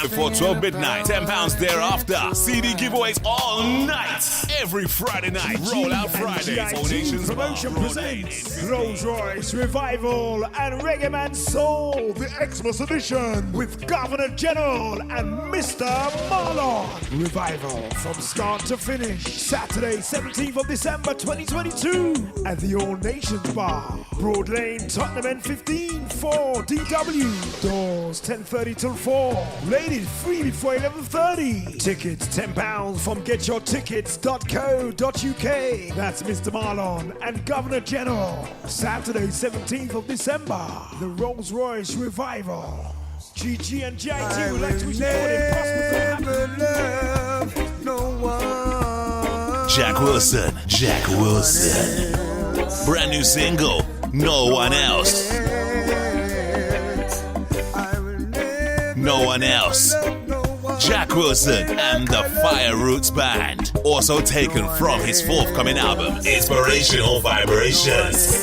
Before 12 midnight, £10 thereafter. CD giveaways all night. Every Friday night. Roll Out Fridays. Donations Promotion presents Rolls-Royce Revival and Reggae Man Soul, the Xmas edition with Governor General and Mr. Marlon. Revival from start to finish. Saturday, 17th of December 2022 at the All Nations Bar, Broad Lane, Tottenham N15 4DW. Doors 10:30 till 4. Ladies free before 11:30. Tickets £10 from getyourtickets.co.uk. That's Mr. Marlon and Governor General. Saturday, 17th of December, the Rolls-Royce Revival. GG and JT would like to wish you no one. Jack Wilson. Brand new single, No One Else. No One Else. Jack Wilson and the Fire Roots Band. Also taken from his forthcoming album, Inspirational Vibrations.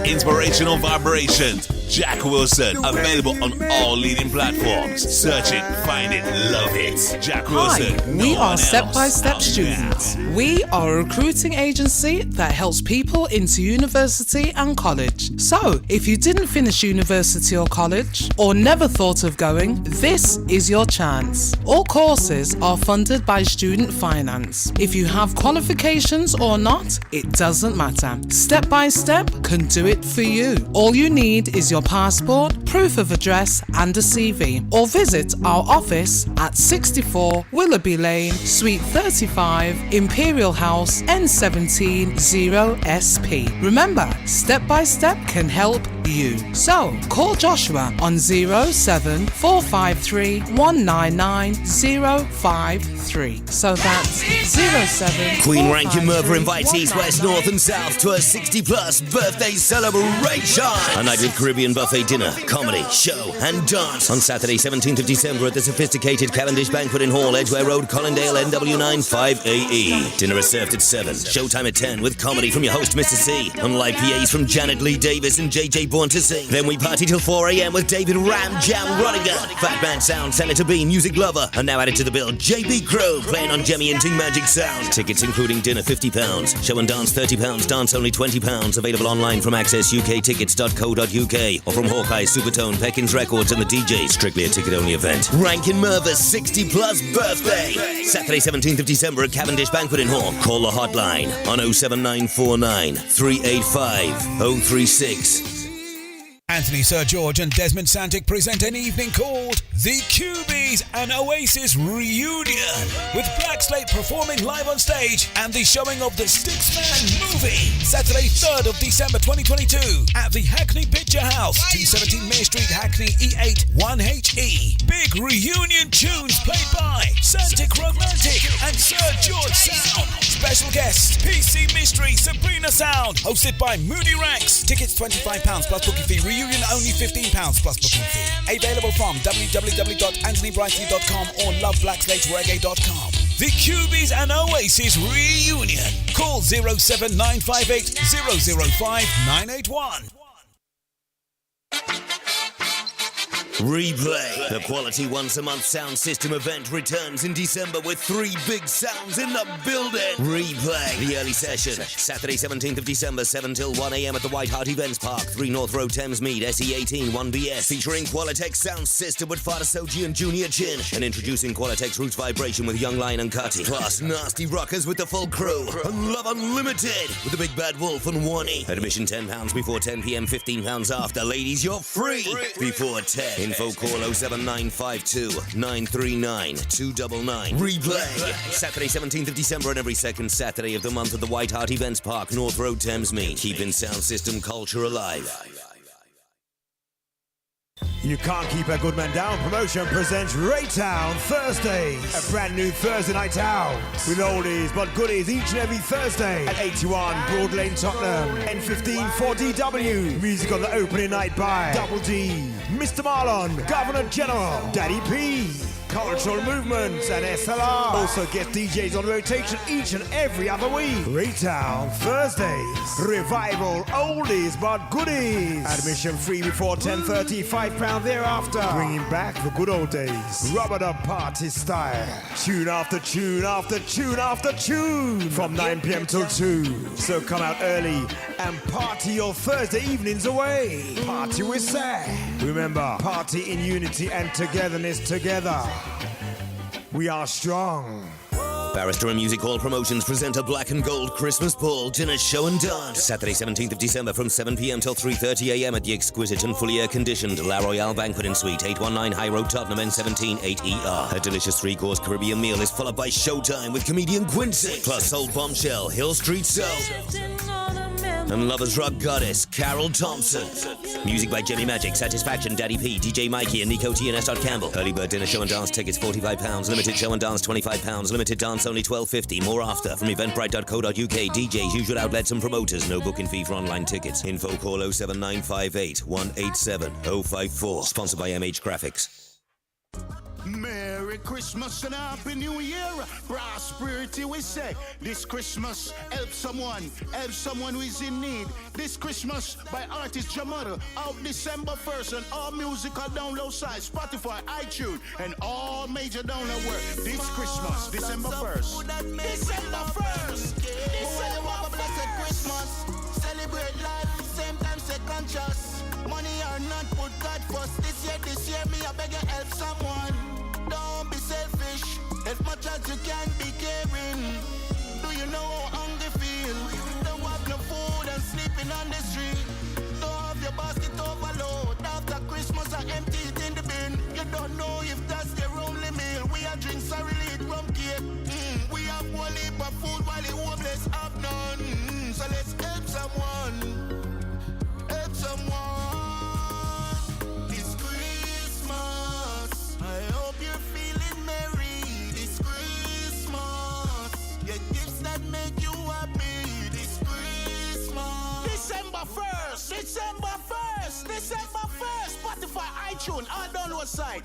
Inspirational Vibrations. Jack Wilson, available on all leading platforms. Search it, find it, love it. Jack Wilson. Hi, we are Step by Step students. We are a recruiting agency that helps people into university and college. So, if you didn't finish university or college, or never thought of going, this is your chance. All courses are funded by student finance. If you have qualifications or not, it doesn't matter. Step by Step can do it for you. All you need is your passport, proof of address and a CV, or visit our office at 64 Willoughby Lane, Suite 35, Imperial House, N17 0SP. Remember, Step by Step can help you. So, call Joshua on 07453 199 053. So that's 07. Queen Rankin Merver invites East, West, North and South to a 60-plus birthday celebration. A night with Caribbean buffet dinner, comedy, show and dance on Saturday 17th of December at the sophisticated Cavendish Banqueting Hall, Edgware Road, Colindale, NW9 5AE. Dinner is served at 7, showtime at 10 with comedy from your host Mr. C and live PAs from Janet Lee Davis and JJ Born to Sing. Then we party till 4 a.m. with David Ram Jam Rodigan, Fat Man Sound, Senator Bean, Music Lover, and now added to the bill, JB Crow playing on Jemmy and Ting Magic Sound. Tickets including dinner £50, show and dance £30, dance only £20. Available online from accessukttickets.co.uk or from Hawkeye, Supertone, Peckins Records and the DJs. Strictly a ticket-only event. Rankin Merver's 60-plus birthday. Saturday 17th of December at Cavendish Banqueting Hall. Call the hotline on 07949 385 036. Anthony Sir George and Desmond Santic present an evening called The Cubies and Oasis Reunion, with Black Slate performing live on stage and the showing of the Sticksman movie. Saturday 3rd of December 2022 at the Hackney Picture House, 217 Mayor Street, Hackney E8 1HE. Big reunion tunes played by Santic Romantic and Sir George Sound. Special guest PC Mystery Sabrina Sound, hosted by Moody Ranks. Tickets £25 plus booking fee. Reunion only £15 plus booking fee. Available from www.anthonybrightly.com or loveblackslatereggae.com. The Cubies and Oasis Reunion. Call 07958 005 981. Replay. The quality once-a-month sound system event returns in December with 3 big sounds in the building. Replay. The early session. Saturday 17th of December, 7 till 1 a.m. at the White Hart Events Park, 3 North Road, Thamesmead, SE18 1BS. Featuring Qualitex sound system with Father Soji and Junior Chin. And introducing Qualitex Roots Vibration with Young Lion and Cutty. Plus Nasty Rockers with the full crew. And Love Unlimited with the Big Bad Wolf and Warnie. Admission £10 before 10 p.m, £15 after. Ladies, you're free before 10. Info call 07952 939 299. Replay. Saturday 17th of December and every second Saturday of the month at the White Hart Events Park, North Road, Thamesmead. Keeping sound system culture alive. You Can't Keep a Good Man Down promotion presents Raytown Thursdays, a brand new Thursday night out with oldies but goodies each and every Thursday at 81 Broad Lane, Tottenham, N15 4DW. Music on the opening night by Double D, Mr. Marlon, Governor General, Daddy P, Cultural Movements and SLR. Also get DJs on rotation each and every other week. Raytown Thursdays. Revival Oldies but Goodies. Admission free before 10:30, £5 thereafter. Bringing back the good old days. Rub-a-dub party style. Tune after tune after tune after tune. From 9 p.m. till 2. So come out early and party your Thursday evenings away. Party with Say. Remember, party in unity and togetherness together. We are strong. Barrister and Music Hall Promotions present a Black and Gold Christmas Ball Dinner Show and Dance. Saturday 17th of December from 7 p.m. till 3:30 a.m. at the exquisite and fully air-conditioned La Royale Banqueting Suite, 819 High Road, Tottenham, N17 8ER. A delicious three-course Caribbean meal is followed by showtime with comedian Quincy, plus Soul Bombshell, Hill Street Soul, and Lovers Rock Goddess Carol Thompson. Music by Jimmy Magic, Satisfaction, Daddy P, DJ Mikey, and Nico T and S. Campbell. Early bird dinner show and dance tickets £45. Limited show and dance £25. Limited dance only $12.50. More after from eventbrite.co.uk. DJs, usual outlets and promoters. No booking fee for online tickets. Info call 07958 187 054. Sponsored by MH Graphics. Merry Christmas and Happy New Year. Prosperity we say. This Christmas, help someone who is in need. This Christmas by artist Jamada, out December 1st on all musical download sites, Spotify, iTunes, and all major download work. This Christmas, December 1st. December 1st. December 1st. Christmas. Celebrate life, same time stay conscious. Money or not, put God first. This year, me I beg you help someone. Don't be selfish, as much as you can be caring. Do you know how hungry feel? Don't have no food and sleeping on the street. Don't have your basket overload. After Christmas I empty it in the bin. You don't know if that's their only meal. We are drinks are really rum cake. We have one heap of food while the homeless have none. So let's help someone. Help someone. This Christmas, I hope you're feeling merry. This Christmas, get gifts that make you happy. This Christmas, December 1st, December 1st, December 1st. Spotify, iTunes, all download site.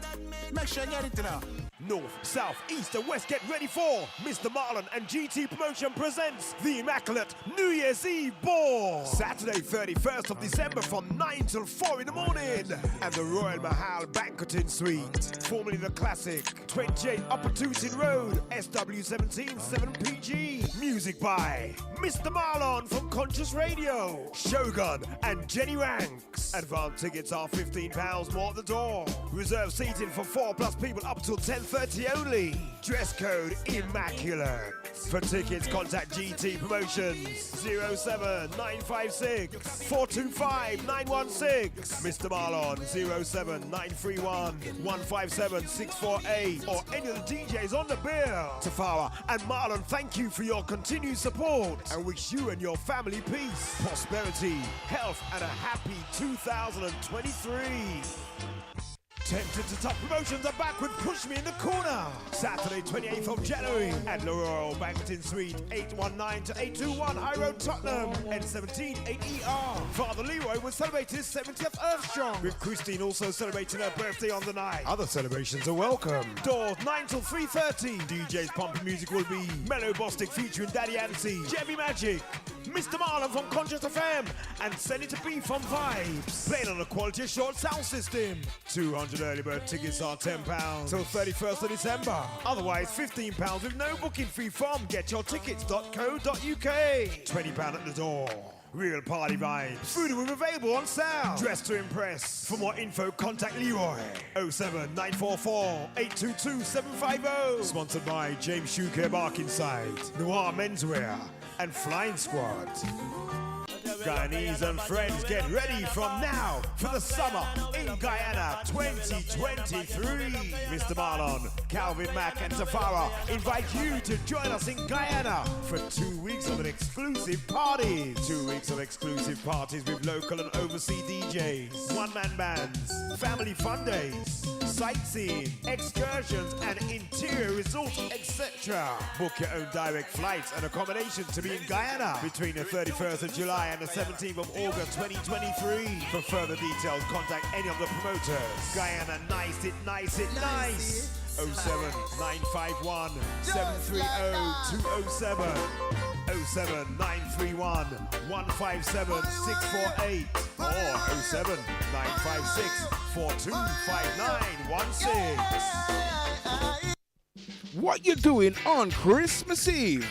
Make sure you get it now. North, South, East and West, get ready for Mr. Marlon and GT Promotion presents the Immaculate New Year's Eve Ball. Saturday 31st of December from 9 till 4 in the morning at the Royal Mahal Banqueting Suite, formerly the classic 28 Upper Tooting Road, SW17 7PG. Music by Mr. Marlon from Conscious Radio, Shogun and Jenny Ranks. Advance tickets are £15 more at the door. Reserve seating for 4+ people up till 10:30 only. Dress code immaculate. For tickets, contact GT Promotions 07956 425 916. Mr. Marlon 07931 157 648. Or any of the DJs on the bill. Tafara and Marlon, thank you for your continued support and wish you and your family peace, prosperity, health, and a happy 2023. Tempted to Top Promotions are back with Push Me in the Corner. Saturday 28th of January at La Royale Banqueting Suite, 819 to 821 High Road, Tottenham, N17 8ER. Father Leroy will celebrate his 70th Earthstrong, with Christine also celebrating her birthday on the night. Other celebrations are welcome. Doors 9 till 3:30. DJs pumping music will be Mellow Bostic featuring Daddy Ansi, Jemmy Magic, Mr. Marlon from Conscious FM, and Senator B from Vibes. Playing on a quality short sound system. 200 early bird tickets are £10 till 31st of December. Otherwise, £15 with no booking fee from getyourtickets.co.uk. £20 at the door. Real party vibes. Food room available on sale. Dress to impress. For more info, contact Leroy 07944 822 750. Sponsored by James Shuker Barkinside, Noir Menswear, and Flying Squad. Guyanese and friends, get ready from now for the summer in Guyana 2023. Mr. Marlon, Calvin Mack and Tafara invite you to join us in Guyana for 2 weeks of an exclusive party. 2 weeks of exclusive parties with local and overseas DJs, one-man bands, family fun days, sightseeing, excursions and interior resorts, etc. Book your own direct flights and accommodation to be in Guyana between the 31st of July and the 17th of August 2023. For further details, contact any of the promoters. Guyana, nice it, nice it, nice. 07951 730 207 07931 157 648 or 07956 425916. What you doing on Christmas Eve?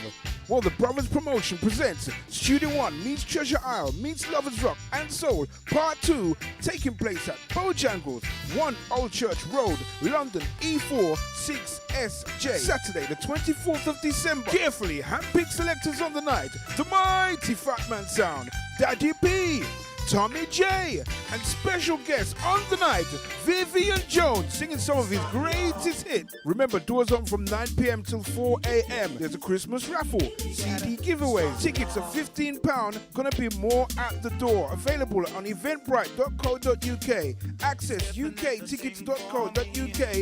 Well, the Brothers Promotion presents Studio 1 meets Treasure Isle meets Lovers Rock and Soul Part 2, taking place at Bojangles, 1 Old Church Road, London, E4 6SJ. Saturday, the 24th of December. Carefully handpicked selectors on the night: the mighty Fatman Sound, Daddy P, Tommy J, and special guests on the night, Vivian Jones, singing some of his greatest hits. Remember, doors on from 9 p.m. till 4 a.m. There's a Christmas raffle, CD giveaway. Tickets are £15. Gonna be more at the door. Available on eventbrite.co.uk. Access uktickets.co.uk.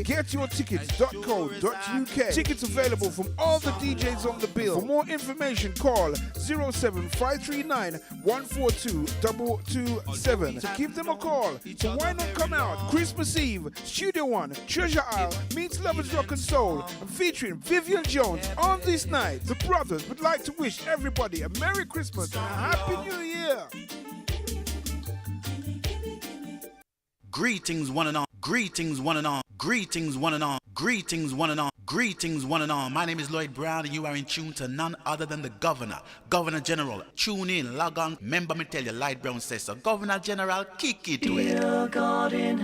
Getyourtickets.co.uk. Tickets available from all the DJs on the bill. For more information, call 07539 142 227. So give them a call. So why not come out? Christmas Eve, Studio 1, Treasure Isle meets Lovers Rock and Soul, and featuring Vivian Jones on this night. The brothers would like to wish everybody a Merry Christmas and a Happy New Year. Greetings one and all, greetings one and all, greetings one and all, greetings one and all, greetings one and all. My name is Lloyd Brown and you are in tune to none other than the Governor, Governor General. Tune in, log on, remember me tell you, Lloyd Brown says so. Governor General, kick it to it. Dear God in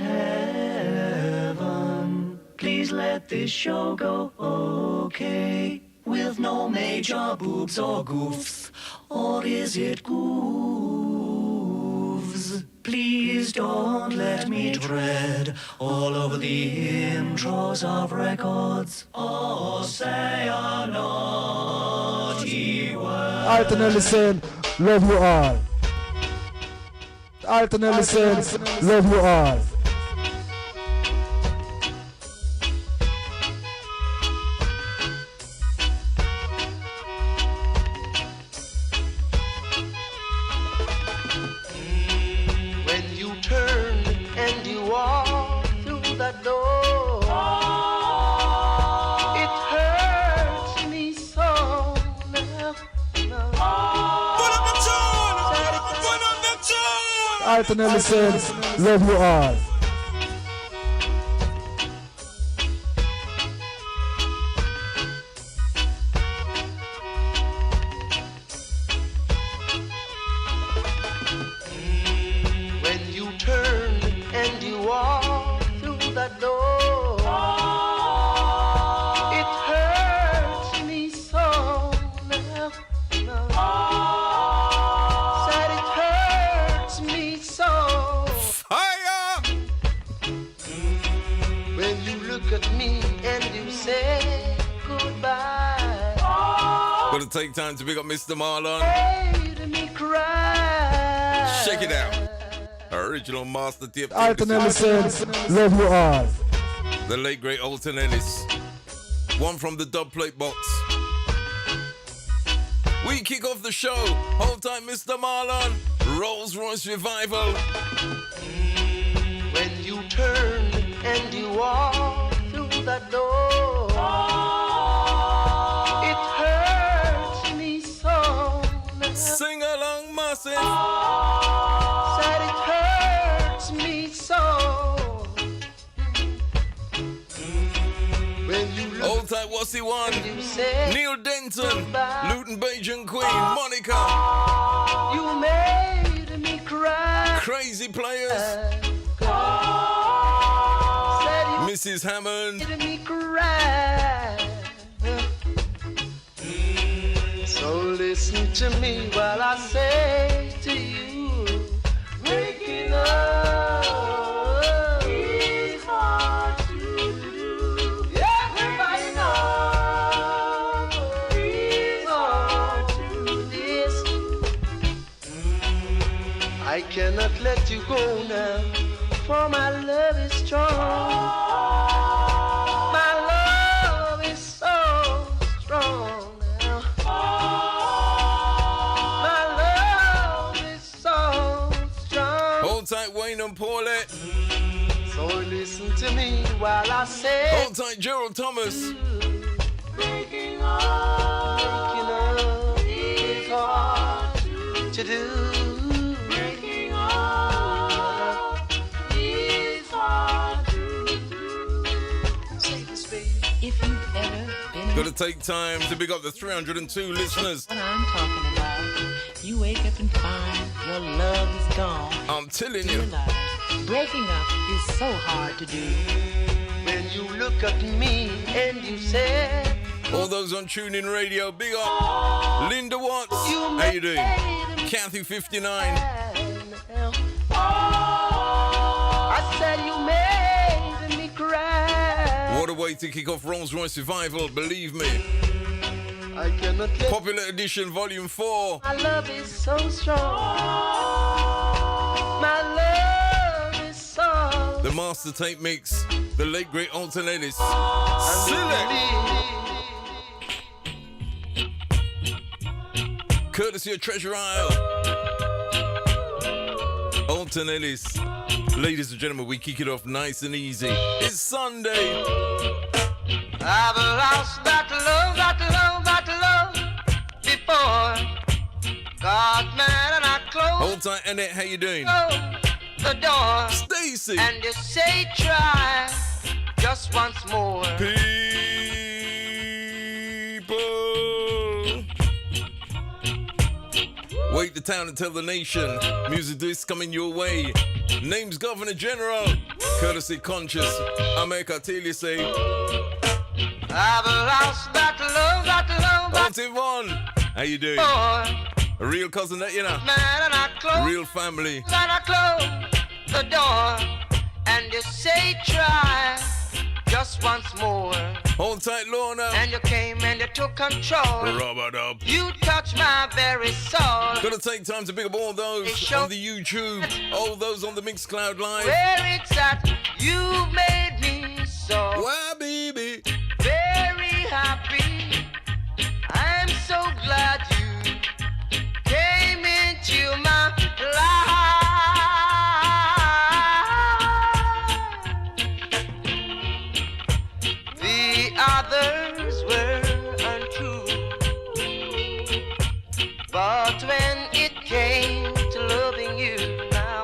heaven, please let this show go okay, with no major boobs or goofs, or is it goofs? Please don't let me tread all over the intros of records, or say a naughty word. Alton Ellison, love you all. Alton Ellison, love you all. Door. It hurts me so now. Put up the tune! Put up the tune! Alton Ellison, love you all. When you turn and you walk that door, it hurts me so now. Said it hurts me so. Fire! When you look at me and you say goodbye, Gotta take time to pick up Mr. Marlon. made me cry. Check it out. Original master tape. Alton Ellison, love you all. The late great Alton Ellis. One from the dub plate box. We kick off the show. Hold tight, Mr. Marlon. Rolls Royce Revival. When you turn and you walk through that door, it hurts me so now. Sing along, massive. Said it hurts me so. When you look, Hold tight, what's he one? you say Neil Denton, goodbye. Luton Bajan Queen, Monica, You made me cry. Crazy Players, Said you Mrs. Hammond, made me cry. So listen to me while I say to you, waking up is hard to do. Everybody knows it's hard to do this. I cannot let you go now, for my love is strong. and Paulette. So listen to me while I say. Hold tight, Gerald Thomas. Breaking up is hard to do. Breaking up is hard to do. Say this, baby. If you've ever been. Gotta take time to big up the 302 listeners. What I'm talking about. You wake up and find your love is gone. I'm telling you. Breaking up is so hard to do. When you look at me and you say. All those on TuneIn Radio, big up. Linda Watts, how you doing? Kathy 59. I said you made me cry. What a way to kick off Rolls Royce Revival, believe me. I cannot let Popular Edition Volume 4. my love is so strong. My love is so. The Master Tape Mix, the late great Alton Ellis. Select. Courtesy of Treasure Isle. Alton Ellis. Ladies and gentlemen, we kick it off nice and easy. It's Sunday. I've lost that love before. Got mad and I closed. Hold tight, Annette, how you doing? The door. Stacy. And you say try just once more. People. Wake the town and tell the nation. Music disc coming your way. Name's Governor General. Courtesy Conscious. I make a tell you say. I've lost that love Hold Yvonne. How you doing? before. A real cousin that you know. Man and I close. Real family. And I close the door. And you say try just once more. Hold tight, Lorna. And you came and you took control. Robert up. You touched my very soul. Gotta take time to pick up all those on the YouTube, all those on the Mixcloud Live. Where it's at, you made me so. Why, baby? Very happy. I'm so glad you came into my life. The others were untrue, but when it came to loving you now,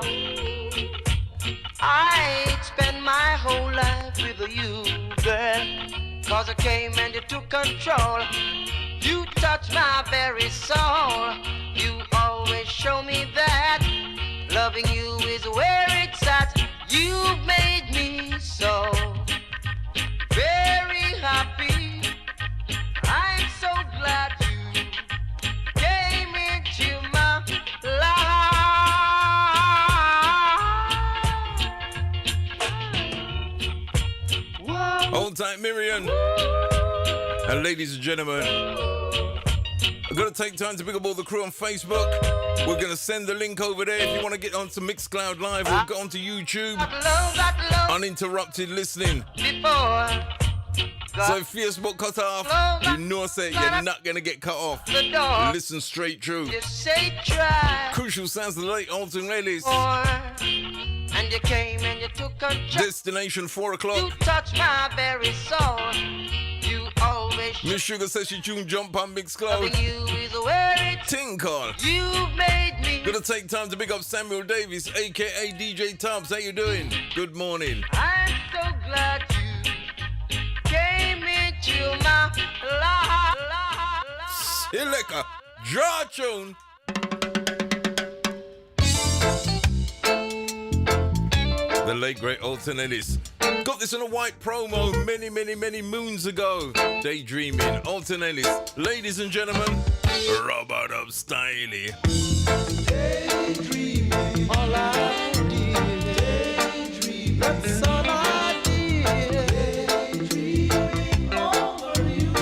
I'd spend my whole life with you, girl. Cause I came and you took control. You touched my very soul. You always show me that loving you is where it's at. You made me so very happy. I'm so glad you came into my life. Hold tight, Miriam. And ladies and gentlemen, I've got to take time to pick up all the crew on Facebook. We're going to send the link over there if you want to get onto Mixcloud Live or get onto YouTube. Uninterrupted listening. So if Facebook cut off, you know say you're not going to get cut off. Listen straight through. Crucial sounds of the late Alton Ellis. And you came and you took control. Destination 4 o'clock. You touched my very soul. You always. Miss Sugar says she tune jump on Mixcloud. You is where it's. Ting call. You made me. Gonna take time to pick up Samuel Davis, aka DJ Tubbs. How you doing? Good morning. I'm so glad you came into my life. Ileka, draw tune. The late great Alton Ellis. Got this in a white promo many moons ago. Daydreaming, Alton Ellis. Ladies and gentlemen, Robert up Styley. Daydreaming, all I did. Daydreaming, that's all I did. Daydreaming over you.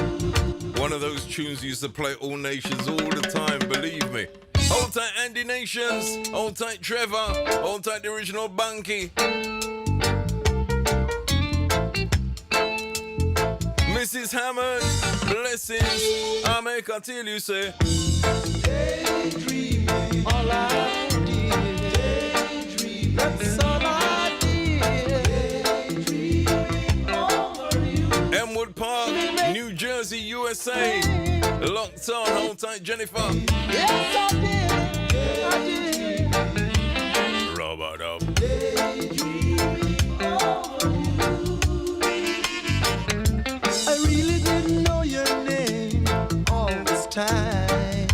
One of those tunes used to play all nations all the time, believe me. Hold tight Andy Nations, hold tight Trevor, hold tight the original Bunky. Mrs. Hammond, blessings, I make her tell you say. Daydreaming, all I did. Daydreaming, that's all Glenwood Park, New Jersey, USA. Locked on, hold tight, Jennifer. Yes, I did. Robot up. I really didn't know your name all this time.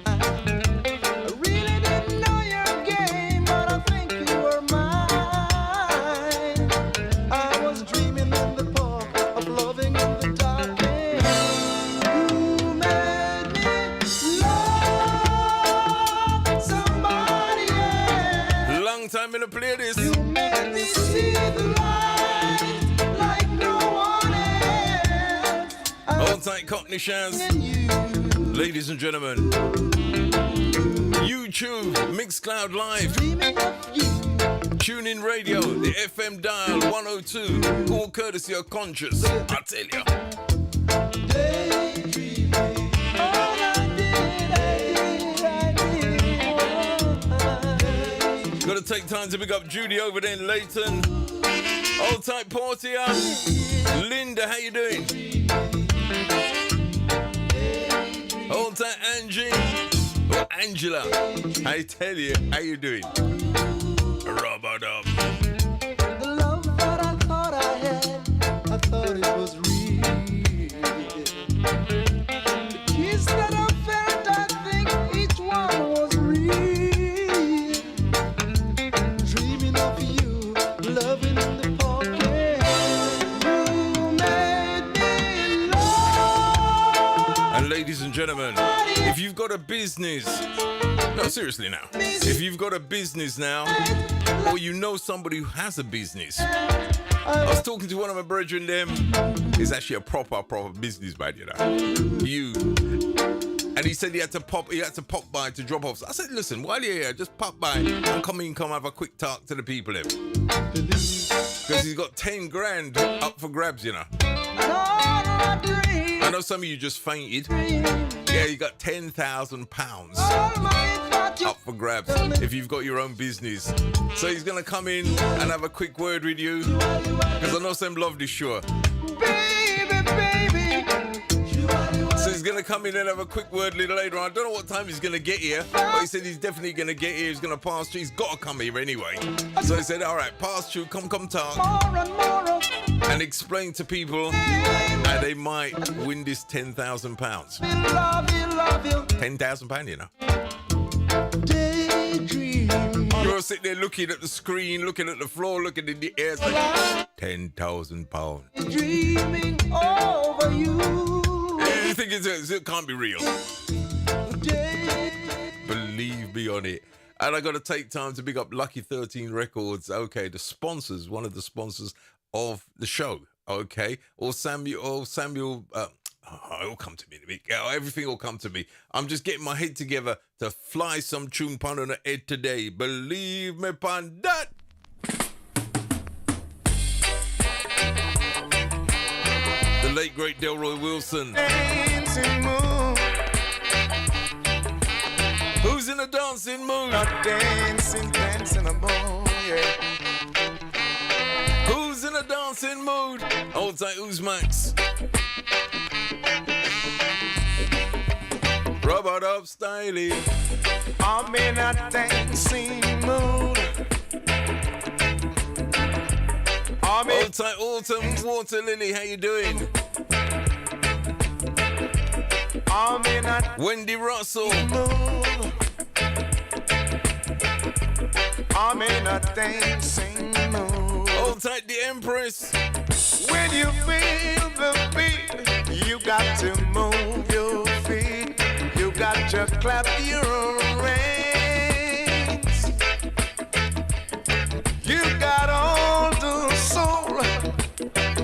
I really didn't know your game, but I think you were mine. I was dreaming in the park of loving in the dark. You made me love somebody else. Long time in the play this. You made me see the light like no one else. Hold tight, Cockney Shaz. Ladies and gentlemen, YouTube, Mixcloud Live, TuneIn Radio, the FM dial 102, all courtesy of Conscious. I tell ya. Gotta take time to pick up Judy over there in Leighton. Hold tight, Portia. Linda, how you doing? Hold tight, Angie. Or Angela. I tell you, how you doing? Robot up. The love that I thought I had, I thought it was real. The kiss that I felt, I think each one was real. Dreaming of you, loving in the pocket. You made me love. And ladies and gentlemen, if you've got a business, no, seriously now, if you've got a business now, or you know somebody who has a business, I was talking to one of my brethren, them, he's actually a proper business man, you know. And he said he had to pop by to drop off. So I said, listen, while you're here, just pop by and come have a quick talk to the people, him. Because he's got 10 grand up for grabs, you know. I know some of you just fainted. Yeah, you got £10,000 up for grabs if you've got your own business. So he's going to come in and have a quick word with you. Because I know some love this show. So he's going to come in and have a quick word a little later on. I don't know what time he's going to get here, but he said he's definitely going to get here. He's going to pass through. He's got to come here anyway. So he said, all right, pass through, come talk. And explain to people how they might win this £10,000. £10,000, you know. You're all sitting there looking at the screen, looking at the floor, looking in the air. It's like £10,000. Dreaming over you. You think it can't be real? Believe me on it. And I got to take time to big up Lucky 13 Records. Okay, the sponsors, one of the sponsors of the show. Okay, or Samuel. It'll come to me in a bit. Everything will come to me. I'm just getting my head together to fly some tune pun on the head today. Believe me upon that. The late great Delroy Wilson. Dancing mood. Who's in a dancing mood? Dancing mood, yeah. Who's in a dancing mood? Hold tight, who's Max? Robot up styling. I'm in a dancing mood. Hold tight, Autumn Water Lily, how you doing? I'm in a Wendy Russell. mood. I'm in a dancing mood. Hold tight, the Empress. When you feel the beat, you got to move your feet. You got to clap your hands. You got all the soul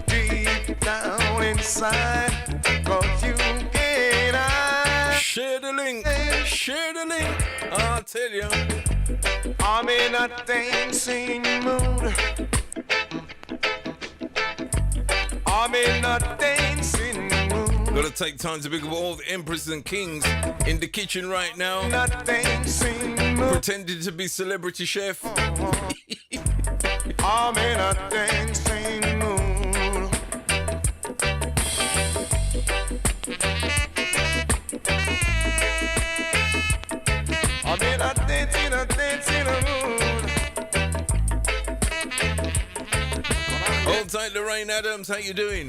deep down inside. 'Cause you and I share the link. I'll tell you. I'm in a dancing mood. I'm in a dancing mood. Gotta take time to pick up all the empresses and kings in the kitchen right now. Not dancing mood. Pretending to be celebrity chef. I'm in a dancing mood. Lorraine Adams, how you doing?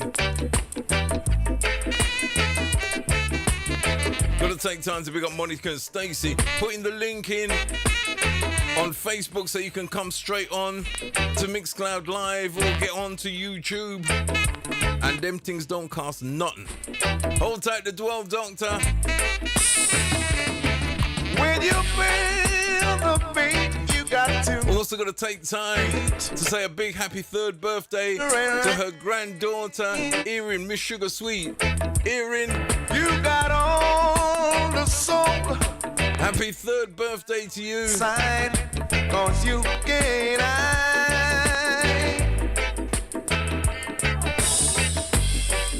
Gotta take time to pick up Monica and Stacey. Putting the link in on Facebook so you can come straight on to Mixcloud Live or get on to YouTube. And them things don't cost nothing. Hold tight, the Dwell Doctor. When you feel the beat, you got to. Also got to take time to say a big happy 3rd birthday to her granddaughter, Erin, Miss Sugar Sweet. Erin, you got all the soul. Happy 3rd birthday to you. Side, 'cause you can't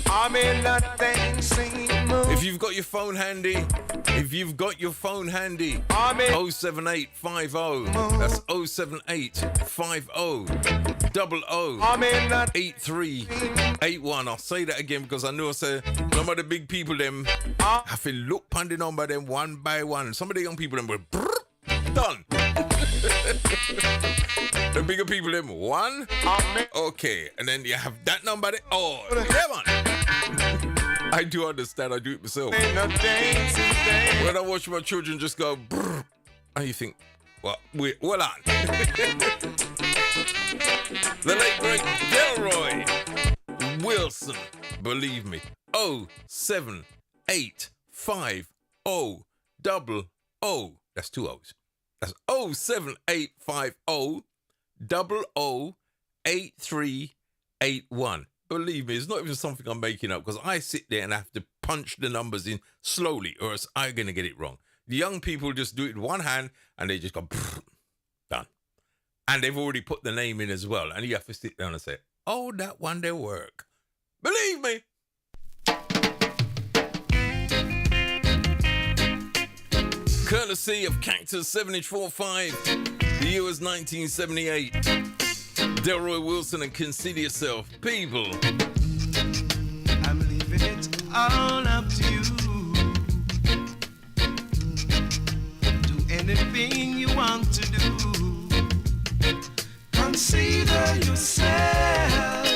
I'm in that thing scene mood. If you've got your phone handy, 07850. That's 07850 8381. I'll say that again because I know I said some of the big people them have to look upon the number them one by one. Some of the young people them were done. The bigger people them one. Okay, and then you have that number there. Oh, yeah, man. I do understand. I do it myself. When I watch my children just go, brr, and you think, well, well on. The late great Delroy Wilson, believe me. 07850 That's 2 O's. That's 07850 008381. Believe me, it's not even something I'm making up because I sit there and I have to punch the numbers in slowly or else I'm going to get it wrong. The young people just do it in one hand and they just go, done. And they've already put the name in as well. And you have to sit down and say, oh, that one they work. Believe me. Courtesy of Cactus 745. The year was 1978. Delroy Wilson and Consider Yourself. People. I'm leaving it all up to you. Do anything you want to do. Consider yourself.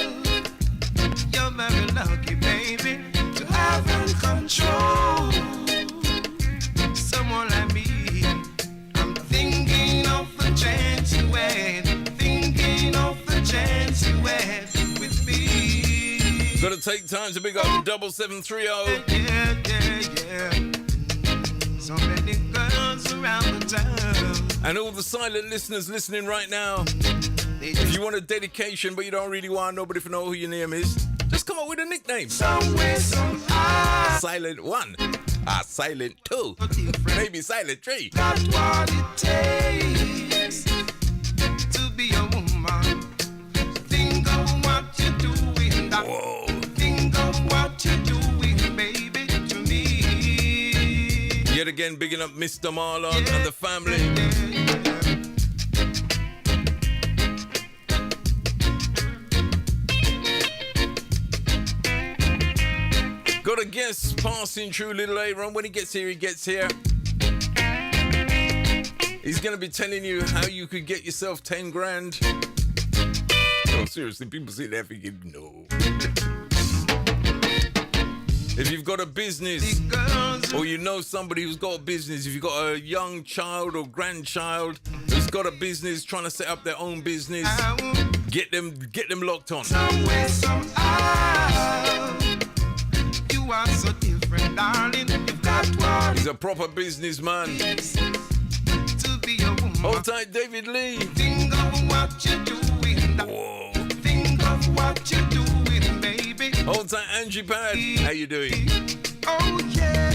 You're very lucky, baby, to have in control. Someone like me, I'm thinking of the chance you had. Thinking of the chance you had with me. Gotta take time to big up 7730. Yeah. So many girls around the town. And all the silent listeners listening right now. If you want a dedication but you don't really want nobody to know who your name is, just come up with a nickname. Somewhere, somehow. Silent 1. Silent 2. Maybe Silent 3. That's what it takes to be a woman. Think of what you're doing. Whoa. Think of what you're doing, baby, to me. Yet again, bigging up Mr. Marlon and the family. Got a guest passing through a little later on. When he gets here, he gets here. He's going to be telling you how you could get yourself 10 grand. No, seriously, people sit there thinking, no. If you've got a business, or you know somebody who's got a business, if you've got a young child or grandchild who's got a business, trying to set up their own business, get them locked on. Somewhere, somehow. You are so different, darling. You've got what He's a proper businessman. to be a woman. Hold tight, David Lee. Think of what you're doing. Whoa. Think of what you're doing, baby. Hold tight, Angie Pad. How you doing? Oh, yeah.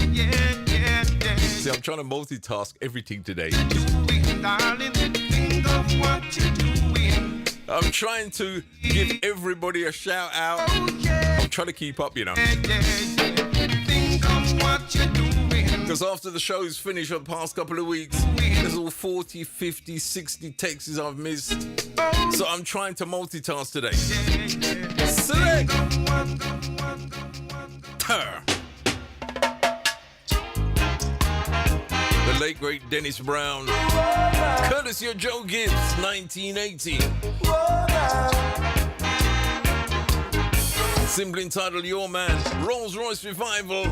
See, I'm trying to multitask everything today. Doing, darling. Think of what you're doing. I'm trying to give everybody a shout out. Oh, yeah. I'm trying to keep up, you know. Think of what you're doing. Because after the show's finished for the past couple of weeks, there's all 40, 50, 60 texts I've missed. So I'm trying to multitask today. Select. Turr. The late great Dennis Brown. Courtesy of Joe Gibbs, 1980. Simply entitled Your Man, Rolls Royce Revival. You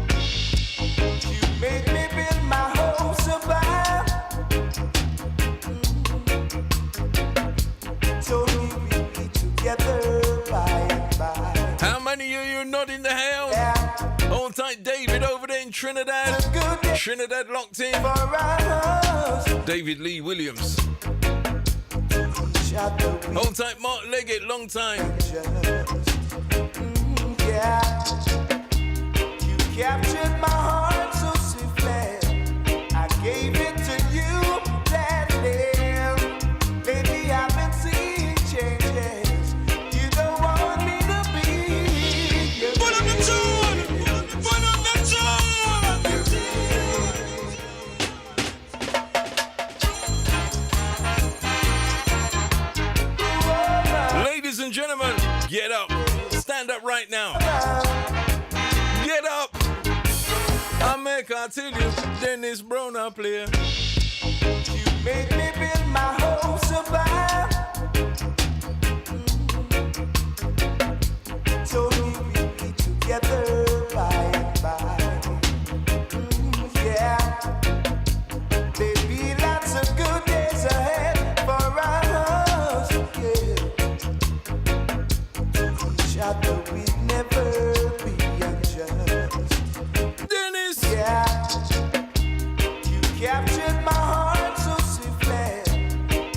made me build my hopes above. Told me we'd be together by and by. How many of you not in the house? Hold tight, David over there in Trinidad. Trinidad locked in. David Lee Williams. Hold tight, Mark Leggett, long time. Yeah, you captured my heart so swiftly. I gave it to you gladly. Lately I've been seeing changes. You don't want me to be. Put on the tune! Put on the tune! Ladies and gentlemen, get up. Stand up right now. Get up. I tell you, Dennis Brown a player. You made me build my hopes above. Told me we'd be together by and by. Yeah, there'd be lots of good days ahead for us. Yeah, each other we'd never be unjust. Dennis, yeah, you captured my heart so swiftly.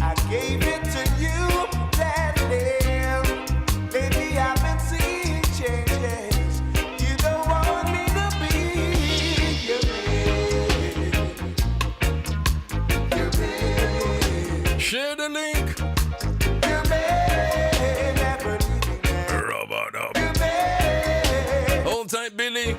I gave it to you gladly. Lately I've been seeing changes. You don't want me to be your man. Share the link. Your man, never leaving man. Robot up. Your man. Hold tight, Billy.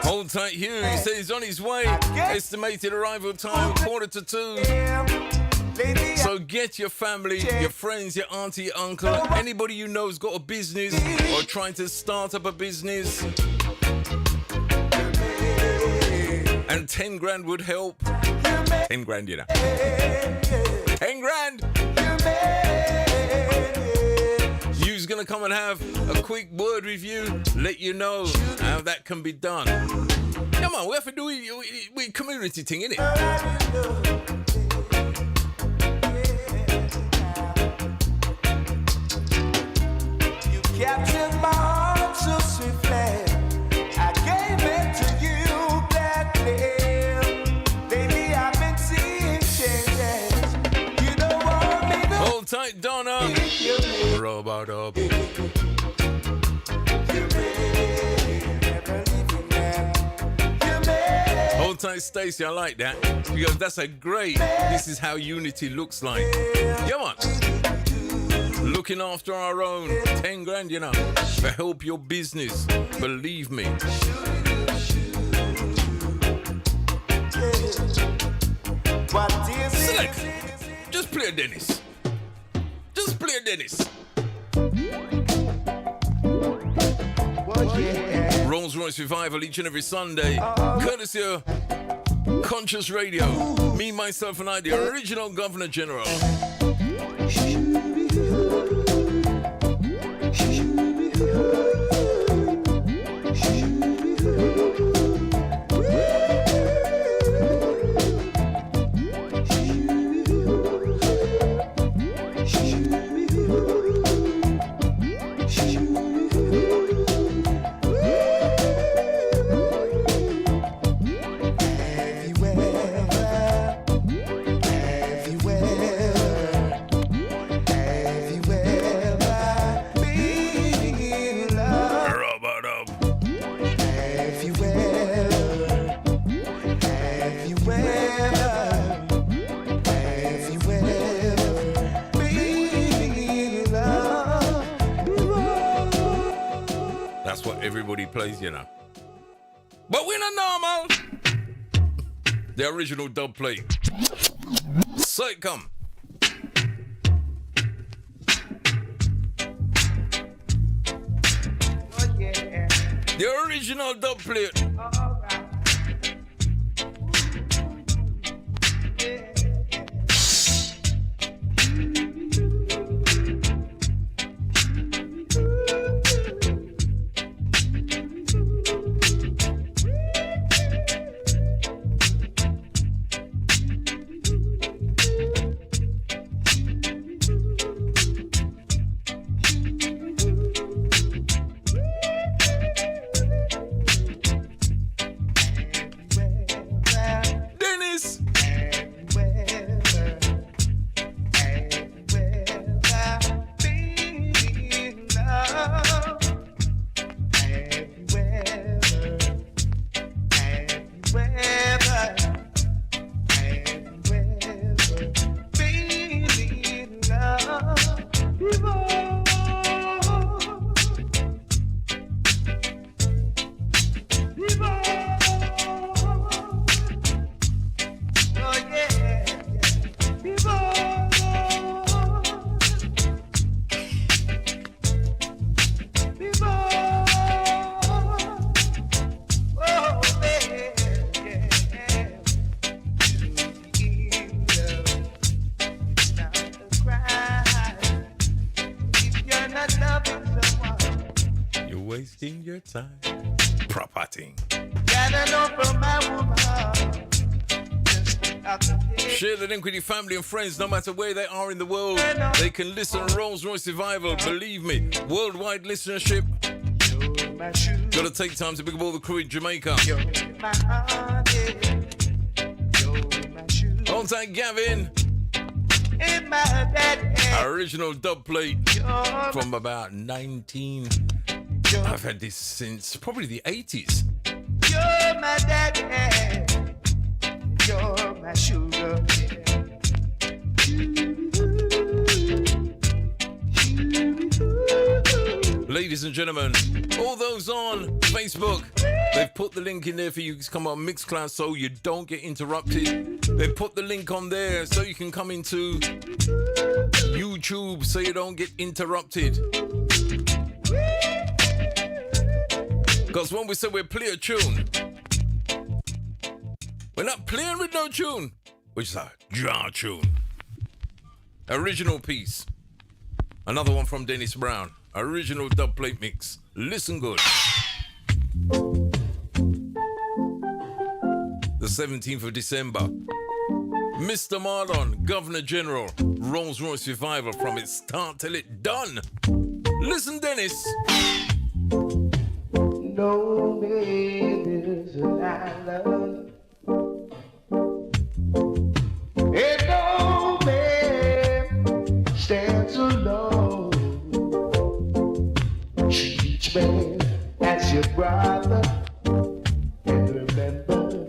Hold tight, Hugh. He says he's on his way. Estimated arrival time 1:45. So get your family, your friends, your auntie, your uncle, anybody you know has got a business or trying to start up a business. And 10 grand would help. 10 grand, you know. 10 grand. You's gonna come and have a quick word with you, let you know how that can be done. Come on, we have to do we community thing, innit? You captured my heart so swiftly. I gave it to you gladly. Lately I've been seeing changes. You don't want me to. Hold tight, Donna. Robot up. Hold tight, Stacey. I like that because that's a great. This is how unity looks like. Come on. Looking after our own. 10 grand, you know, to help your business. Believe me. Select. Just play a Dennis. Just play a Dennis. Rolls Royce Revival each and every Sunday. Courtesy of Conscious Radio. Me, myself, and I, the original Governor General. That's what everybody plays, you know. But we're not normal. The original dub plate. So it come. The original dub plate. Wasting your time. Proper thing. Share the link with your family and friends, no matter where they are in the world. They can listen to Rolls-Royce Survival. Believe me, worldwide listenership. Gotta take time to pick up all the crew in Jamaica. Hold tight, Gavin. Original dub plate from about 19. I've had this since probably the 80s. You're my daddy, you're my sugar. Ladies and gentlemen, all those on Facebook, they've put the link in there for you to come on Mixcloud so you don't get interrupted. They've put the link on there so you can come into YouTube so you don't get interrupted. Because when we say we play a tune, we're not playing with no tune, which is a jar tune. Original piece. Another one from Dennis Brown. Original dub plate mix. Listen good. The 17th of December. Mr. Marlon, Governor General, Rolls-Royce Survival from its start till it done. Listen, Dennis. No man is an island, and no man stands alone. Treat each man as your brother, and remember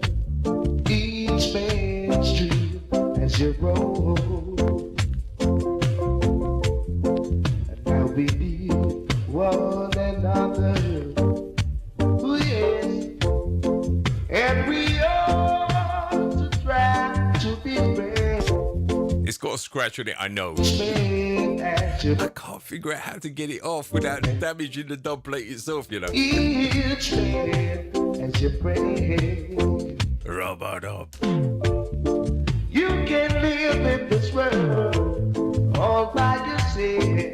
each man's dream as your own. And now we need one another. And we ought to try to be brave. It's got a scratch on it, I know. I can't figure out how to get it off without damaging the dub plate itself, you know. Each man as you pray. Rubber dub. You can live in this world all by yourself.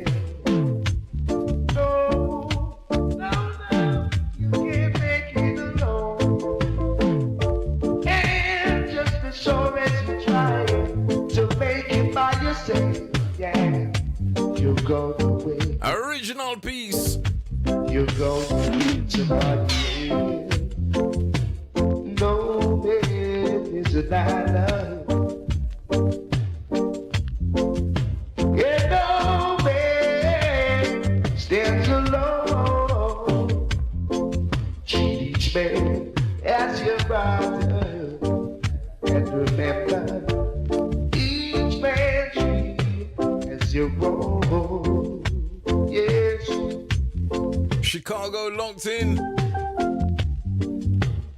Original piece. You go to meet somebody. No man is an island. Yeah, no man stands alone. Treat each man as your brother. And remember, each man's dream as your own. Yes. Chicago locked in.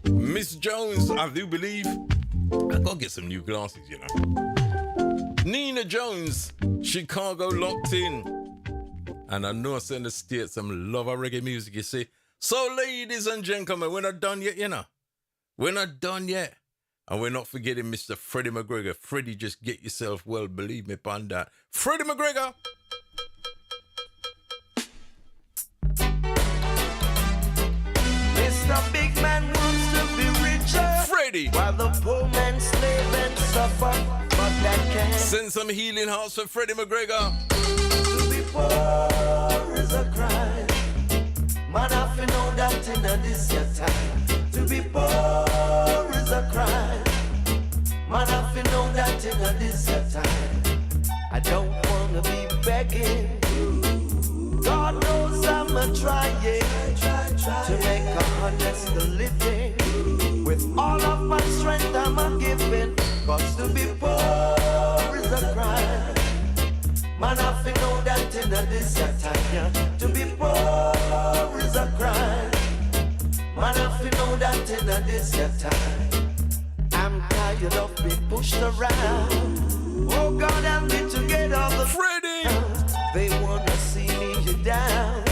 Miss Jones, I do believe. I gotta get some new glasses, you know. Nina Jones, Chicago locked in. And I know I send the state some love of reggae music, you see. So, ladies and gentlemen, we're not done yet, you know. We're not done yet. And we're not forgetting Mr. Freddie McGregor. Freddie, just get yourself well, believe me upon that. Freddie McGregor! Mr. Big Man wants to be richer. Freddie! While the poor man slave and suffer, but that can't. Send some healing hearts for Freddie McGregor. To be poor is a crime. Man, I feel know that in this your time. To be poor is a crime. Man, I feel know that in this your time. I don't wanna be begging. God knows I'm a trying to make a honest living. With all of my strength I'm a giving. Cause to be poor is a crime. Man, I feel know that in this your time. To be poor is a crime. Man, I feel know that in this your time. I'm tired of being pushed around. Oh God, help me to get off the Freddie. They wanna see me down.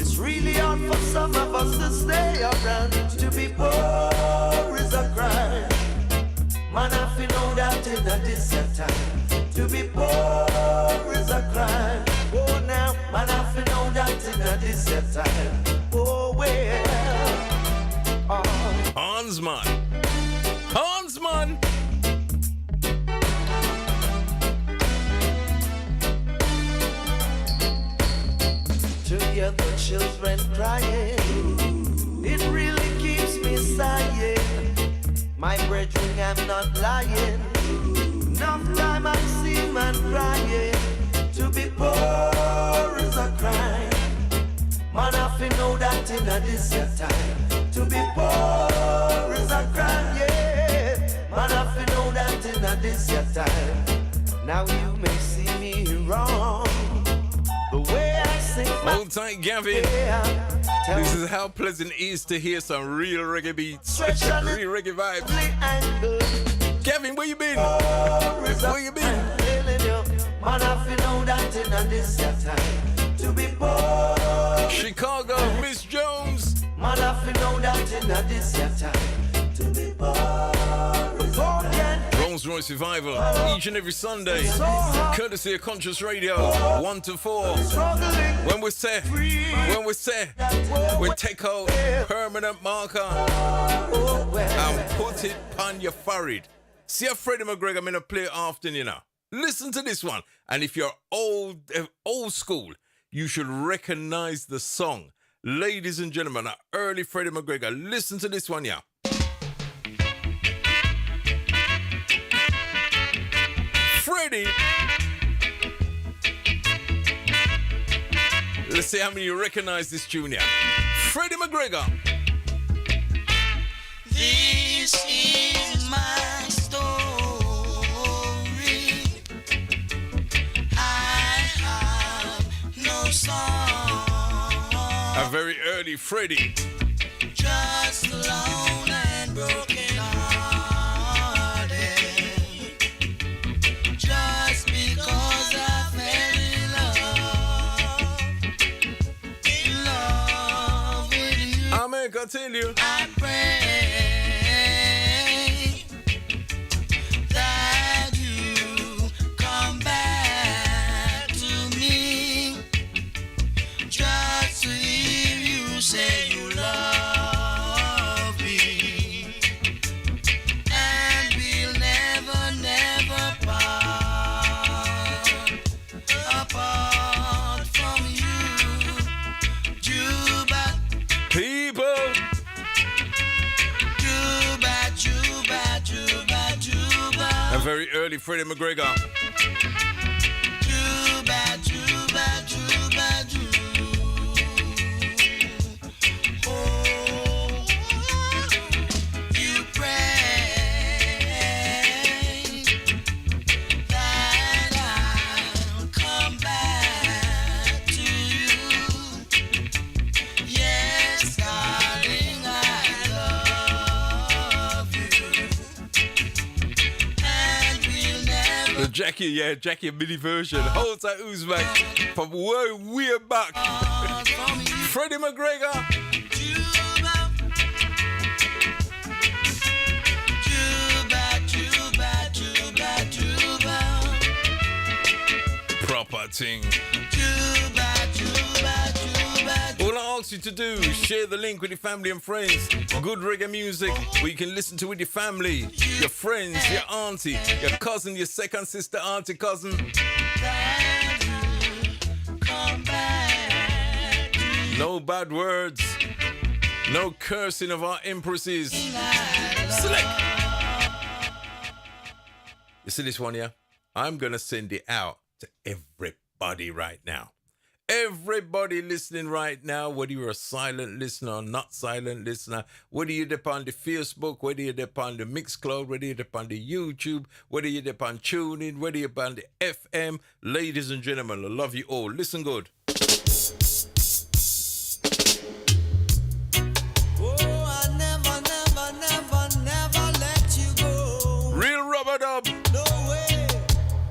It's really hard for some of us to stay around. To be poor is a crime. Man, I feel know that in this your time. To be poor is a crime. Oh now, man, I feel know that in this your time. Oh well. Oh. Hansman. Hansman. To hear the children crying, it really keeps me sighing. My brethren, I'm not lying. Enough time I see man crying. To be poor is a crime. Man, I feel know that in this your time. To be poor is a crime, yeah. Man, I feel know that in this your time. Now you may see me wrong. The way I sing my Hold tight, Gavin. This is how pleasant it is to hear some real reggae beats. Real reggae vibes. Gavin, where you been? Where you been? Man, I feel know that in this your time. To be poor. Chicago, Miss Jones. Man, I feel know that in this your time. To be poor. Rolls-Royce Revival, each and every Sunday, courtesy of Conscious Radio, 1 to 4. When we say, we take out permanent marker and put it on your forehead. See a Freddie McGregor, I'm gonna play it often, you know. Listen to this one, and if you're old school, you should recognize the song. Ladies and gentlemen, an early Freddie McGregor. Listen to this one, yeah. Freddie. Let's see how many you recognize this tune here. Freddie McGregor. This is my story. I have no song. A very early Freddie. Just alone and broken. I tell you, I pray that you come back to me, just to hear you say you love me, and we'll never apart from you, Juba. People. A very early Freddie McGregor. You pray that I'll come back to you. Yes, darling, I love you. And we'll never. The Jackie and Mini version. Hold tight, Uzbek. From way back. Freddie McGregor. thing. All I ask you to do is share the link with your family and friends. Good reggae music where you can listen to with your family, your friends, your auntie, your cousin, your second sister, auntie, cousin. No bad words. No cursing of our empresses. Select. You see this one, yeah? I'm going to send it out to everybody right now. Everybody listening right now, whether you're a silent listener or not silent listener, whether you're up on the Facebook, whether you're up on the Mixcloud, whether you're up on the YouTube, whether you're up on TuneIn, whether you're up on the FM, ladies and gentlemen, I love you all. Listen good. Real rubber dub. No way,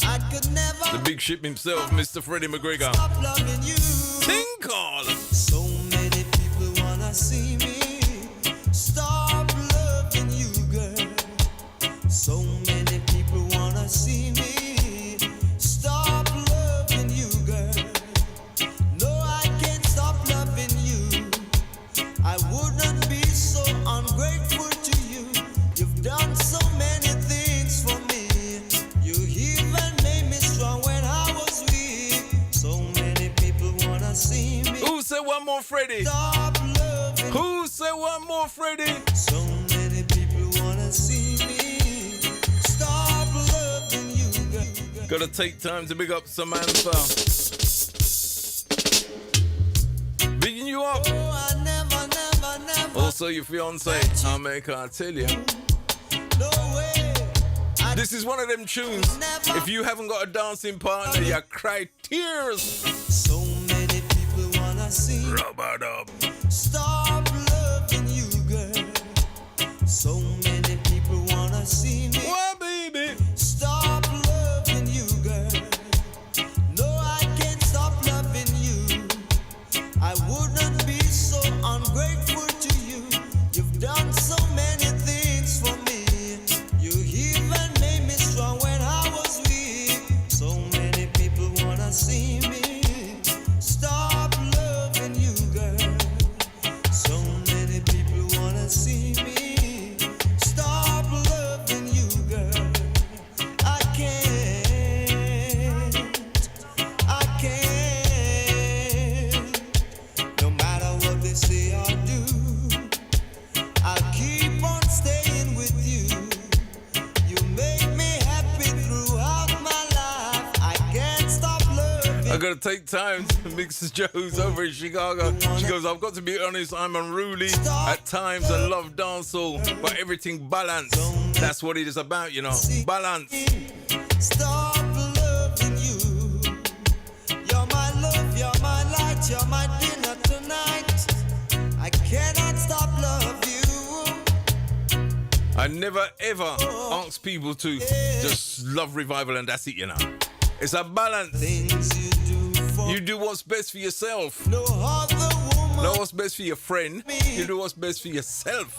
I could never. The big ship himself, Mr. Freddie McGregor. Stop loving you. Tinkle. So many people wanna see me stop loving you, girl. So many people wanna see me stop loving you, girl. No, I can't stop loving you. I wouldn't be so ungrateful to you. You've done so many things for me. You even made me strong when I was weak. So many people wanna see me. Who said one more, Freddie? Stop loving. Who said one more, Freddie? So many people wanna see me stop loving you, girl. Gotta take time to big up Samantha. Bigging you up. Oh, I never. Also your fiance, America, I tell you. No way. This is one of them tunes. If you haven't got a dancing partner, you cry tears. So many people wanna see. Rubber dub. Stop loving you, girl. So many people wanna see me. What, baby? Stop loving you, girl. No, I can't stop loving you. I wouldn't be so ungrateful to you. You've done so many things for me. You even made me strong when I was weak. So many people wanna see me stop loving you, girl. So many people wanna see me stop loving you, girl. I can't. No matter what they say or do, I'll keep on staying with you. You make me happy throughout my life. I can't stop loving. I gotta take time to mix the Joes over in Chicago. She goes, I've got to be honest, I'm unruly at times. I love dancehall, but everything balanced. That's what it is about, you know. Balance. Stop loving you. You're my love, you're my light, you're my dinner tonight. I cannot stop love you. I never ever ask people to just love revival and that's it, you know. It's a balance. You do what's best for yourself. No other woman. Know what's best for your friend. You do what's best for yourself.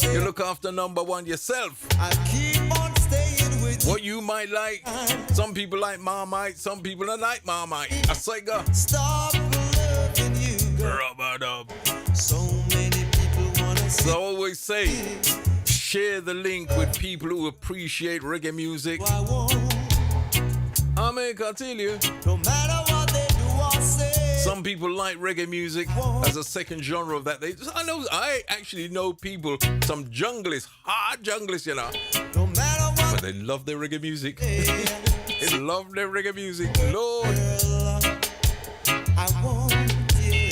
You look after number one yourself. I keep on staying with what you might like. Some people like Marmite. Some people don't like Marmite. I say go. Stop loving you, girl. Rubber dub. So many people wanna see. So I always say, share the link with people who appreciate reggae music. I make, I tell you. No matter what they do or say. Some people like reggae music as a second genre of that. I actually know people, some junglists, hard junglists, you know. No matter what. But they love their reggae music. They love their reggae music. Lord. I want you.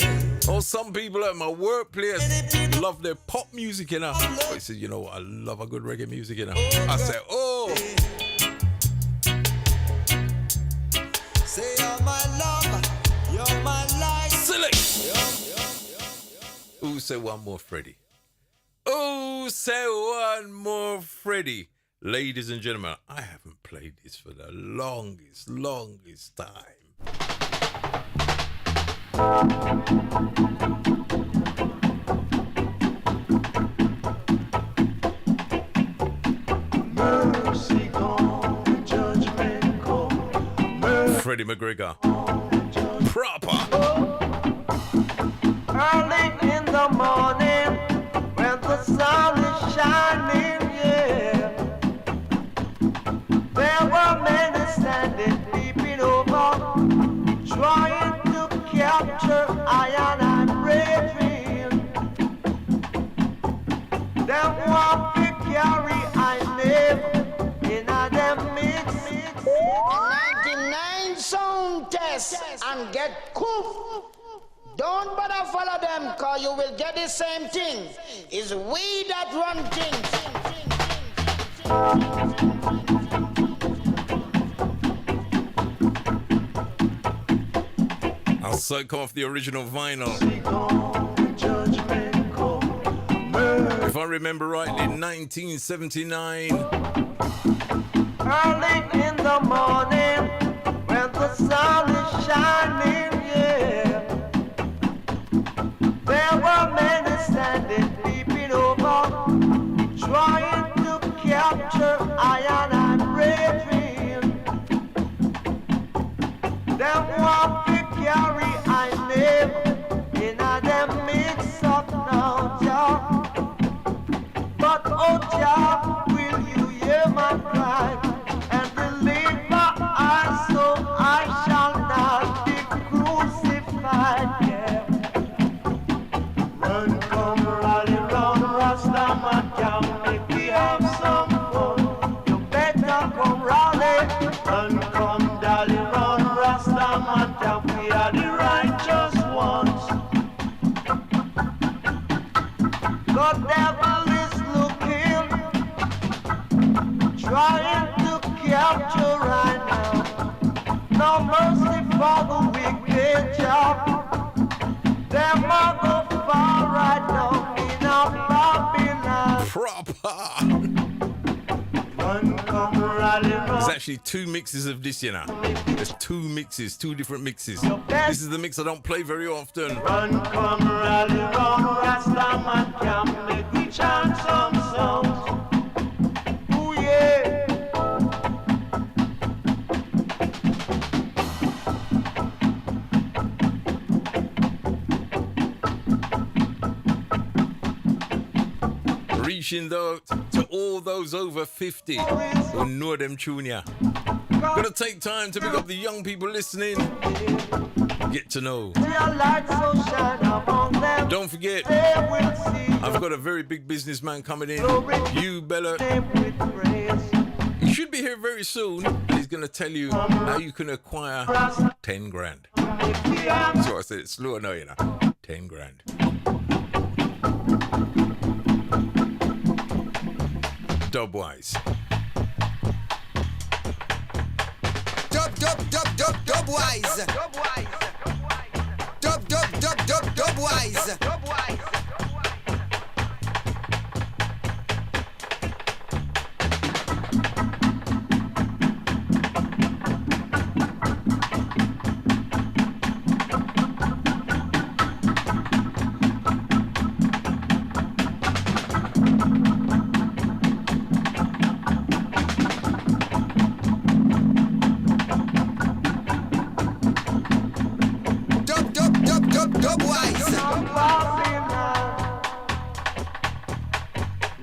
Or some people at my workplace love their pop music, you know. But he said, you know what, I love a good reggae music, you know. I said, oh. Say you're my love, you're my life. Select. Who said one more, Freddie? Who said one more, Freddie? Ladies and gentlemen, I haven't played this for the longest time. Mercy gone, judgment come. Freddie McGregor. Proper. Early in the morning, when the sun is shining, yeah, there were many standing, peeping over, trying to capture iron and brethren. Them want to carry I never in a them mix. 99 sound test and get cooked. Don't bother follow them, cause you will get the same thing. It's we that run things. I'll soak off the original vinyl. If I remember rightly, 1979. Early in the morning, when the sun is shining, yeah, there were many standing, peeping over, trying to capture iron and brethren. Them want to carry I never in a them mix up now, Jah. But oh Jah, will you hear my cry and relieve my eyes so I shall not be crucified? Yeah. Run, come, rally, run, Rastaman camp, make we have some fun. You better come rally, run, come, dolly, run, Rastaman camp, we are the righteous ones. The devil is looking, trying to capture right now. No mercy for the wicked job. Them are go far right now in our Babylon. Proper. Run, come, rally, run. There's actually two mixes of this, you know. There's two mixes, two different mixes. This is the mix I don't play very often. Run, come, rally, run, Rastaman camp, make we chant some songs. Ooh, yeah. Reaching though to all those over 50 who know them tune ya. Gonna take time to pick up the young people listening. Get to know. Don't forget, I've got a very big businessman coming in. You Bella. He should be here very soon. He's gonna tell you how you can acquire 10 grand. So I said it slower now, you know. 10 grand. Dubwise. Dubwise. Dubwise.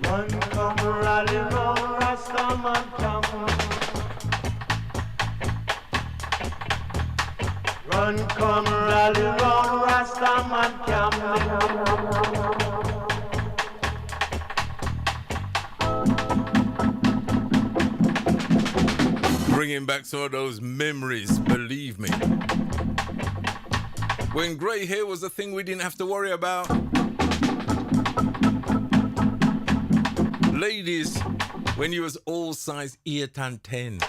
Run, come, rally, run, Rastaman camp. Run, come, rally, run, Rastaman camp. Bringing back some of those memories, believe me. When grey hair was a thing we didn't have to worry about. Ladies, when you was all size 8 and 10.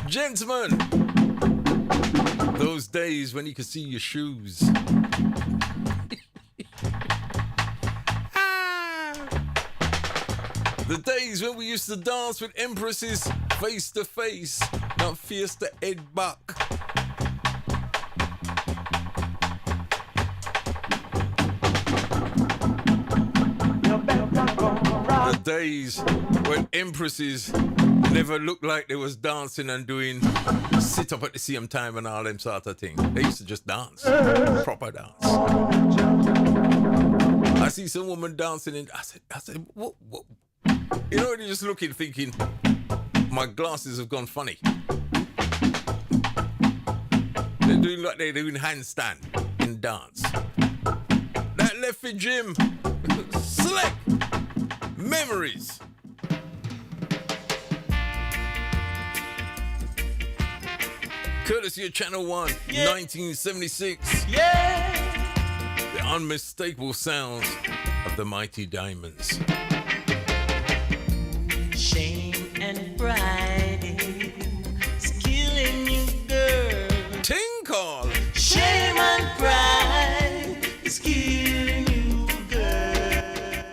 Gentlemen, those days when you could see your shoes. The days when we used to dance with empresses face to face, not face to head back. The days when empresses never looked like they was dancing and doing sit up at the same time and all them sort of thing. They used to just dance, proper dance. I see some woman dancing and I said, what? You know, you're just looking, thinking, my glasses have gone funny. They're doing like they're doing handstand in dance. That left for Jim. Slick memories. Courtesy of Channel 1, 1976. Yeah. The unmistakable sounds of the Mighty Diamonds. Shame and pride is killing you, girl. Tinkle. Shame and pride is killing you, girl.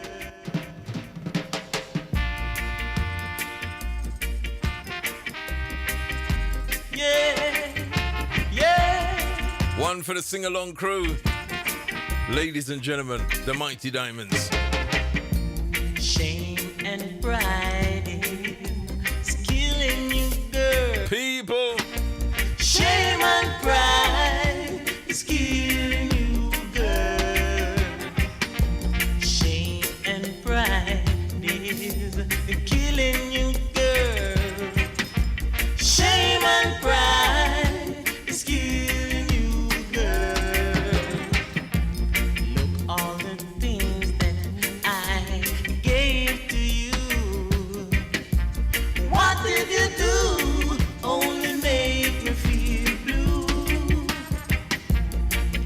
Yeah, yeah. One for the sing-along crew. Ladies and gentlemen, the Mighty Diamonds. Shame and pride is killing you, girl. People. Shame and pride is killing you, girl. Shame and pride is killing you, girl. Shame and pride is killing you, girl. Look all the things that I gave to you. What did you do? Only make me feel blue.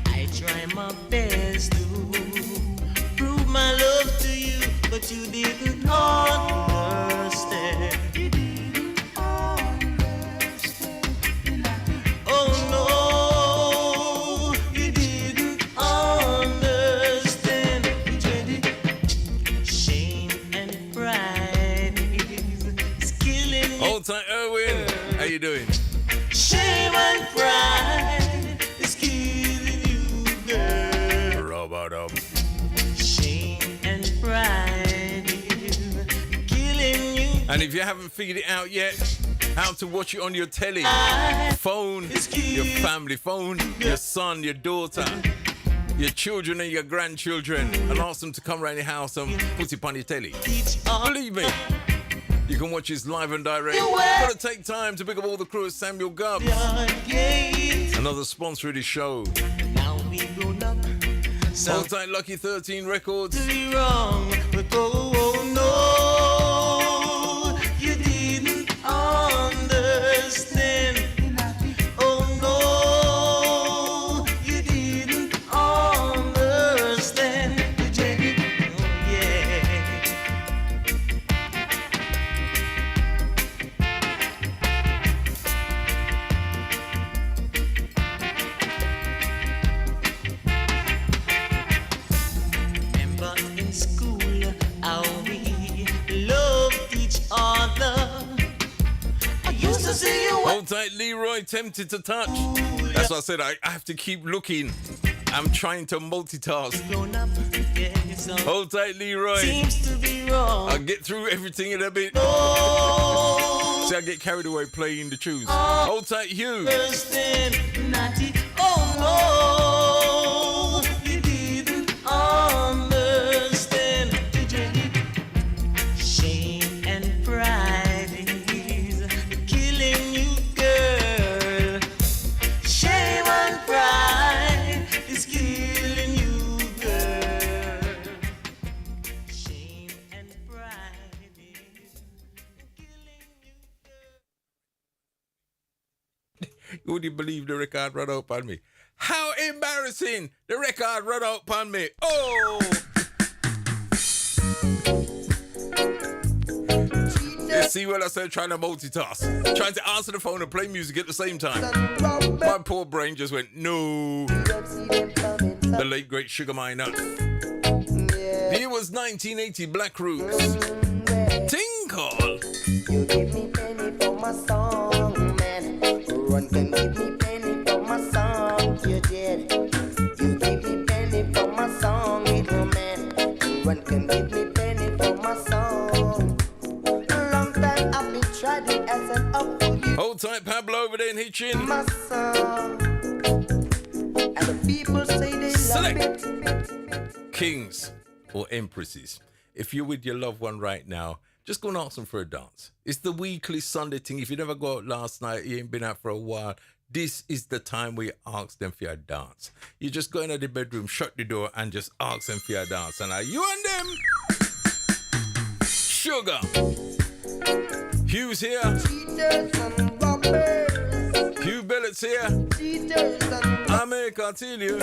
I try my best to prove my love to you, but you didn't understand. You didn't understand. Oh no, you didn't understand. Shame and pride is killing you. Hold tight, Erwin. How you doing? Shame and pride is killing you, girl. Rub-a-dub. Shame and pride is killing you. And if you haven't figured it out yet, how to watch it on your telly, phone, your family phone, your son, your daughter, your children and your grandchildren, and ask them to come around your house and put it on your telly. Believe me, you can watch this live and direct. Gotta take time to pick up all the crew of Samuel Gubbs, another sponsor of this show. Now we grown up. Hold tight, Lucky 13 Records. Be wrong, but oh no, you didn't understand. Oh no, you didn't understand. Oh yeah. Remember in school how we loved each other. I used to see you. Hold tight, Leroy, tempted to touch. That's why I said I have to keep looking. I'm trying to multitask. Hold tight, Leroy. Seems to be wrong. I'll get through everything in a bit. See, I get carried away playing the tunes. Hold tight, Hugh. Understand, naughty. Oh no, you didn't understand. Shame and pride is killing you, girl. Shame and pride is killing you, girl. Shame and pride is killing you, girl. You wouldn't believe the record run out on me. How embarrassing! The record run out on me. Oh! You see what I said, trying to multitask. Trying to answer the phone and play music at the same time. My poor brain just went, no. The late great Sugar Miner. The year was 1980, Black Roots. Tinkle. You give me penny for my song, man. Run can give me penny for my song. You did. You give me penny for my song, little man. Run can give me penny for my song. Friday in Hitchin. My song. And the people say they Select. love it. Kings or empresses, if you're with your loved one right now, just go and ask them for a dance. It's the weekly Sunday thing. If you never go out last night, you ain't been out for a while, this is the time where you ask them for your dance. You just go into the bedroom, shut the door, and just ask them for your dance. And are you and them? Sugar. Hugh's here. Hugh Bellett's here. I make I tell you.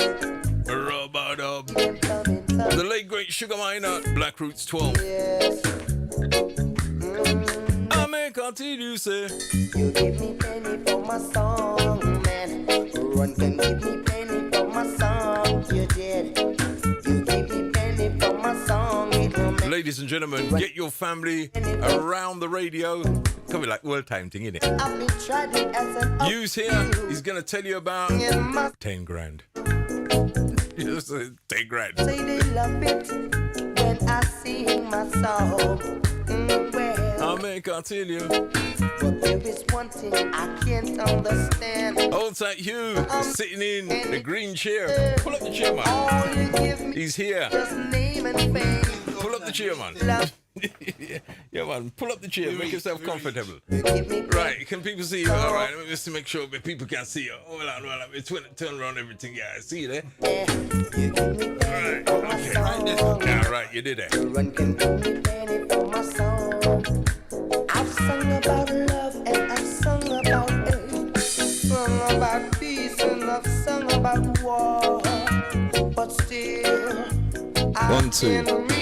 Rub-a-dub. The late great Sugar Minor, Black Roots 12. I make I tell you, say. You give me penny for my song, man. Run can give me penny for my song. You did. You give me penny for my song. Ladies and gentlemen, get your family around the radio. Can be like world time thing, innit? Hughes here. He's gonna tell you about 10 grand. Just 10 grand. Say they love it when I sing my song. I'll make I tell you. But there is one thing I can't understand. Hold tight, Hugh. Sitting in the green chair. Pull up the chair, man. He's here. Just name and fame. Pull up the chair, man. Yeah, man. Pull up the chair. Make yourself comfortable. Right. Can people see you? All right. Let me just make sure that people can see you. Hold on. It's when it turn around everything. Yeah, I see you there. Right. Okay. Yeah, right. You did that. I've sung about love and I've sung about hate. Sung about peace and I've sung about war. But still, 1, 2.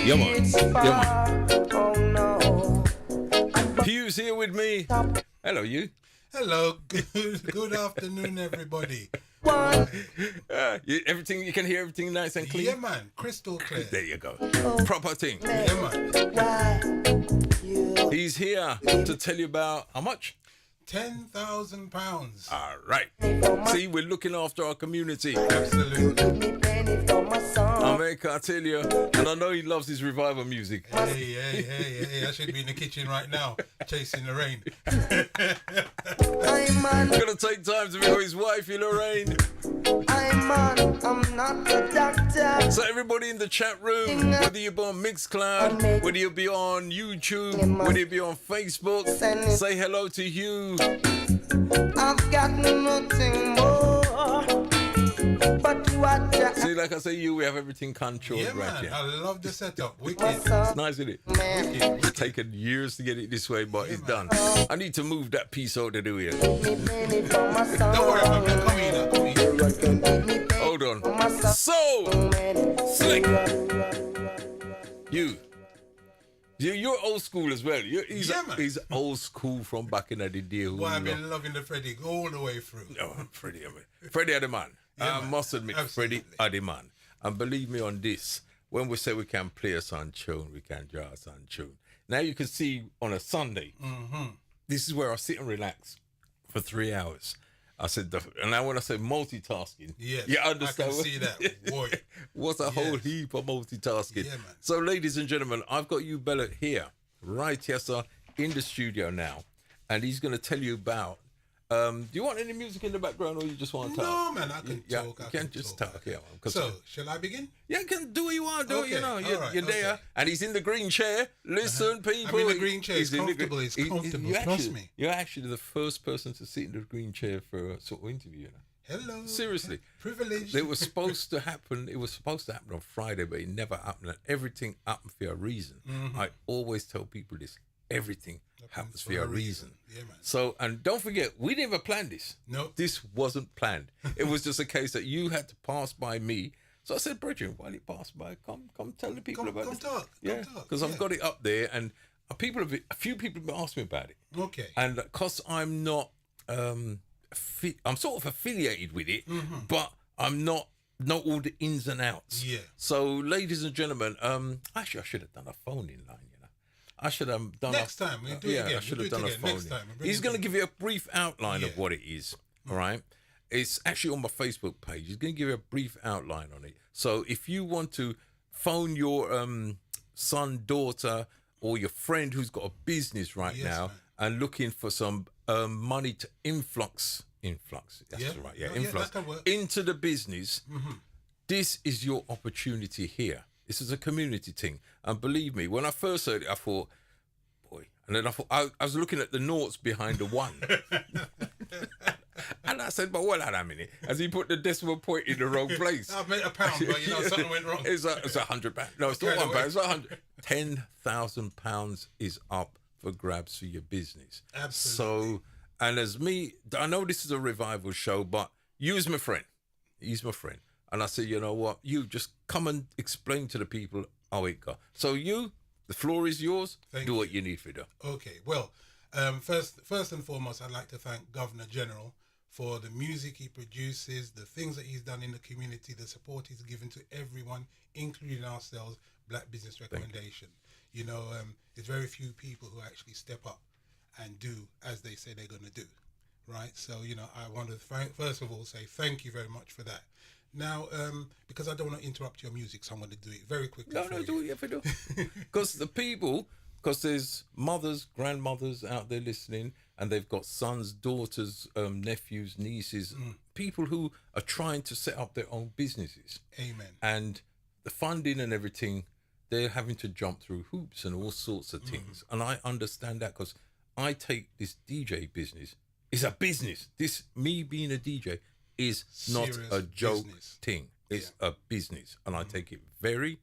Yeah, man. Yeah, man. Oh no. Hugh's here with me. Hello, you. Hello. Good afternoon, everybody. Everything you can hear everything nice and clean. Yeah, man. Crystal clear. There you go. Proper thing. Yeah, man. He's here to tell you about how much? £10,000. All right. See, we're looking after our community. Absolutely. I make I tell you, and I know he loves his revival music. Hey, I should be in the kitchen right now, chasing the rain. Gonna take time to be with his wife, Lorraine. I'm not a doctor. So everybody in the chat room, whether you be on Mixcloud, whether you be on YouTube, whether you be on Facebook, say hello to Hugh. I've got nothing more. But what see, like I say, we have everything controlled yeah, right man. here. I love the setup. Wicked. It's nice, isn't it? It's taken years to get it this way, but it's done. I need to move that piece out to do here. Don't worry about it. Come in. Hold on. So, Slick. You're old school as well. He's old school from back in the day. Well, I've been loving the Freddie all the way through. No, Freddie are the man. I must admit, absolutely. Freddie are the man. And believe me on this, when we say we can play a sun tune, we can draw a sun tune. Now you can see on a Sunday, this is where I sit and relax for 3 hours. I said, and now when I say multitasking, you understand? I can see that, boy. What's a whole heap of multitasking? Yeah, man. So, ladies and gentlemen, I've got you, Bella, here, right here, sir, in the studio now, and he's going to tell you about. Do you want any music in the background, or you just want to talk? No, man, I can talk. You can just talk. Yeah. So, shall I begin? Yeah, you can do what you want. Okay, You're there, and he's in the green chair. Listen, people. I'm in the green chair. It's comfortable. It's comfortable. Trust me. You're actually the first person to sit in the green chair for a sort of interview. You know? Hello. Seriously. Privilege. It was supposed to happen. It was supposed to happen on Friday, but it never happened. And everything happened for a reason. I always tell people this. Everything happens for a reason. Yeah, man. So, and don't forget, we never planned this. No. This wasn't planned. It was just a case that you had to pass by me. So I said, Bridget, while you pass by, come tell the people about it. Talk. Yeah, because I've got it up there, and a few people have asked me about it. Okay. And because I'm not, I'm sort of affiliated with it, but I'm not know all the ins and outs. Yeah. So, ladies and gentlemen, actually, I should have done a phone in line. I should have done next time. We'll do it again. I should have done a phone. Next time. He's going to give you a brief outline of what it is. All right. It's actually on my Facebook page. He's going to give you a brief outline on it. So if you want to phone your son, daughter, or your friend who's got a business right now and looking for some money to influx Influx. That's Yeah. right. Yeah, Oh, yeah, influx. that can work. Into the business. This is your opportunity here. This is a community thing. And believe me, when I first heard it, I thought, boy. And then I thought, I was looking at the noughts behind the one. And I said, but what had a minute? As he put the decimal point in the wrong place. I've made a pound, but something went wrong. It's £100. No, it's not £1 pound. It's £100. £10,000 is up for grabs for your business. Absolutely. So, and as me, I know this is a revival show, but use my friend. He's my friend. And I said, you know what? You just come and explain to the people how it got. So you, the floor is yours. Do what you need for it. Okay, well, first and foremost, I'd like to thank Governor General for the music he produces, the things that he's done in the community, the support he's given to everyone, including ourselves, Black Business Recommendation. You know, there's very few people who actually step up and do as they say they're going to do, right? So, you know, I want to first of all say thank you very much for that. Now, because I don't want to interrupt your music, so I'm going to do it very quickly. No, do what you have to do. Because the people, because there's mothers, grandmothers out there listening, and they've got sons, daughters, nephews, nieces, people who are trying to set up their own businesses. Amen. And the funding and everything, they're having to jump through hoops and all sorts of things. And I understand that because I take this DJ business, it's a business. This, me being a DJ, is not Serious a joke business. thing. It's a business. And I take it very,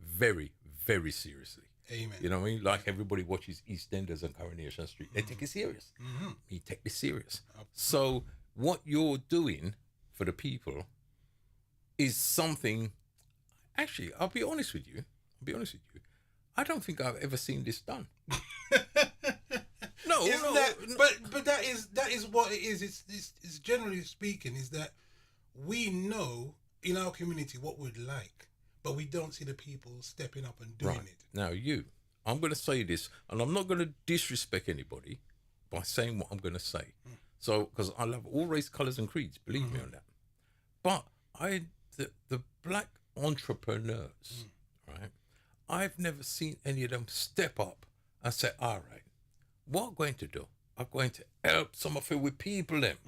very, very seriously. Amen. You know what I mean? Like everybody watches EastEnders and Coronation Street. They take it serious. Me take this serious. So what you're doing for the people is something, actually, I'll be honest with you. I don't think I've ever seen this done. No, Isn't but that is what it is. It's generally speaking is that we know in our community what we'd like, but we don't see the people stepping up and doing it. Now, I'm going to say this, and I'm not going to disrespect anybody by saying what I'm going to say. So, because I love all race, colours, and creeds, believe me on that. But the black entrepreneurs, right? I've never seen any of them step up and say, all right, what I'm going to do, I'm going to help some of you with people them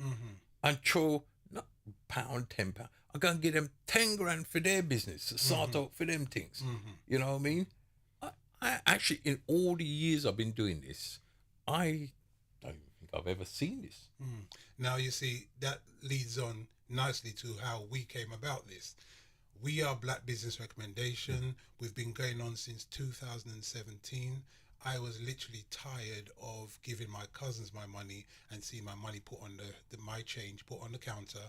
and throw not £1, £10. I'm going to give them 10 grand for their business, to sort out for them things. You know what I mean? I actually, in all the years I've been doing this, I don't even think I've ever seen this. Now, you see, that leads on nicely to how we came about this. We are Black Business Recommendation. We've been going on since 2017. I was literally tired of giving my cousins my money and seeing my money put on my change put on the counter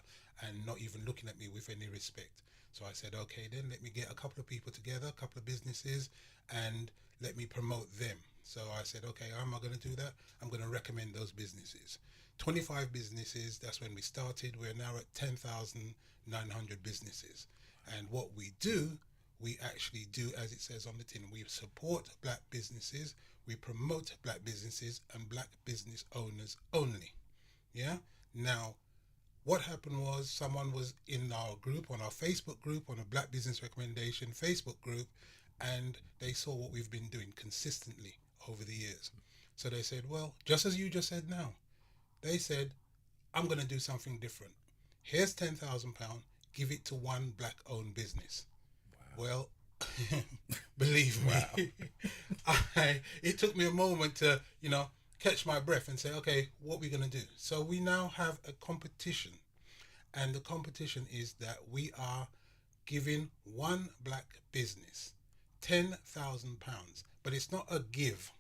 and not even looking at me with any respect. So I said, okay, then let me get a couple of people together, a couple of businesses, and let me promote them. So I said, okay, how am I going to do that? I'm going to recommend those businesses. 25 businesses, that's when we started. We're now at 10,900 businesses. And what we do, we actually do, as it says on the tin, we support black businesses, we promote black businesses and black business owners only. Yeah? Now, what happened was someone was in our group, on our Facebook group, on a Black Business Recommendation Facebook group, and they saw what we've been doing consistently over the years. So they said, well, just as you just said now, they said, I'm going to do something different. Here's £10,000, give it to one black-owned business. Wow. Well, believe me, it took me a moment to, catch my breath and say, okay, what are we going to do? So we now have a competition, and the competition is that we are giving one black business £10,000, but it's not a give.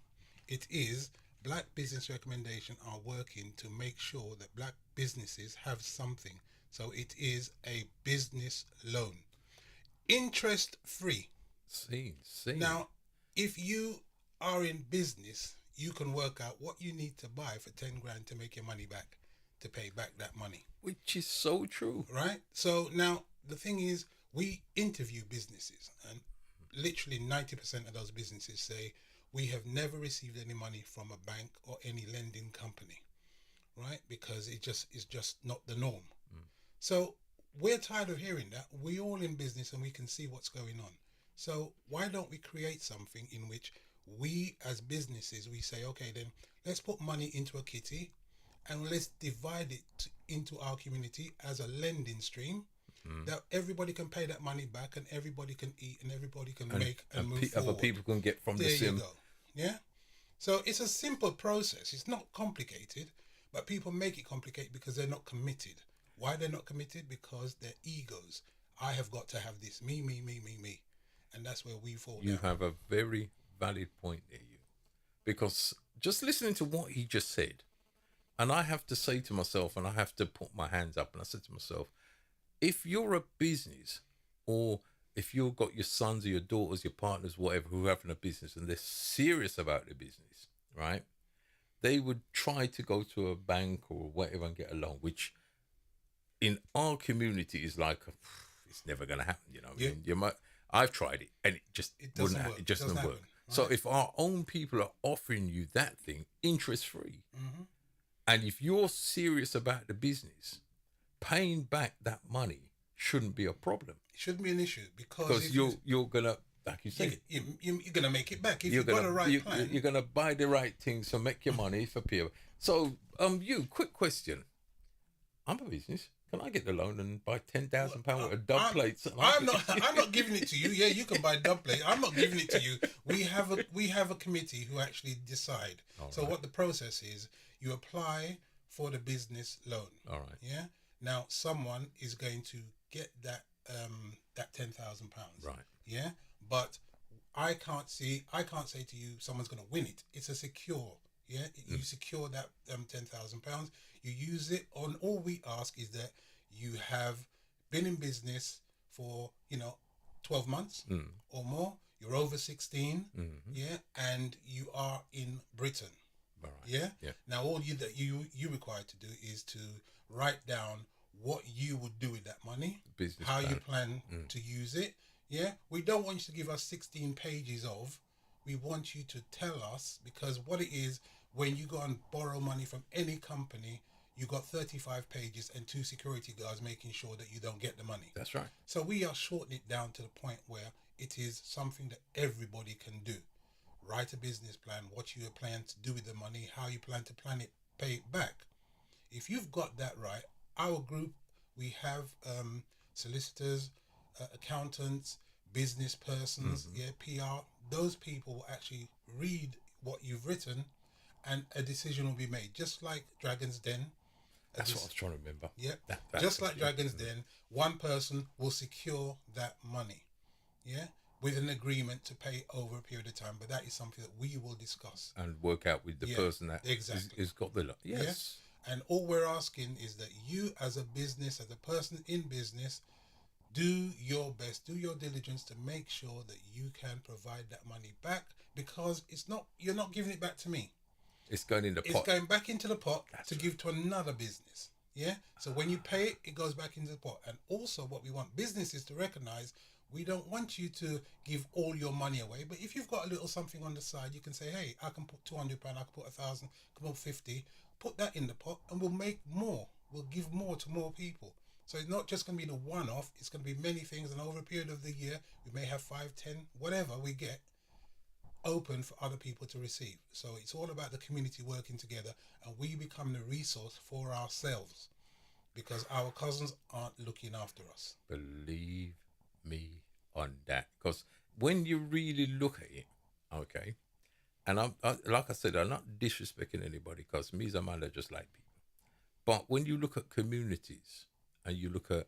It is Black Business Recommendation are working to make sure that black businesses have something. So it is a business loan, interest free. See. Now, if you are in business, you can work out what you need to buy for 10 grand to make your money back, to pay back that money. Which is so true. Right? So now the thing is, we interview businesses, and literally 90% of those businesses say, we have never received any money from a bank or any lending company, right? Because it's just not the norm. So we're tired of hearing that. We're all in business and we can see what's going on. So why don't we create something in which we as businesses, we say, okay, then let's put money into a kitty and let's divide it into our community as a lending stream that everybody can pay that money back and everybody can eat and everybody can make and move forward. Other people can get from the There sim. you go. Yeah. So it's a simple process. It's not complicated, but people make it complicated because they're not committed. Why they're not committed? Because their egos. I have got to have this. Me. And that's where we fall You down. have a very valid point there, you. Because just listening to what he just said, and I have to say to myself, and I have to put my hands up, and I said to myself, if you're a business, or if you've got your sons or your daughters, your partners, whatever, who are having a business and they're serious about their business, right? They would try to go to a bank or whatever and get a loan, which in our community is like, it's never going to happen, you know. Yeah. I mean, you might, I've tried it and it just doesn't wouldn't work. it just Doesn't doesn't work. happen, So right. if our own people are offering you that thing interest free, Mm-hmm. and if you're serious about the business, paying back that money shouldn't be a problem. It shouldn't be an issue because if you're gonna, like you say, you're gonna make it back if you're you've got gonna a right plan. you're gonna buy the right things to make your money for people. So you, quick question. I'm a business. Can I get the loan and buy £10,000 worth of dub plates? I'm not giving it to you. Yeah, you can buy dub plate. I'm not giving it to you. We have a committee who actually decide. So what the process is, you apply for the business loan. All right. Yeah. Now someone is going to get that that £10,000. Right. Yeah. But I can't say to you someone's going to win it. It's a secure. Yeah. You secure that £10,000. You use it on. All we ask is that you have been in business for 12 months or more. You're over 16. Yeah. And you are in Britain. Right. Yeah? Yeah. Now all you required to do is to write down what you would do with that money, Business how plan. you plan to use it. Yeah? We don't want you to give us 16 pages of. We want you to tell us, because what it is, when you go and borrow money from any company, you got 35 pages and 2 security guards making sure that you don't get the money. That's right. So we are shortening it down to the point where it is something that everybody can do. Write a business plan, what you plan to do with the money, how you plan to plan it, pay it back. If you've got that right, our group, we have solicitors, accountants, business persons, PR. Those people will actually read what you've written and a decision will be made. Just like Dragon's Den. That's what I was trying to remember. Yeah. That's Just like Dragon's Den, one person will secure that money. Yeah. With an agreement to pay over a period of time, but that is something that we will discuss And work out with the person that exactly is got the loan. Yes. Yeah? And all we're asking is that you, as a business, as a person in business, do your best, do your diligence to make sure that you can provide that money back, because you're not giving it back to me. It's going in the pot. It's going back into the pot to give to another business. Yeah. So when you pay it, it goes back into the pot. And also, what we want businesses to recognize, we don't want you to give all your money away. But if you've got a little something on the side, you can say, hey, I can put £200, I can put 1,000, I can put 50. Put that in the pot, and we'll make more. We'll give more to more people. So it's not just going to be the one-off. It's going to be many things. And over a period of the year, we may have 5, 10, whatever we get, open for other people to receive. So it's all about the community working together, and we become the resource for ourselves, because our cousins aren't looking after us. Believe me on that, because when you really look at it, okay, and I like I said, I'm not disrespecting anybody, because me as a man, I just like people. But when you look at communities, and you look at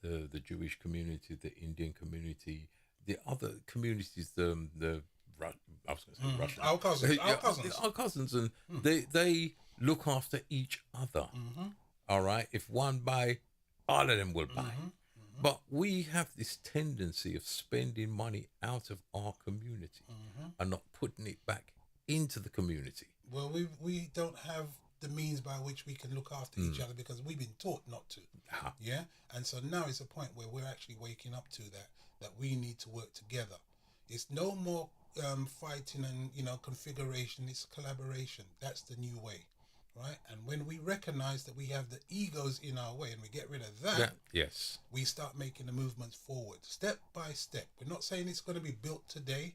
the Jewish community, the Indian community, the other communities, I was going to say Russian. Our cousins. Our cousins, and they look after each other. All right? If one buy, all of them will buy. But we have this tendency of spending money out of our community and not putting it back into the community. Well, we don't have the means by which we can look after each other, because we've been taught not to. Yeah. And so now it's a point where we're actually waking up to that we need to work together. It's no more fighting and configuration. It's collaboration. That's the new way, right? And when we recognize that we have the egos in our way and we get rid of that, yes, we start making the movements forward, step by step. We're not saying it's going to be built today.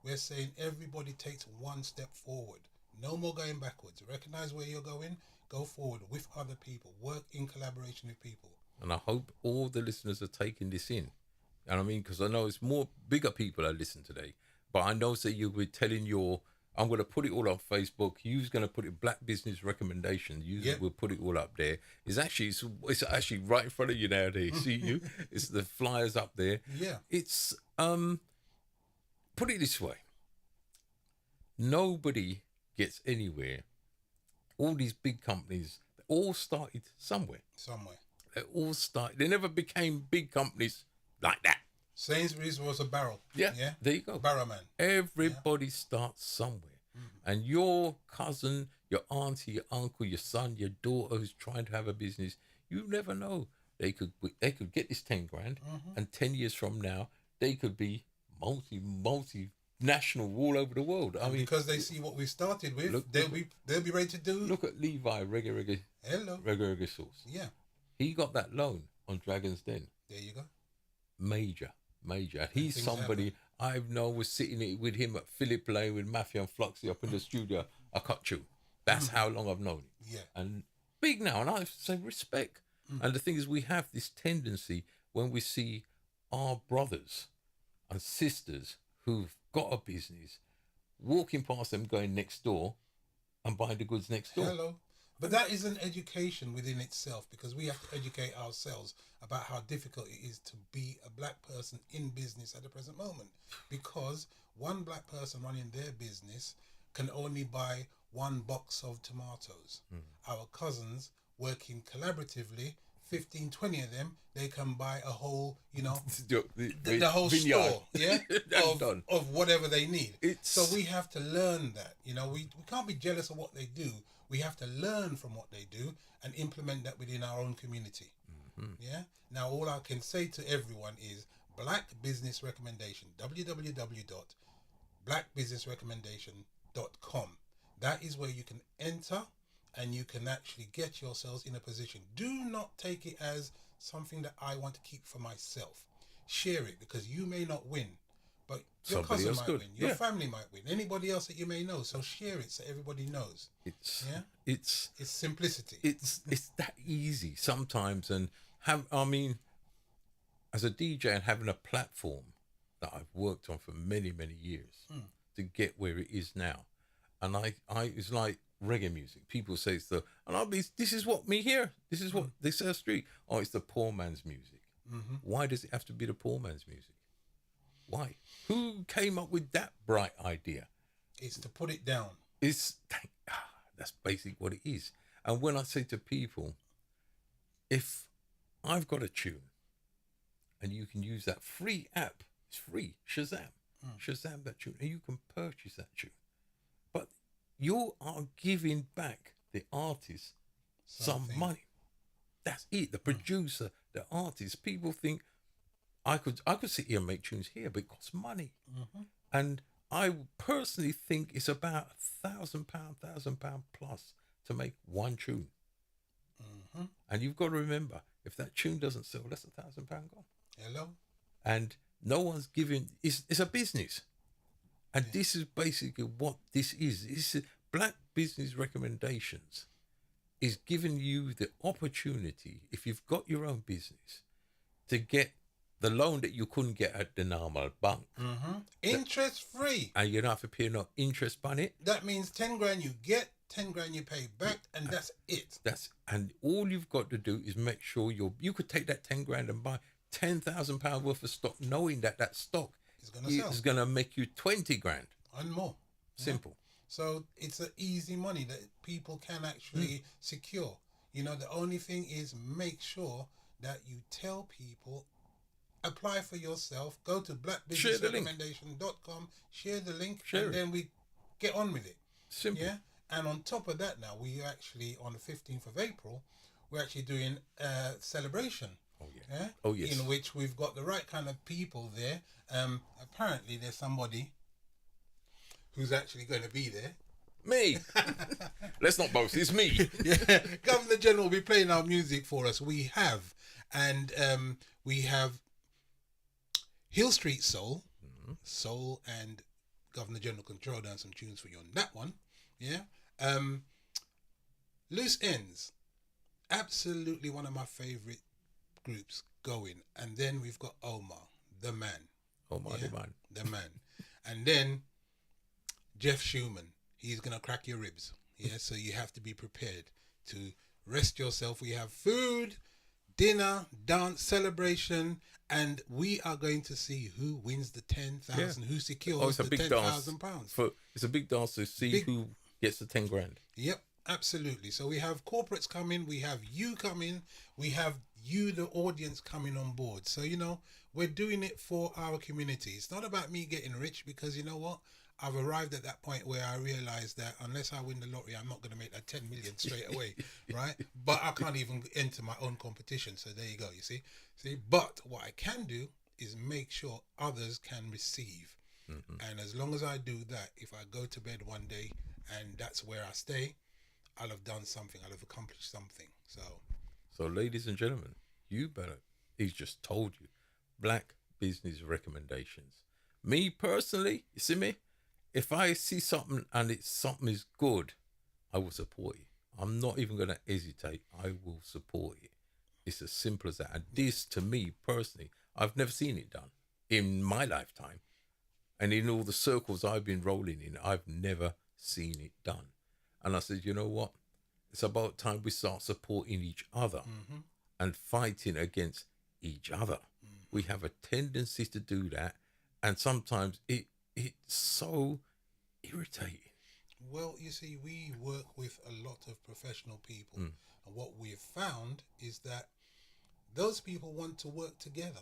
We're saying everybody takes one step forward. No more going backwards. Recognize where you're going, go forward with other people, work in collaboration with people. And I hope all the listeners are taking this in. And I mean, because I know it's more bigger people that listen today. But I know that you'll be telling I'm going to put it all on Facebook. You're going to put it Black Business Recommendations. We'll put it all up there. It's actually right in front of you now. There, see you. It's the flyers up there. Yeah. It's put it this way. Nobody gets anywhere. All these big companies, they all started somewhere. They never became big companies like that. Sainsbury's was a barrel. Yeah, there you go. Barrow man. Everybody starts somewhere. And your cousin, your auntie, your uncle, your son, your daughter who's trying to have a business, you never know. They could get this 10 grand, and 10 years from now, they could be multi-national all over the world. I mean, because they see what we started with, they'll be ready to do. Look at Levi Reggae Sauce. Yeah. He got that loan on Dragon's Den. There you go. Major. He's somebody I've known was sitting with him at Philip Lane with Mafia and Floxy up in the studio. I cut you. That's how long I've known him. Yeah. And big now, and I say respect. And the thing is, we have this tendency when we see our brothers and sisters who've got a business, walking past them going next door and buying the goods next door. Hello. But that is an education within itself, because we have to educate ourselves about how difficult it is to be a black person in business at the present moment. Because one black person running their business can only buy one box of tomatoes. Our cousins working collaboratively, 15, 20 of them, they can buy a whole, the whole vineyard. store, yeah, of whatever they need. So we have to learn that. We can't be jealous of what they do. We have to learn from what they do and implement that within our own community. Yeah. Now, all I can say to everyone is Black Business Recommendation, www.blackbusinessrecommendation.com. That is where you can enter and you can actually get yourselves in a position. Do not take it as something that I want to keep for myself. Share it, because you may not win, but your cousin might win, your family might win, anybody else that you may know. So share it so everybody knows. It's simplicity. It's that easy sometimes, and as a DJ and having a platform that I've worked on for many, many years to get where it is now. And I it's like reggae music. People say this is what me hear. This is what they say on the street. Oh, it's the poor man's music. Why does it have to be the poor man's music? Why? Who came up with that bright idea? It's to put it down. That's basically what it is. And when I say to people, if I've got a tune and you can use that free app, it's free, Shazam that tune, and you can purchase that tune. But you are giving back the artist some money. That's it. The producer, the artist. People think I could sit here and make tunes here, but it costs money. And I personally think it's about £1,000 plus to make one tune. And you've got to remember, if that tune doesn't sell, that's £1,000 gone. Hello. And no one's giving. It's a business, and this is basically what this is. It's Black Business Recommendations is giving you the opportunity, if you've got your own business, to get the loan that you couldn't get at the normal bank. Interest free. And you don't have to pay no interest on it. That means 10 grand you get, 10 grand you pay back, and that's it. And all you've got to do is make sure you could take that 10 grand and buy £10,000 worth of stock, knowing that stock is going to make you 20 grand. And more. Simple. So it's an easy money that people can actually secure. The only thing is make sure that you tell people, apply for yourself, go to blackbusinessrecommendation.com, share the link, and then we get on with it. Simple. Yeah. And on top of that, now we actually, on the 15th of April, we're actually doing a celebration. Oh yes. In which we've got the right kind of people there. Apparently there's somebody who's actually going to be there. Me. Let's not boast. It's me. Governor General will be playing our music for us. We have Hill Street Soul, Soul, and Governor General can throw down some tunes for you on that one. Yeah. Loose Ends, absolutely one of my favourite groups going. And then we've got Omar, the man. Omar, the man. The man. And then Jeff Schumann, he's going to crack your ribs. Yeah, so you have to be prepared to rest yourself. We have food, dinner, dance, celebration, and we are going to see who wins the 10,000, who secures the £10,000. It's a big dance to see who gets the 10 grand. Yep, absolutely. So we have corporates coming, we have you coming, we have you, the audience, coming on board. So, you know, we're doing it for our community. It's not about me getting rich, because you know what? I've arrived at that point where I realize that unless I win the lottery, I'm not going to make that 10 million straight away, right? But I can't even enter my own competition. So there you go, you see? But what I can do is make sure others can receive. And as long as I do that, if I go to bed one day and that's where I stay, I'll have done something. I'll have accomplished something. So ladies and gentlemen, you better, he's just told you, black business recommendations. Me personally, you see me? If I see something and something is good, I will support you. I'm not even going to hesitate. I will support you. It's as simple as that. And this, to me personally, I've never seen it done in my lifetime. And in all the circles I've been rolling in, I've never seen it done. And I said, you know what? It's about time we start supporting each other and fighting against each other. We have a tendency to do that. And sometimes it's so irritating. Well, you see, we work with a lot of professional people. And what we've found is that those people want to work together.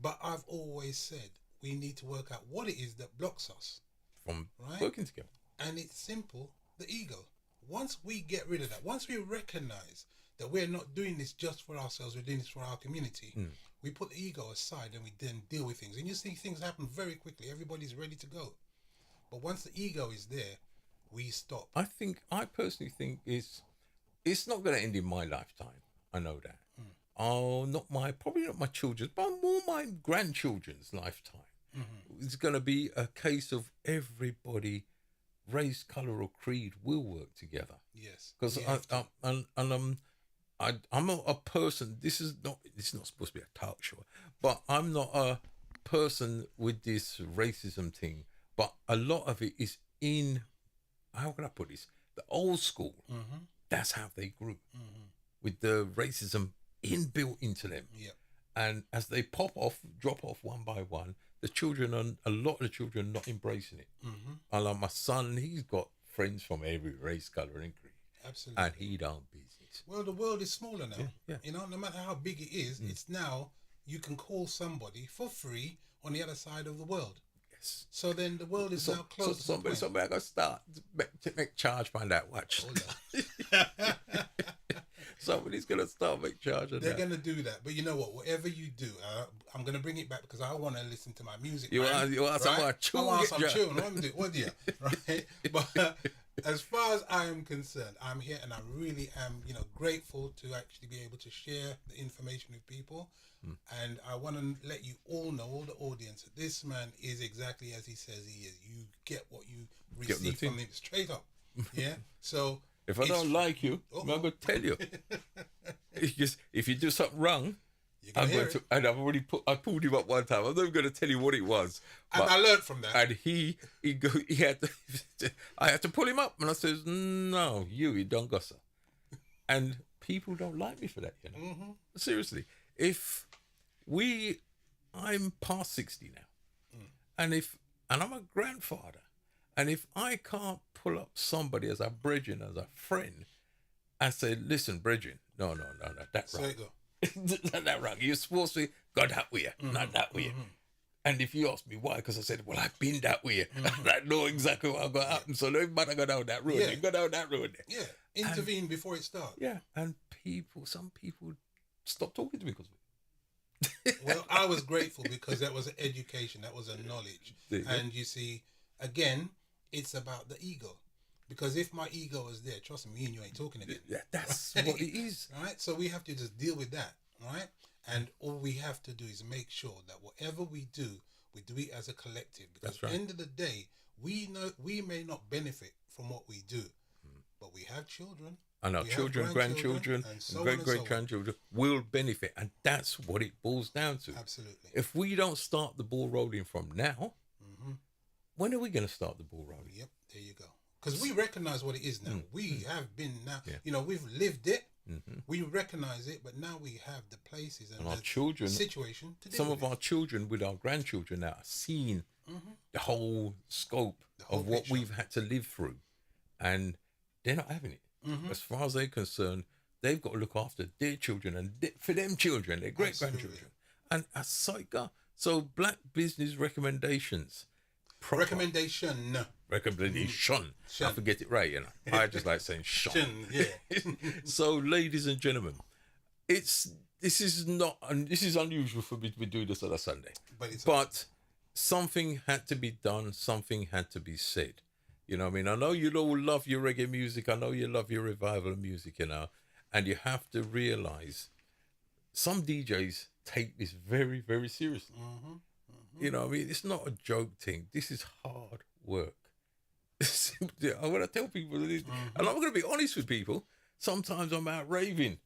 But I've always said we need to work out what it is that blocks us from working together. And it's simple, the ego. Once we get rid of that, once we recognize that we're not doing this just for ourselves, we're doing this for our community, we put the ego aside and we then deal with things. And you see things happen very quickly. Everybody's ready to go. But once the ego is there, we stop. I personally think it's not going to end in my lifetime. I know that. Probably not my children's, but more my grandchildren's lifetime. It's going to be a case of everybody, race, colour or creed, will work together. Yes. Because I'm not a person, this is not supposed to be a talk show, but I'm not a person with this racism thing, but a lot of it is in, how can I put this, the old school. That's how they grew, with the racism inbuilt into them. And as they drop off one by one, a lot of the children are not embracing it. And like my son, he's got friends from every race, colour and creed. Absolutely. And he don't business. Well, the world is smaller now. Yeah. You know, no matter how big it is, it's now you can call somebody for free on the other side of the world. Yes. So then the world is now close. So somebody got to start make charge by that watch. Somebody's gonna start make charge of They're that. gonna do that, but you know what? Whatever you do, I'm gonna bring it back because I want to listen to my music. You want some right? tune? I want some tune. What do you? Right? But as far as I am concerned, I'm here and I really am, grateful to actually be able to share the information with people. And I want to let you all know, all the audience, that this man is exactly as he says he is. You get what you receive from him straight up. Yeah. So. If I don't like you, I'm going to tell you. It's just, if you do something wrong, I'm going to, and I pulled him up one time. I'm not even going to tell you what it was. And I learned from that. And he had to, I had to pull him up. And I says, no, you don't go, sir. And people don't like me for that, Seriously. I'm past 60 now. And I'm a grandfather. And if I can't pull up somebody as a brethren, as a friend, and say, listen, brethren, no, that's wrong. That wrong. You're supposed to go that way, not that way. And if you ask me why, because I said, well, I've been that way. And I know exactly what's going to happen. So everybody go down that road. Yeah. You go down that road. Yeah, intervene before it starts. Yeah, and some people stop talking to me because of it. Well, I was grateful because that was an education, that was a knowledge. And you see, again, it's about the ego. Because if my ego is there, trust me and you ain't talking again. Yeah, that's what it is. Right? So we have to just deal with that, right? And all we have to do is make sure that whatever we do it as a collective. Because at the end of the day, we know we may not benefit from what we do, but we have children. And our we children, have grandchildren, and so and on and so on. great-grandchildren will benefit. And that's what it boils down to. Absolutely. If we don't start the ball rolling from now, when are we going to start the ball rolling? Yep, there you go. Because we recognize what it is now. We have been now, we've lived it. We recognize it, but now we have the places and our the children, situation to deal some with of our children with our grandchildren now are seeing the whole scope of what we've had to live through, and they're not having it. As far as they're concerned, they've got to look after their children and for them children, their great grandchildren, and as so black business recommendations. Recommendation. I forget it right, I just like saying shun. So, ladies and gentlemen, this is unusual for me to be doing this on a Sunday, but something had to be done. Something had to be said. You know what I mean? I know you all love your reggae music. I know you love your revival music, and you have to realize some DJs take this very, very seriously. You know what I mean? It's not a joke thing. This is hard work. I want to tell people this, and I'm going to be honest with people. Sometimes I'm out raving,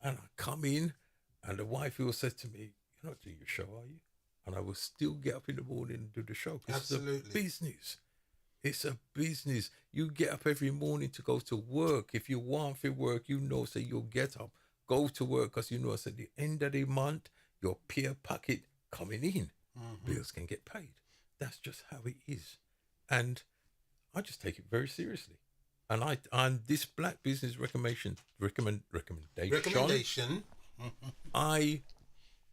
and I come in, and the wife will say to me, "You're not doing your show, are you?" And I will still get up in the morning and do the show. Absolutely. It's a business. It's a business. You get up every morning to go to work. If you want to work, say you'll get up, go to work, because at the end of the month, your peer pocket coming in. Bills can get paid. That's just how it is. And I just take it very seriously. And this black business recommendation, I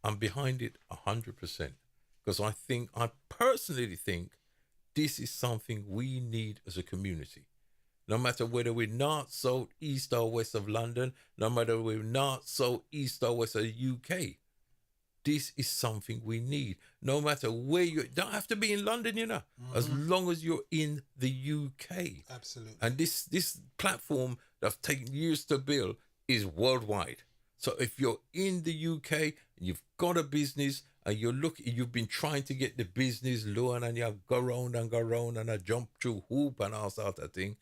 am behind it 100%, because I personally think this is something we need as a community. No matter whether we're north, south, east or west of London, no matter whether we're north, south, east or west of the UK, this is something we need. No matter where you don't have to be in London, as long as you're in the UK. Absolutely. And this platform that's taken years to build is worldwide. So if you're in the UK and you've got a business and you've been trying to get the business low and you go round and I jump through hoop and all sort of thing,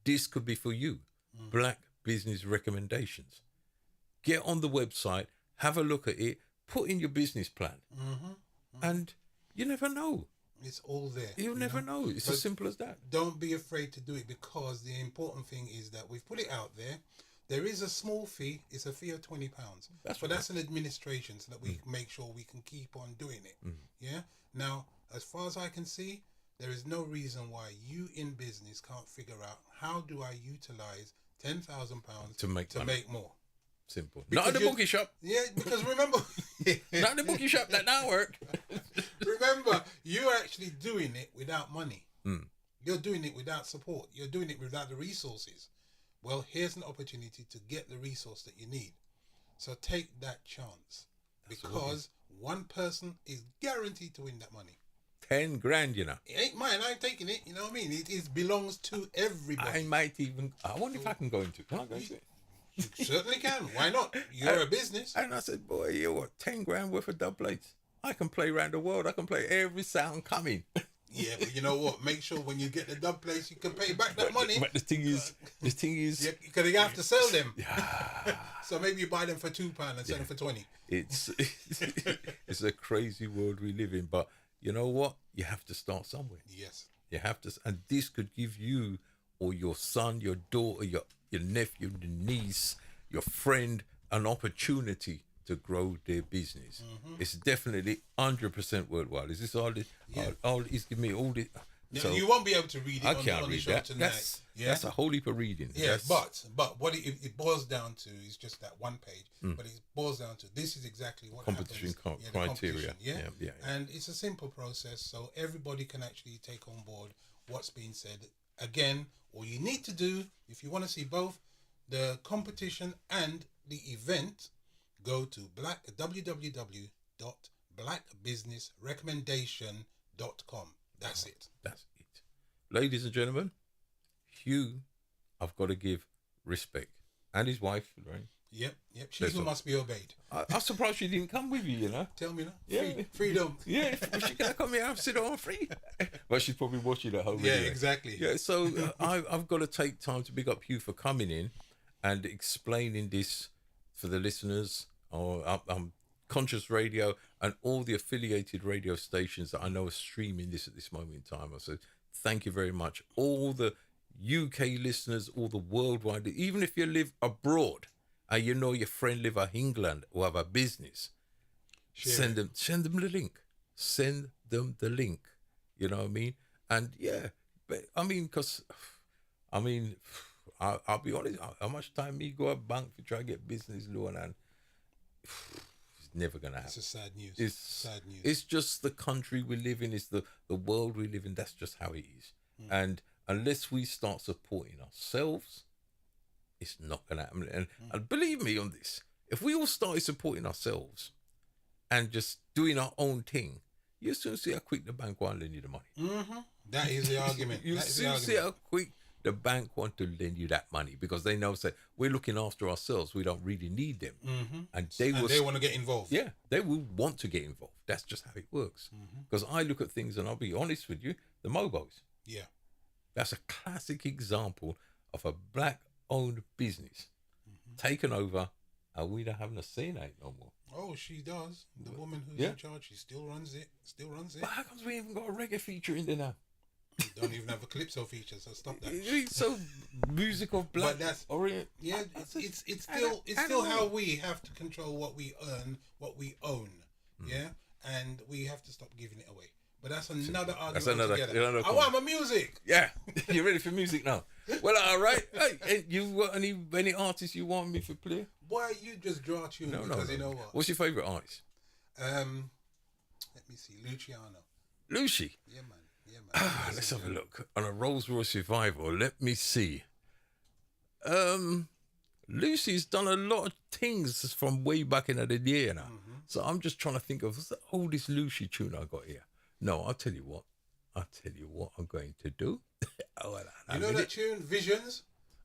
this could be for you. Black business recommendations. Get on the website, have a look at it, put in your business plan, and you never know. It's all there. You'll never know. It's as simple as that. Don't be afraid to do it, because the important thing is that we've put it out there. There is a small fee. It's a fee of £20. That's an administration, so that we make sure we can keep on doing it. Yeah. Now, as far as I can see, there is no reason why you in business can't figure out how do I utilize £10,000 to make more. Simple. Because not in the bookie shop. Yeah, because remember... Not in the bookie shop, that now work. Remember, you're actually doing it without money. You're doing it without support. You're doing it without the resources. Well, here's an opportunity to get the resource that you need. So take that chance. Because one person is guaranteed to win that money. 10 grand, It ain't mine. I'm taking it. You know what I mean? It belongs to everybody. I wonder if I can go into it. Can I go into it? You certainly can. Why not? You're a business. And I said, boy, you're what, 10 grand worth of dub plates? I can play around the world. I can play every sound coming. Yeah, but you know what? Make sure when you get the dub plates, you can pay back that money. But the thing is, because you have to sell them. So maybe you buy them for £2 and sell them for 20. It's a crazy world we live in. But you know what? You have to start somewhere. Yes. You have to, and this could give you or your son, your daughter, your nephew, your niece, your friend, an opportunity to grow their business. It's definitely 100% worthwhile. Is this all this? Yeah. All he's giving me all this. So you won't be able to read it. I on can't the read show that. tonight. That's a whole heap of reading. Yeah, but what it boils down to is just that one page. But it boils down to this is exactly what competition happens. criteria. Yeah. And it's a simple process, so everybody can actually take on board what's being said. Again, all you need to do, if you want to see both the competition and the event, go to www.blackbusinessrecommendation.com. That's it. That's it. Ladies and gentlemen, Hugh, I've got to give respect. And his wife, right? Yep. She who must be obeyed. I'm surprised she didn't come with you, you know. Tell me now. Yeah. Freedom. Yeah, if she can come here and sit on free. But she's probably watching at home. Yeah, anyway. exactly. Yeah, so I've got to take time to big up you for coming in and explaining this for the listeners. I'm Conscious Radio and all the affiliated radio stations that I know are streaming this at this moment in time. I said, thank you very much. All the UK listeners, all the worldwide, even if you live abroad and you know your friend live in England or have a business, send them the link. Send them the link. You know what I mean? And yeah, but I mean, because I'll be honest, how much time me go to bank to try to get business loan and it's never gonna happen. It's a sad news. It's sad news. It's just the country we live in, it's the world we live in, that's just how it is. And unless we start supporting ourselves, it's not gonna happen. And believe me on this, if we all started supporting ourselves and just doing our own thing, you soon see how quick the bank won't lend you the money. Mm-hmm. That is the argument. You soon see how quick the bank want to lend you that money because they know, say, we're looking after ourselves. We don't really need them. Mm-hmm. And they want to get involved. Yeah, they will want to get involved. That's just how it works. Because I look at things, and I'll be honest with you, the Mobos. Yeah. That's a classic example of a black-owned business taken over, and we don't have a say in it no more. Oh, she does. The woman who's in charge, she still runs it. But how comes we even got a reggae feature in there now? We don't even have a calypso feature, so stop that. It's so music of black. But that's orient. Yeah, it's still how we have to control what we earn, what we own. Yeah, and we have to stop giving it away. But that's another argument. That's another I want my music. Yeah, you ready for music now? Well, all right. Hey, you got any artists you want me to play? Why you just draw a tune? No. You know what? What's your favourite artist? Let me see, Luciano. Lucy. Yeah, man. Let's have a look. On a Rolls-Royce Revival, let me see. Lucy's done a lot of things from way back in the year now. So I'm just trying to think of what's the oldest Lucy tune I got here. No, I'll tell you what I'm going to do. You know that tune, Visions?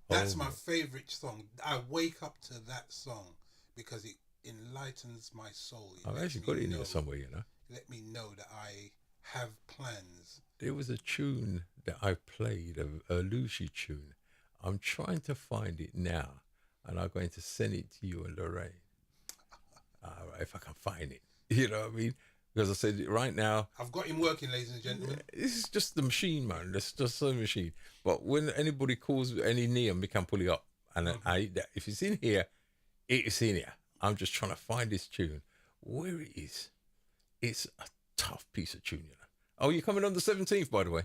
That's my favourite song. I wake up to that song because it enlightens my soul. I've actually got it in there somewhere, you know. Let me know that I have plans. There was a tune that I played, a Lucy tune. I'm trying to find it now, and I'm going to send it to you and Lorraine. All right, if I can find it. You know what I mean? Because I said right now... I've got him working, ladies and gentlemen. This is just the machine, man. That's just the machine. But when anybody calls any name, we can pull it up. And if it's in here, it's in here. I'm just trying to find this tune. Where it is. It's a tough piece of tune, you know. Oh, you're coming on the 17th, by the way?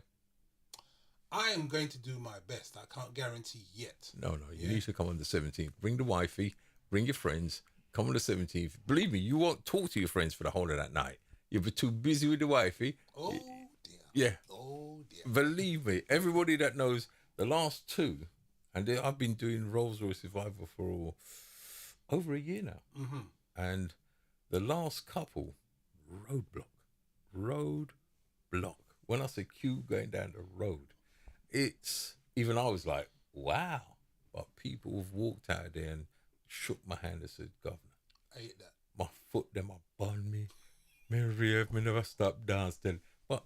I am going to do my best. I can't guarantee yet. No, you need to come on the 17th. Bring the wifey, bring your friends, come on the 17th. Believe me, you won't talk to your friends for the whole of that night. You'll be too busy with the wifey. Oh, dear. Yeah. Oh, dear. Believe me, everybody that knows the last two, and I've been doing Rolls-Royce Revival for over a year now. And the last couple, roadblock. When I say queue going down the road, it's, even I was like, wow. But people have walked out there and shook my hand and said, Governor, I hate that. My foot, them are bun me. Me rave, me never stop dancing. But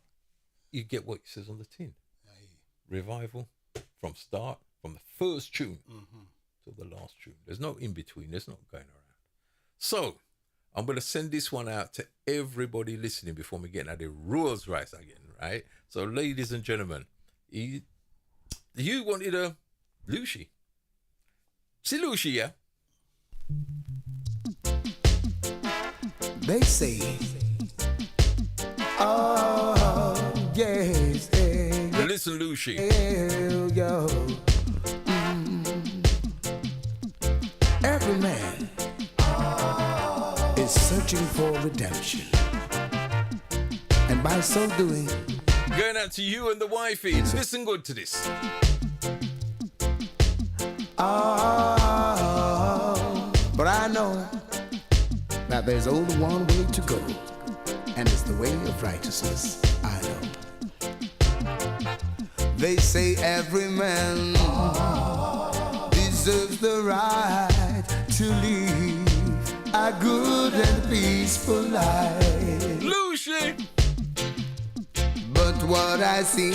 you get what it says on the tin. Revival from start, from the first tune to the last tune. There's no in between. There's no going around. So I'm going to send this one out to everybody listening before we get out the rules right again, right? So ladies and gentlemen, you wanted a Lucy. See Lucy, yeah? They say, oh, yes, listen, Lucy. Yo. Every man is searching for redemption, and by so doing, going out to you and the wifey. Listen good to this. But I know that there's only one way to go, and it's the way of righteousness. I know. They say every man deserves the right to live a good and peaceful life. Lucy! But what I see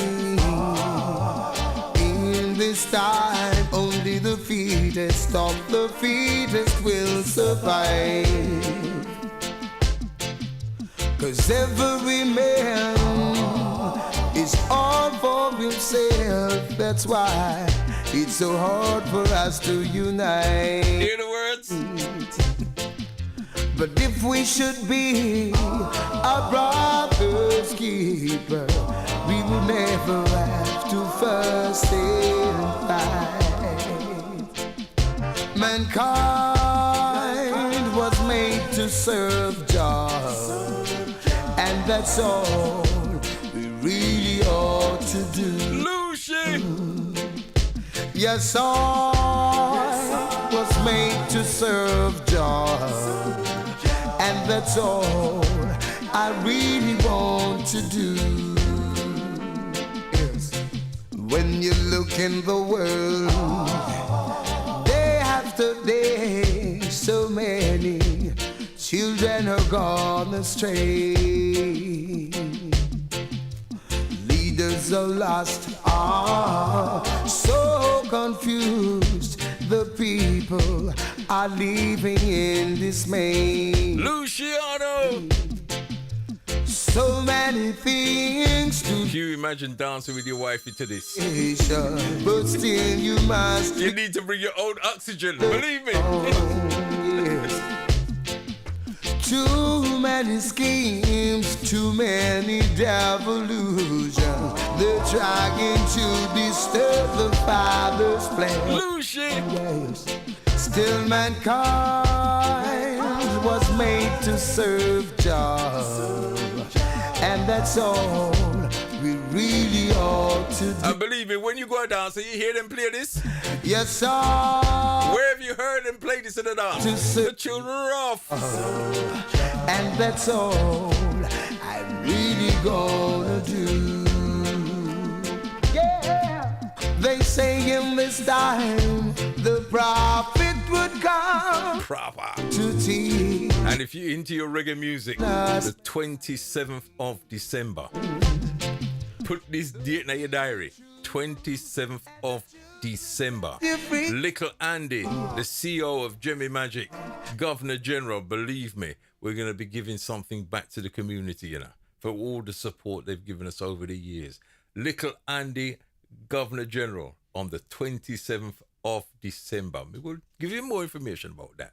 in this time, only the fittest of the fittest will survive. 'Cause every man is all for himself. That's why it's so hard for us to unite. Hear the words? But if we should be our brother's keeper, we will never have to fuss and fight. Mankind was made to serve God, and that's all we really ought to do. Lucy! Yes, I was made to serve God, and that's all I really want to do. Yes. When you look in the world, day after day, so many children are gone astray. Leaders are lost, so confused. The people are living in dismay. Luciano! So many things to Can you imagine dancing with your wifey to this? but still you must. You need to bring your own oxygen, believe me. Yes. Too many schemes, too many devolutions. They're trying to disturb the Father's plan. Lucy! Yes. Still mankind was made to serve God, and that's all we really ought to do. And believe me, when you go dance and you hear them play this, yes, sir. Where have you heard them play this in the dance? The children are off. And that's all I'm really gonna do. Yeah. They say in this time the prophet would come Proper. to teach. And if you're into your reggae music, the 27th of December, put this date in your diary. 27th of December. Little Andy, the CEO of Jimmy Magic, Governor General, believe me, we're going to be giving something back to the community, you know, for all the support they've given us over the years. Little Andy, Governor General, on the 27th of December. We will give you more information about that.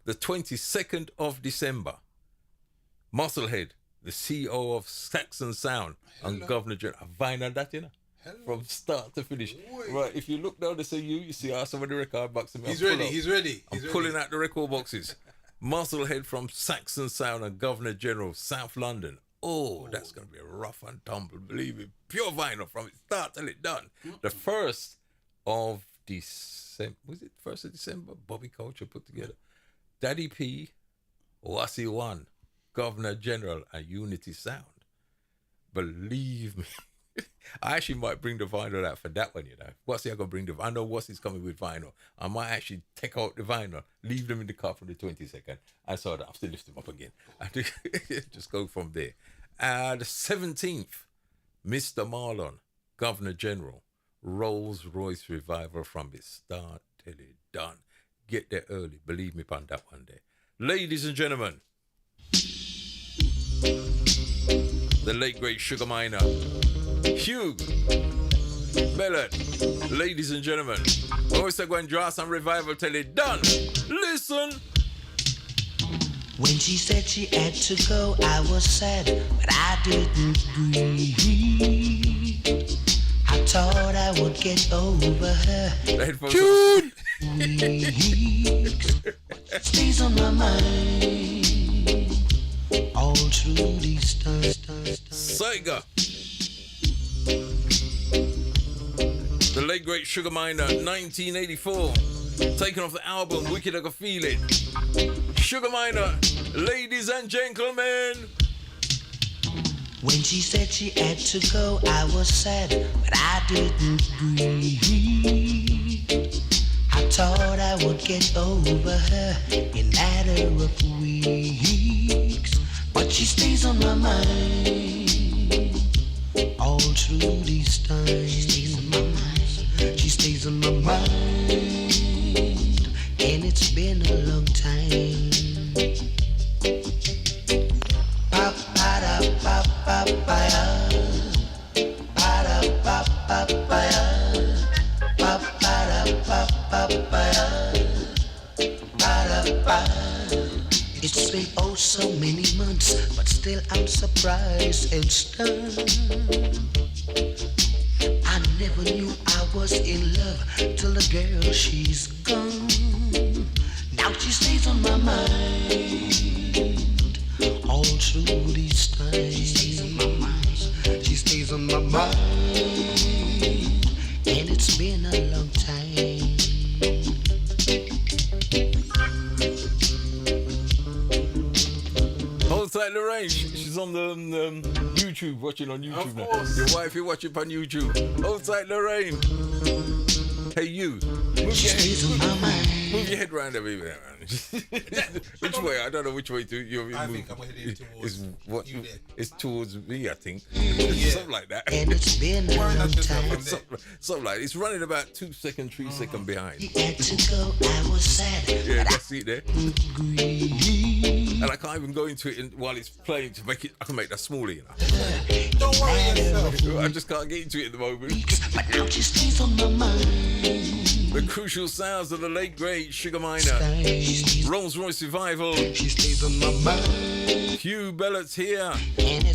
The 22nd of December, Musclehead, the CEO of Saxon Sound, and Governor General. Vinyl that, you know. From start to finish. Right, if you look down to say you see some of the record boxes. He's ready. I'm pulling out the record boxes. Musclehead from Saxon Sound and Governor General, South London. Oh, that's going to be a rough and tumble, believe me. Pure vinyl from it start till it done. The 1st of December, was it 1st of December? Bobby Culture put together. Daddy P, Wasi One, Governor General and Unity Sound. Believe me. I actually might bring the vinyl out for that one, you know. What's I gonna bring I know What's coming with vinyl. I might actually take out the vinyl, leave them in the car for the 22nd, and so I don't have to lift them up again. And just go from there. The 17th, Mr. Marlon, Governor General, Rolls Royce Revival from its start till it done. Get there early, believe me upon that one day. Ladies and gentlemen, the late great Sugar Miner, Hugh Bellot, ladies and gentlemen, always go and draw some revival till it done. Listen. When she said she had to go, I was sad, but I didn't breathe. I thought I would get over her. Jude! Stays on my mind all through these times. Sega. The late great Sugar Miner, 1984. Taken off the album Wicked I Can Feel It. Sugar Miner, ladies and gentlemen. When she said she had to go, I was sad, but I didn't breathe. I thought I would get over her in a matter of weeks, but she stays on my mind all through these times. She stays on my mind, and it's been a long time. It's been oh so many months, but still I'm surprised and stunned. I never knew I was in love till the girl she's gone. Now she stays on my mind all through these times. She stays on my mind, and it's been a long time. Hold tight, Lorraine. She's on the YouTube, watching on YouTube now. Your wife, you watch it on YouTube. Hold tight, Lorraine. Hey, you. Move your head round a bit, man. Which way? I don't know which way to. I think I'm heading towards you there. It's towards me, I think. Yeah. Something like that. And it's been a long time. Something like it's running about 2 seconds, 3 seconds behind. You had to go, I was sad. Yeah, that's it there. And I can't even go into it while it's playing to make it. I can make that smaller, you know. Don't worry yourself. I just can't get into it at the moment. But now she stays on my mind. The crucial sounds of the late great Sugar Minor, Rolls-Royce Revival. She stays on my mind. Hugh Bellett's here,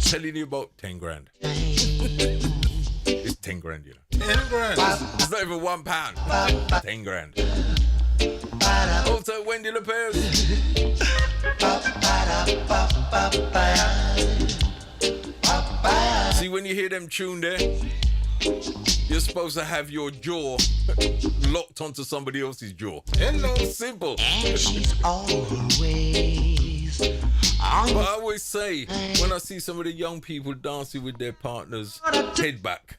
telling you about 10 grand. It's 10 grand, you know. 10 grand. It's not even £1. 10 grand. Also, Wendy Lopez. See, when you hear them tune there, you're supposed to have your jaw locked onto somebody else's jaw. Hello. Simple. And she's always But I always say, when I see some of the young people dancing with their partners head back,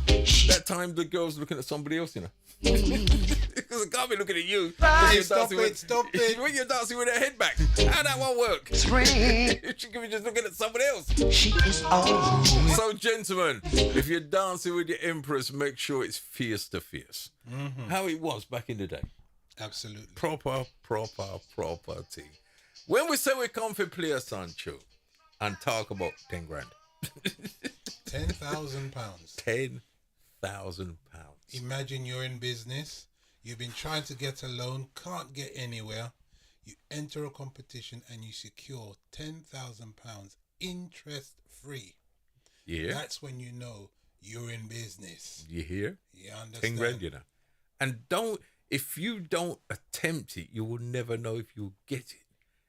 that time the girl's looking at somebody else, you know. Because I can't be looking at you. Hey, stop it. When you're dancing with her head back, how that won't work? She could be just looking at somebody else. She is always. So, gentlemen, if you're dancing with your empress, make sure it's fierce to fierce. Mm-hmm. How it was back in the day. Absolutely. Proper tea. When we say we come for play a Sancho and talk about 10 grand. £10,000. £10,000. Imagine you're in business, you've been trying to get a loan, can't get anywhere, you enter a competition and you secure £10,000 interest free. Yeah. That's when you know you're in business. You hear? You understand? 10 grand, you know. And if you don't attempt it, you will never know if you'll get it.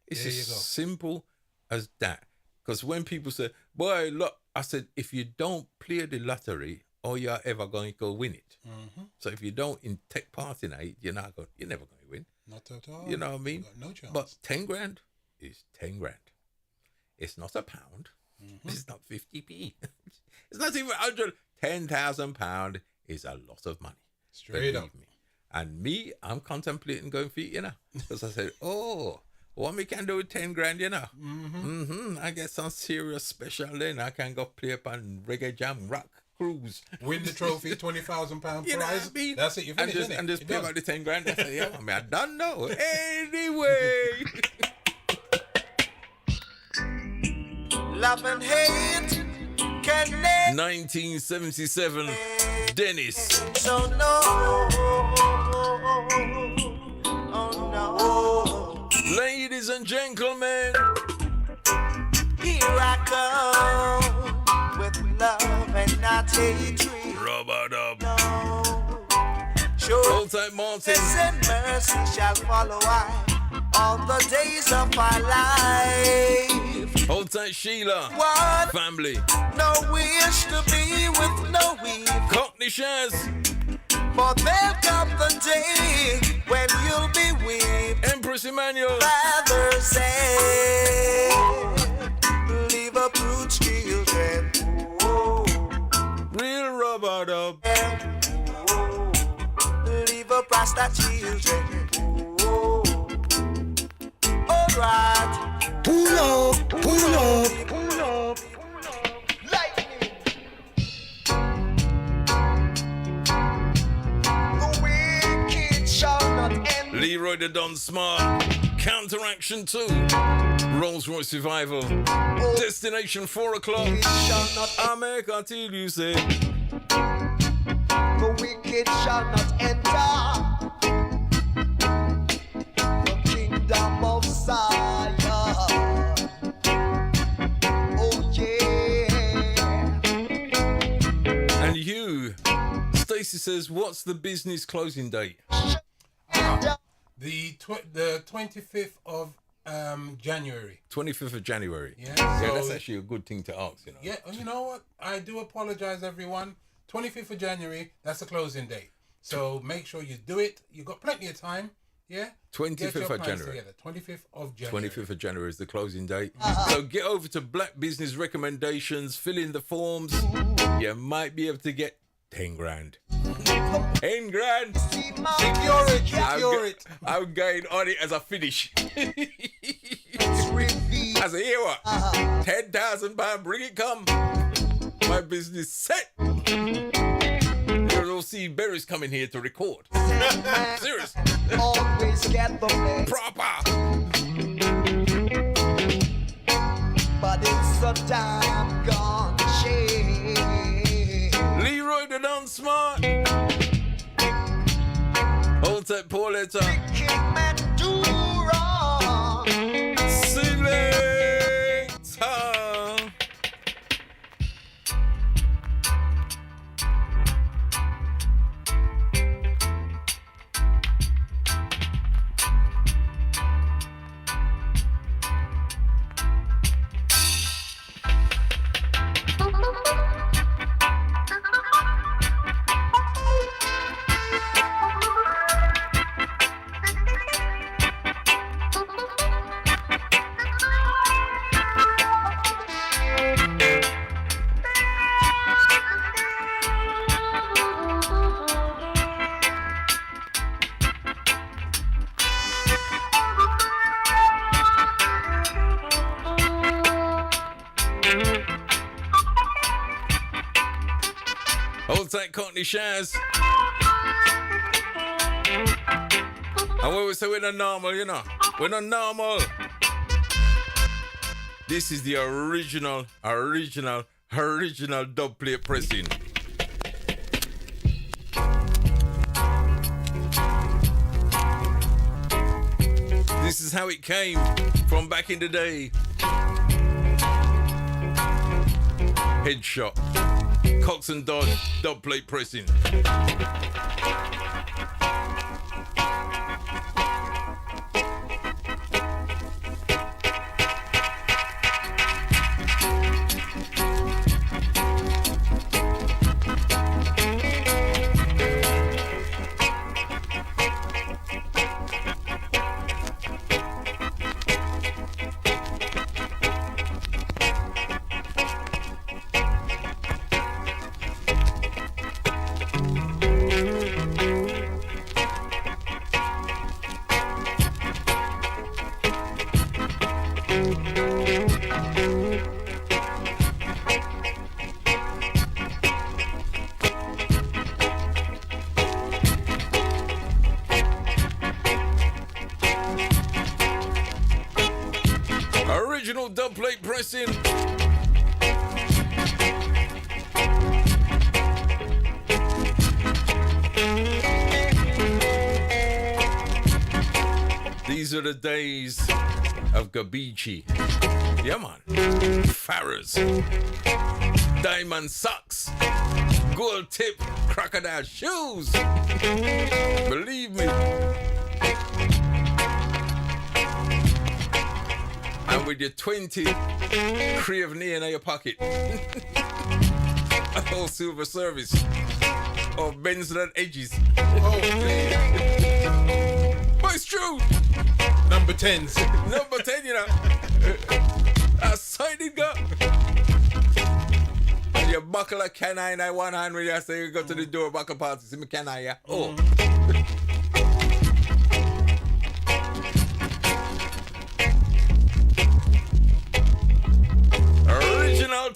It's There as you go. simple as that. Because when people say, boy, look, I said, if you don't play the lottery, all you're ever going to go win it. Mm-hmm. So if you don't take part in it, you're never going to win. Not at all. You know what I mean? You got no chance. But 10 grand is 10 grand. It's not a pound. Mm-hmm. It's not 50p. It's not even 100. £10,000 is a lot of money. Straight up. Me. And me, I'm contemplating going for it, you know. Because I said, what we can do with 10 grand, you know. I get some serious special then. I can go play up on reggae jam, rock, cruise. Win the trophy, £20,000 prize. You know what I mean? That's it, you finish, isn't it? And just You're pay done. about the 10 grand. I say, yeah, I mean, I don't know. Anyway. Love and hate can never 1977, Dennis. so no. Oh no. Ladies and gentlemen, Here I come with love and not hatred. Robert up. Sure. Hold tight, Martin. Goodness and mercy shall follow I all the days of my life. Hold tight, Sheila. What? Family. No wish to be with no evil. Cockney Shaz. For there'll come the day when you'll be with Empress Emmanuel. Father's hand. Leave up roots, children. Real Robert up. Leave up Rasta children. Oh, alright. Pull up, pull up. Pull up. Lightning. The wicked shall not end. Leroy the Don Smart. Counteraction 2. Rolls-Royce Revival. Destination 4 o'clock. I make until you say. The wicked shall not enter the kingdom of Zion. Oh yeah. And you, Stacy says, what's the business closing date? The 25th of January. 25th of January. Yeah, Yeah, so- that's actually a good thing to ask, you know. Yeah, you know what? I do apologize, everyone. 25th of January, that's the closing date. So make sure you do it. You've got plenty of time. Yeah? 25th Get your of plans January. together. 25th of January. 25th of January is the closing date. So get over to Black Business Recommendations, fill in the forms. You might be able to get 10 grand. 10 grand. Secure it. Secure it. I'm going on it as I finish. As a hear what? £10,000, bring it come. My business set. You'll see Berry's coming here to record. Serious. Always get the best. Proper. But it's a time gone change. Leroy the Don Smart. Hold that poor letter. Men do wrong. Selector. Hold tight, Courtney Shaz. And when we say we're not normal, you know, we're not normal. This is the original dub plate pressing. This is how it came from back in the day. Headshot. Cox and Dodge, dub plate pressing. Original dub plate pressing. These are the days of Gabici. Yeah, man. Farrah's. Diamond socks. Gold tip. Crocodile shoes. Believe me. And with your 20 Crave near in your pocket. A whole silver service. Or Benz and edges. Oh, but it's true. Number 10s. Number 10, you know. I signed it, go. And you buckle a canine in one hand when you say you go to the door, buckle party, see me canine, yeah. Oh.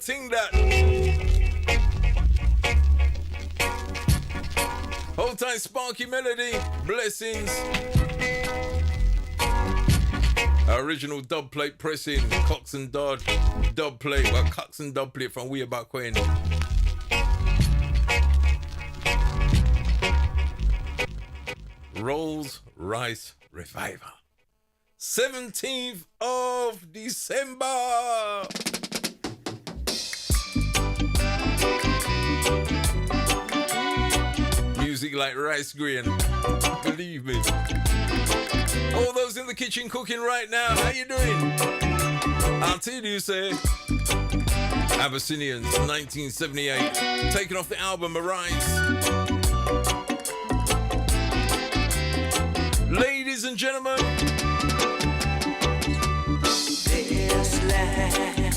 ting that. Hold tight, Sparky Melody. Blessings. Original dub plate pressing. Cox and Dodd. Dub plate. Well, Cox and dub plate from way back when. ROYCE Revival. 17th of December. Music like rice grain. Believe me. All those in the kitchen cooking right now, how you doing? Until you say Abyssinians, 1978. Taken off the album Arise. Ladies and gentlemen, this land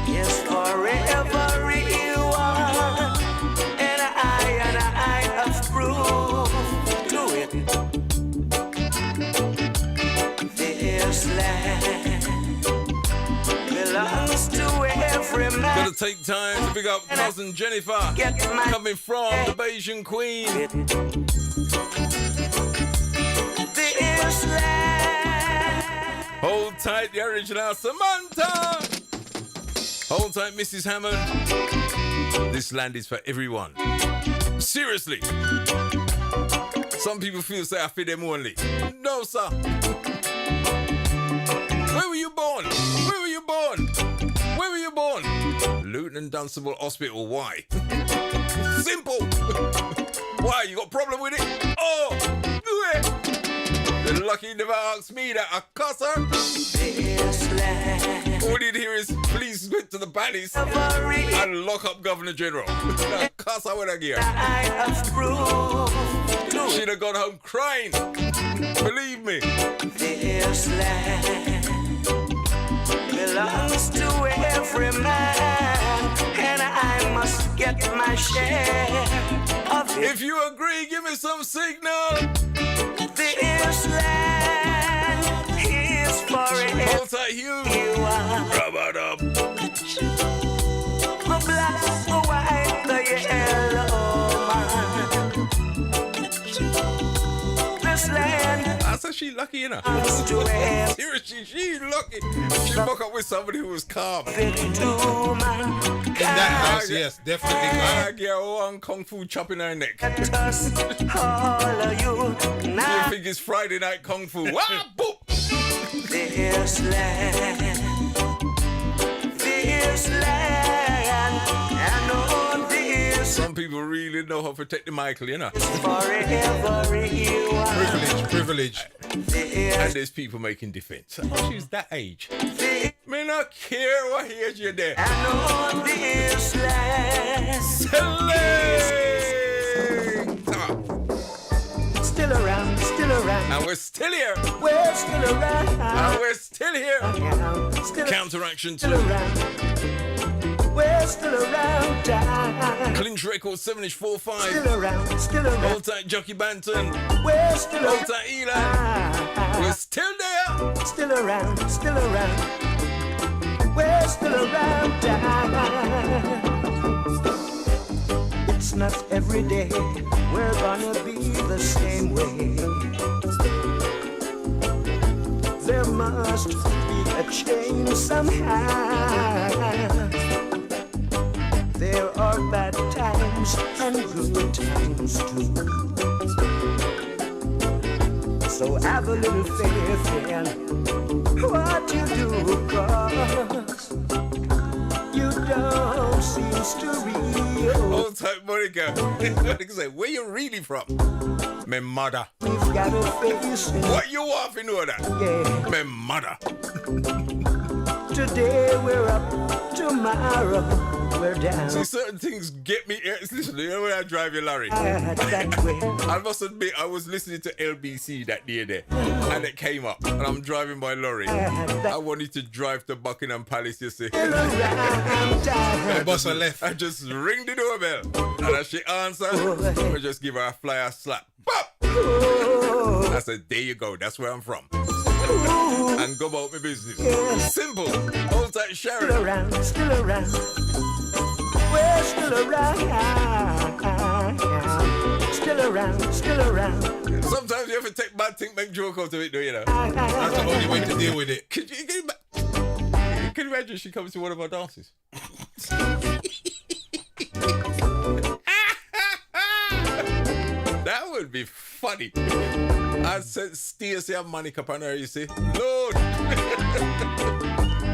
is forever real, and I have proved to it. This land belongs to every man. gonna take time to pick up cousin Jennifer, coming from the Bayesian Queen. This land. Hold tight, the original Samantha. Hold tight, Mrs. Hammond. This land is for everyone. Seriously. Some people feel say I feed them only. No, sir. Where were you born? Where were you born? Where were you born? Luton and Dunstable Hospital. Why? Simple. Why? You got a problem with it? Oh, do it. You're lucky you never asked me that. I cuss her. All you'd hear is please go to the palace and lock up Governor General. I cuss her with a gear. She'd have gone home crying. Believe me. This land belongs to every man, and I must get my share of it. If you agree, give me some signal. This land is forever. Hold tight, Hugh. Rub it up. The black, the white, the yellow man. This land. I said she lucky, you know. Seriously, she lucky. She woke up with somebody who was calm. In that house, yes, definitely. I get one kung fu chop in her neck. You think it's Friday night kung fu? Ah, boop! This land, I know this. Some people really know how to protect the Michael, you know. Privilege. And there's people making defense. Oh, she's that age. Me not care what age you're there. I know this land. Still around. And we're still here. We're still around. And we're still here. Still Counteraction still 2. around. We're still around. Clinch Record 7-45. Still around. Hold tight, Jockey Banton. We're still Hold tight, Eli. We're still there. Still around. We're still around. It's not every day we're gonna be the same way. There must be a change somehow. There are bad times and good times too. So have a little faith in what you do, 'cause you don't seem to real. Hold tight, Monica. Monica say, where you really from? My mother. We've got a face in What you want to know that? Yeah. My mother. Today we're up, tomorrow we're down. See, certain things get me. Listen, you know when I drive your lorry? That way. I must admit, I was listening to LBC that day there, and it came up, and I'm driving my lorry. I wanted to drive to Buckingham Palace, you see. The boss are left. I just ring the doorbell, and as she answers, I just give her a flyer slap. Pop! I said, there you go, that's where I'm from. And go about my business. Simple. Hold tight, right, Sharon. Still around, still around. We're still around. Still around, still around. Sometimes you have to take bad thing, make joke out of it, do you know? That's the only way to deal with it. Can you imagine she comes to one of our dances? That would be funny. I said, Stacey and Monica upon her, you see. Lord.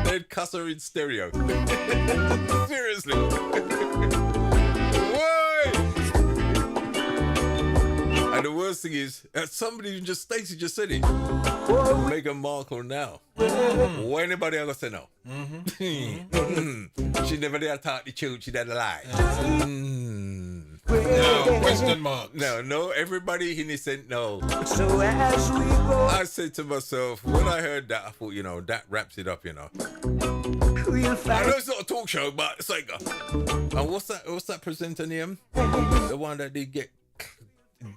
They'd cuss her in stereo. Seriously. Why? And the worst thing is, somebody just, Stacey just said it. Meghan Markle now. Why anybody ever say no? She never did talk the truth, she did lie. No, question mark. No, everybody innocent, no. So as we go, I said to myself, when I heard that, I thought, that wraps it up, we'll I find. know it's not a talk show, but it's like, and what's that presenter name? The one that did get,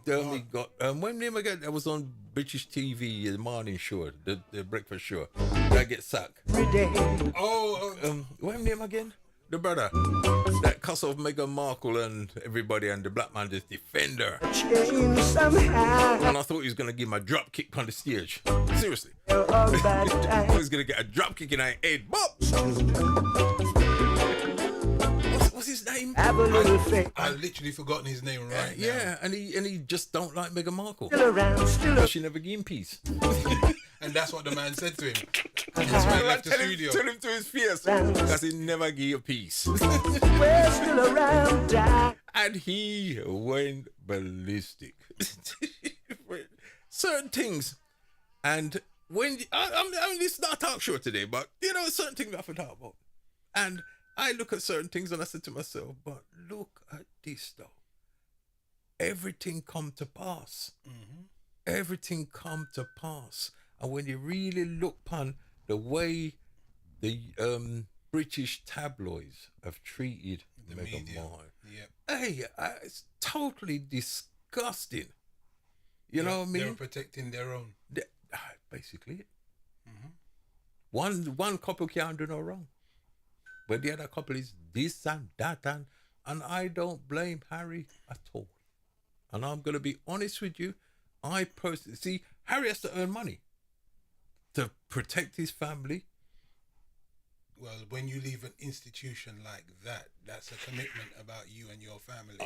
when name again? That was on British TV, the morning show, the breakfast show. That get sacked. What name again? The brother that cuss off Meghan Markle and everybody, and the black man just defend her. And I thought he was gonna give him a drop kick on the stage. Seriously. He was gonna get a drop kick in her head. Bop! What's his name? I literally forgotten his name right now. Yeah, and he just don't like Meghan Markle. Still she never gave him peace. And that's what the man said to him. That's why he left the studio. Tell him to his face, because he never gave peace. We're still around. And he went ballistic. Certain things, and when I mean, it's not a talk show today, but certain things we have to talk about. And I look at certain things and I said to myself, but look at this though. Everything come to pass. Everything come to pass. And when you really look upon the way the British tabloids have treated Meghan Markle, hey, it's totally disgusting. You know what I mean? They're protecting their own. Basically. One couple can't do no wrong. But the other couple is this and that, and I don't blame Harry at all. And I'm going to be honest with you. I personally see Harry has to earn money to protect his family. Well, when you leave an institution like that, that's a commitment about you and your family.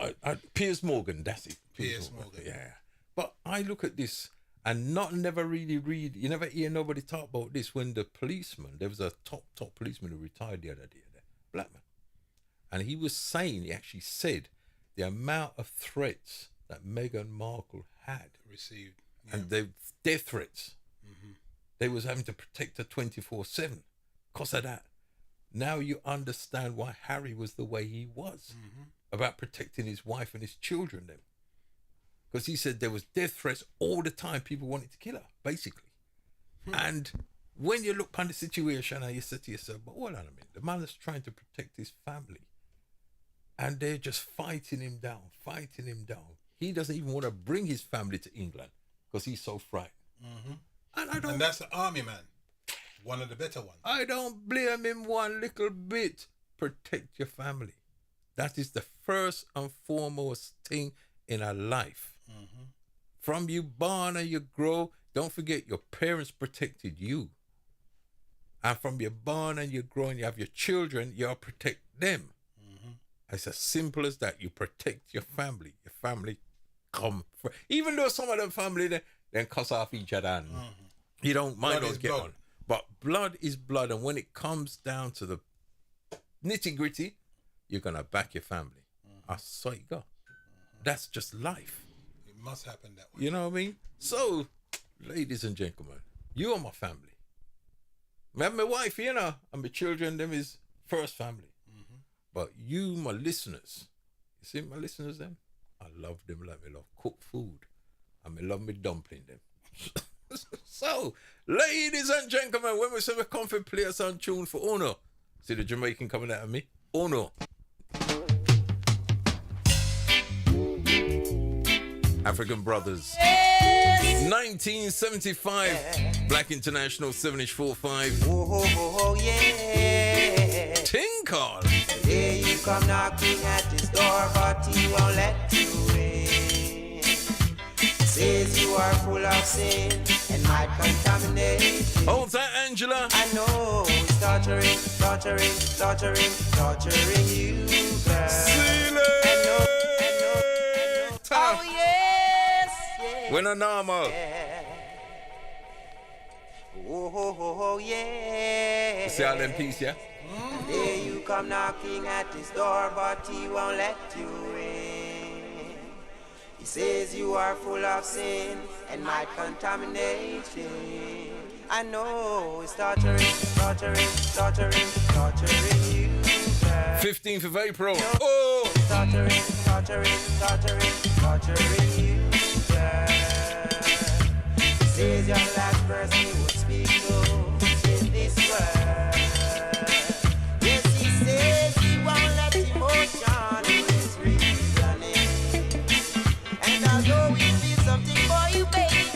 Piers Morgan, that's it. Piers Morgan. Yeah. But I look at this and never really read, you never hear nobody talk about this when the policeman, there was a top policeman who retired the other day, black man. And he was saying, he actually said, the amount of threats that Meghan Markle had received, and the death threats, they was having to protect her 24/7 because of that. Now you understand why Harry was the way he was about protecting his wife and his children then. Because he said there was death threats all the time. People wanted to kill her, basically. And when you look upon the situation and you say to yourself, but hold on a minute, the man is trying to protect his family. And they're just fighting him down. He doesn't even want to bring his family to England because he's so frightened. And that's the army man. One of the better ones. I don't blame him one little bit. Protect your family. That is the first and foremost thing in our life. From you born and you grow, don't forget your parents protected you. And from you born and you grow and you have your children, you protect them. It's as simple as that. You protect your family. Your family come first. Even though some of them family then cuss off each other and you don't mind those get on. But blood is blood, and when it comes down to the nitty gritty, you're gonna back your family. I saw it go. That's just life. It must happen that way. You know what I mean? So, ladies and gentlemen, you are my family. I have my wife, and my children, them is first family. But you, my listeners, you see my listeners, them? I love them like I love cooked food. And I love me dumpling them. So, ladies and gentlemen, when we say we come for play a song tune for Ono, see the Jamaican coming out of me? Ono. African Brothers. 1975. Black International 7-inch 4-5. Oh, yeah. Tinkle. Here you come knocking at his door, but he won't let you in. Says you are full of sin and might contaminate. Hold that, Angela. I know he's torturing you, girl. Oh yes, yes. When a normal. Oh yeah. See all them piece, yeah? There you come knocking at his door, but he won't let you in. He says you are full of sin and might contaminate him. I know he's torturing you, girl. 15th of April. No, Oh! Torturing you, girl. He says you're the last person he would speak to in this world. Yes, he says he won't let emotion in his reasoning. And although we feel something for you, baby,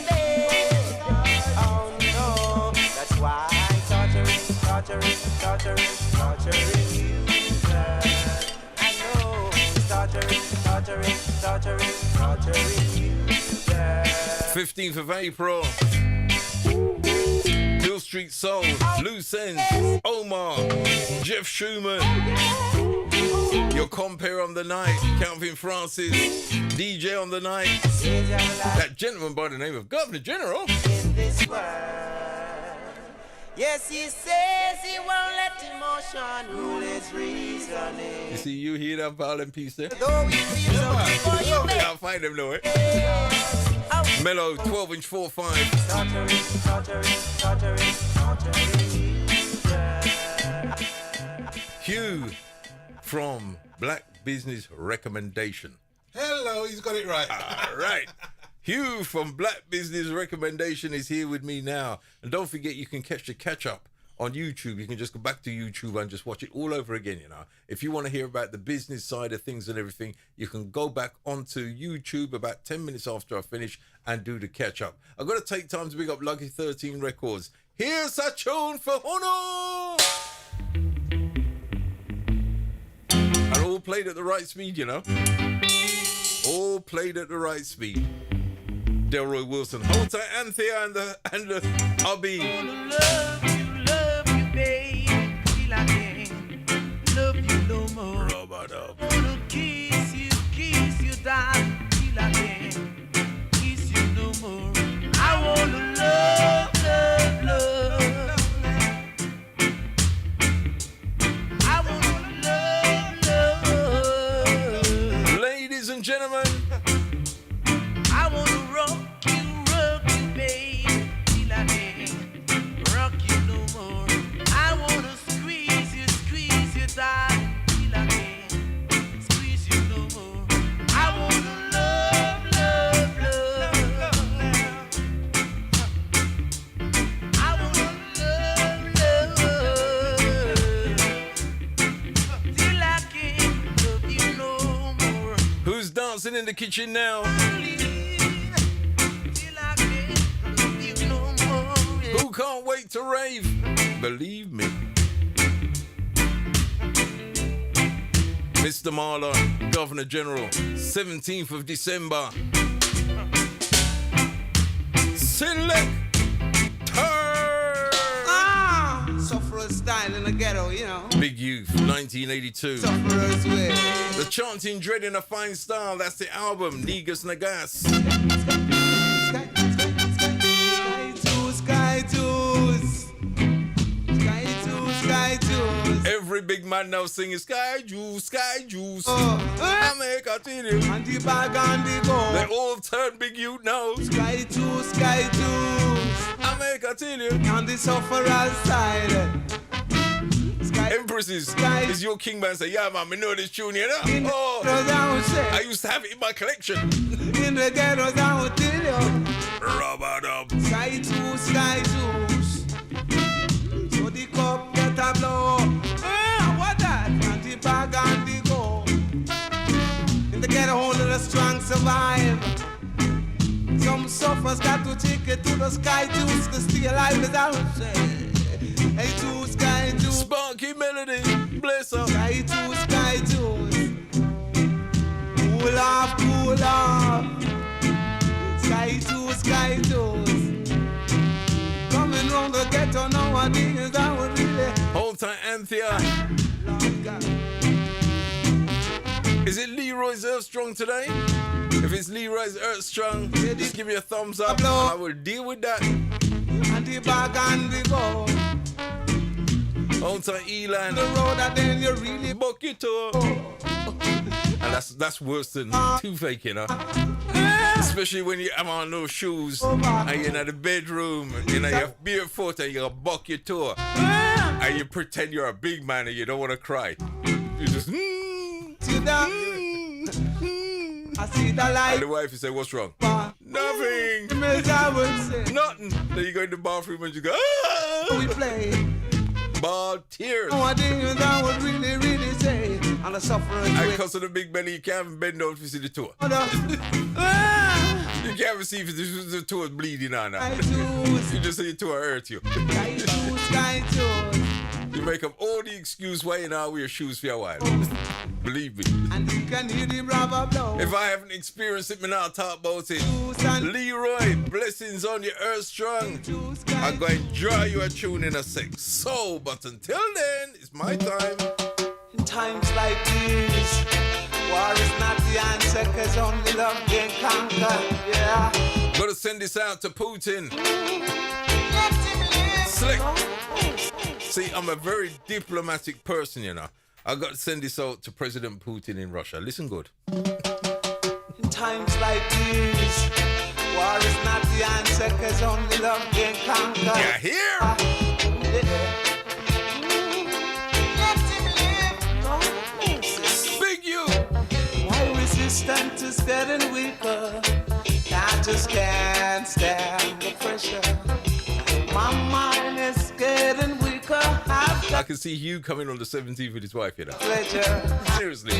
oh no, that's why I'm torturing you, girl. I know he's torturing you, girl. 15th of April. Hill Street Soul, Loose Ends, Omar, Jeff Schumann. Your compere on the night, Calvin Francis, DJ on the night. That gentleman by the name of Governor General. In this world. Yes, he says he won't let emotion rule his reasoning. You see, you hear that violent piece there? Though we feel something for you, baby. Can't find them nowhere. Mellow 12-inch 4.5. Hugh from Black Business Recommendation. Hello, he's got it right. All right. Hugh from Black Business Recommendation is here with me now. And don't forget, you can catch the catch-up on YouTube. You can just go back to YouTube and just watch it all over again, you know. If you want to hear about the business side of things and everything, you can go back onto YouTube about 10 minutes after I finish and do the catch-up. I've got to take time to big up Lucky 13 Records. Here's a tune for Hono! And all played at the right speed, you know. All played at the right speed. Delroy Wilson, hold tight, Anthea and the hubby. Love you, baby, till I can't love you no more. Robert up. Wanna kiss you, darling, till I can't kiss you no more. I wanna love. I wanna love. Ladies and gentlemen, I wanna rock you, baby, till I can't rock you no more. I wanna squeeze you, darling, till I can't squeeze you no more. I wanna love. I wanna love, till I can't love you no more. who's dancing in the kitchen now? Who can't wait to rave? Believe me. Mr. Marlon, Governor General, 17th of December. Select her. Sufferer style in the ghetto, you know. Big Youth, 1982. Sufferer's way. The Chanting Dread in a Fine Style, that's the album, Negus Nagas. Sky Juice. Every big man now singing Sky Juice. I make a tell you. And the bag and the go. They all turn Big Youth now. Sky Juice. I make a tell you. On the sufferer's side. Empresses is your king man say, yeah man, me know this tune, you know? Oh, I used to have it in my collection. In the ghetto down till you. Rubber dub. Sky Juice. So the cup get a blow. What that? And the bag and the go. In the ghetto only the strong survive. Some suffers got to take it to the Sky Juice to stay alive without say. Hey, Juice, Sky Juice. Sparky melody, Bless her. Sky toes. Cool off. Sky toes. Coming round the ghetto nowadays, that would really. Hold tight, Anthea. Lord God. Is it Leroy's Earthstrong today? If it's Leroy's Earthstrong, just give me a thumbs up and I will deal with that. And the bag and the go. Hold tight, Elan. The road and then you really buck your toe. And that's worse than toothache, you know. Especially when you have on those shoes and you're in the bedroom, you know, you have barefoot and you buck your toe. And you pretend you're a big man and you don't want to cry. You just I see the light. And the wife you say, what's wrong? Nothing. Nothing. Then you go in the bathroom and you go, we play. Ball tears. Nowadays I would really say on the suffering. And because of the big belly, you can't even bend down to see the toe. You can't even see if the toe is bleeding or not. You just say your toe hurt you. Sky toes. You make up all the excuse why you now wear shoes for a while. Believe me. And you can hear the brother blow. If I haven't experienced it, me not talk about it. Leroy, blessings on your Earth Strong. I'm going to draw you a tune in a sec. So, but until then, it's my time. In times like these, war is not the answer, cause only love can conquer. Yeah. Gotta send this out to Putin. Slick. See, I'm a very diplomatic person, you know. I got to send this out to President Putin in Russia. Listen good. In times like these, war is not the answer, cause only love can conquer. You hear? Big you. My resistance is getting weaker. I just can't stand the pressure. My mind is getting weaker. I can see Hugh coming on the 17th with his wife, you know. Pleasure. Seriously.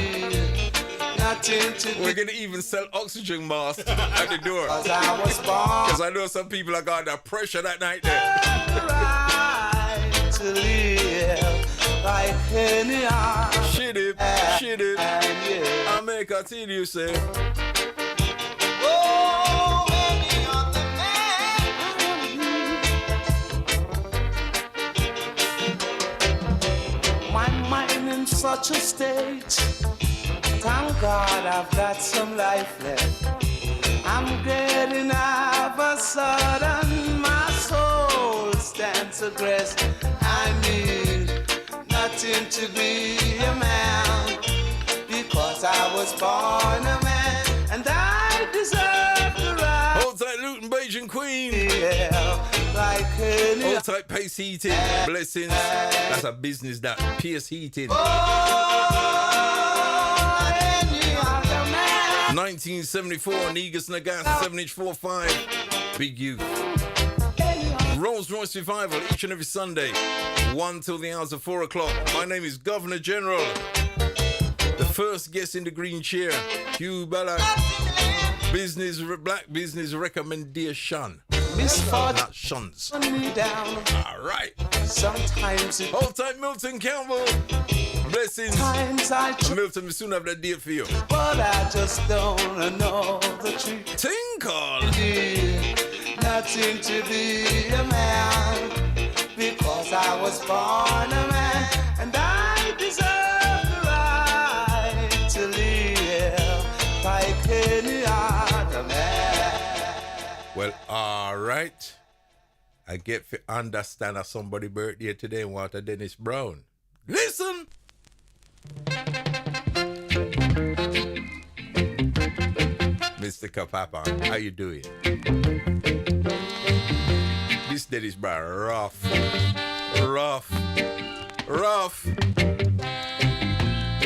We're going to even sell oxygen masks at the door. Because I know some people are got that pressure that night there. Right to live like any other. Shit it. I make a tell you, say. Oh, any other man. My mind in such a state. Thank God I've got some life left. I'm getting of a sudden my soul stands to rest. I need nothing to be a man because I was born a man and I deserve the right. Hold tight, Luton Beijing Queen. Yeah, like hold tight, Pace Heating. Blessings. That's a business that Pierce Heating. 1974, Negus Nagas, 7-inch 4.5, Big Youth. Rolls-Royce Revival, each and every Sunday, 1 till the hours of 4 o'clock. My name is Governor General. The first guest in the green chair, Hugh Ballard. Black business recommendation. Not shuns. All right. Sometimes it... Hold tight, Milton Campbell. Blessings. Milton, we soon have that deal for you. But I just don't know the truth. Tinkle. Nothing to be a man because I was born a man and I deserve the right to live like any other man. Well, all right. I get to understand that somebody's birthday today and what a Dennis Brown. Listen. Mr. Kapapa, how you doing? This Dennis Brown, rough.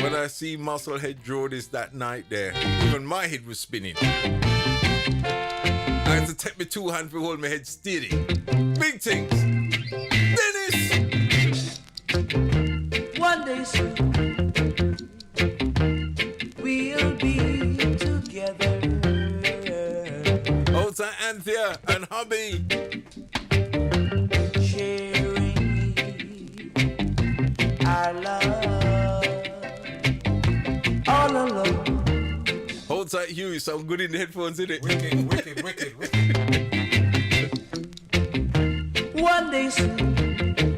When I see Musclehead draw this that night there, even my head was spinning. I had to take my two hands to hold my head steady. Big things. Dennis! One day soon, we'll be together. Ota Anthea and hubby. Sharing our love. tight, Hugh. Sound good in the headphones, innit? Wicked. One day soon,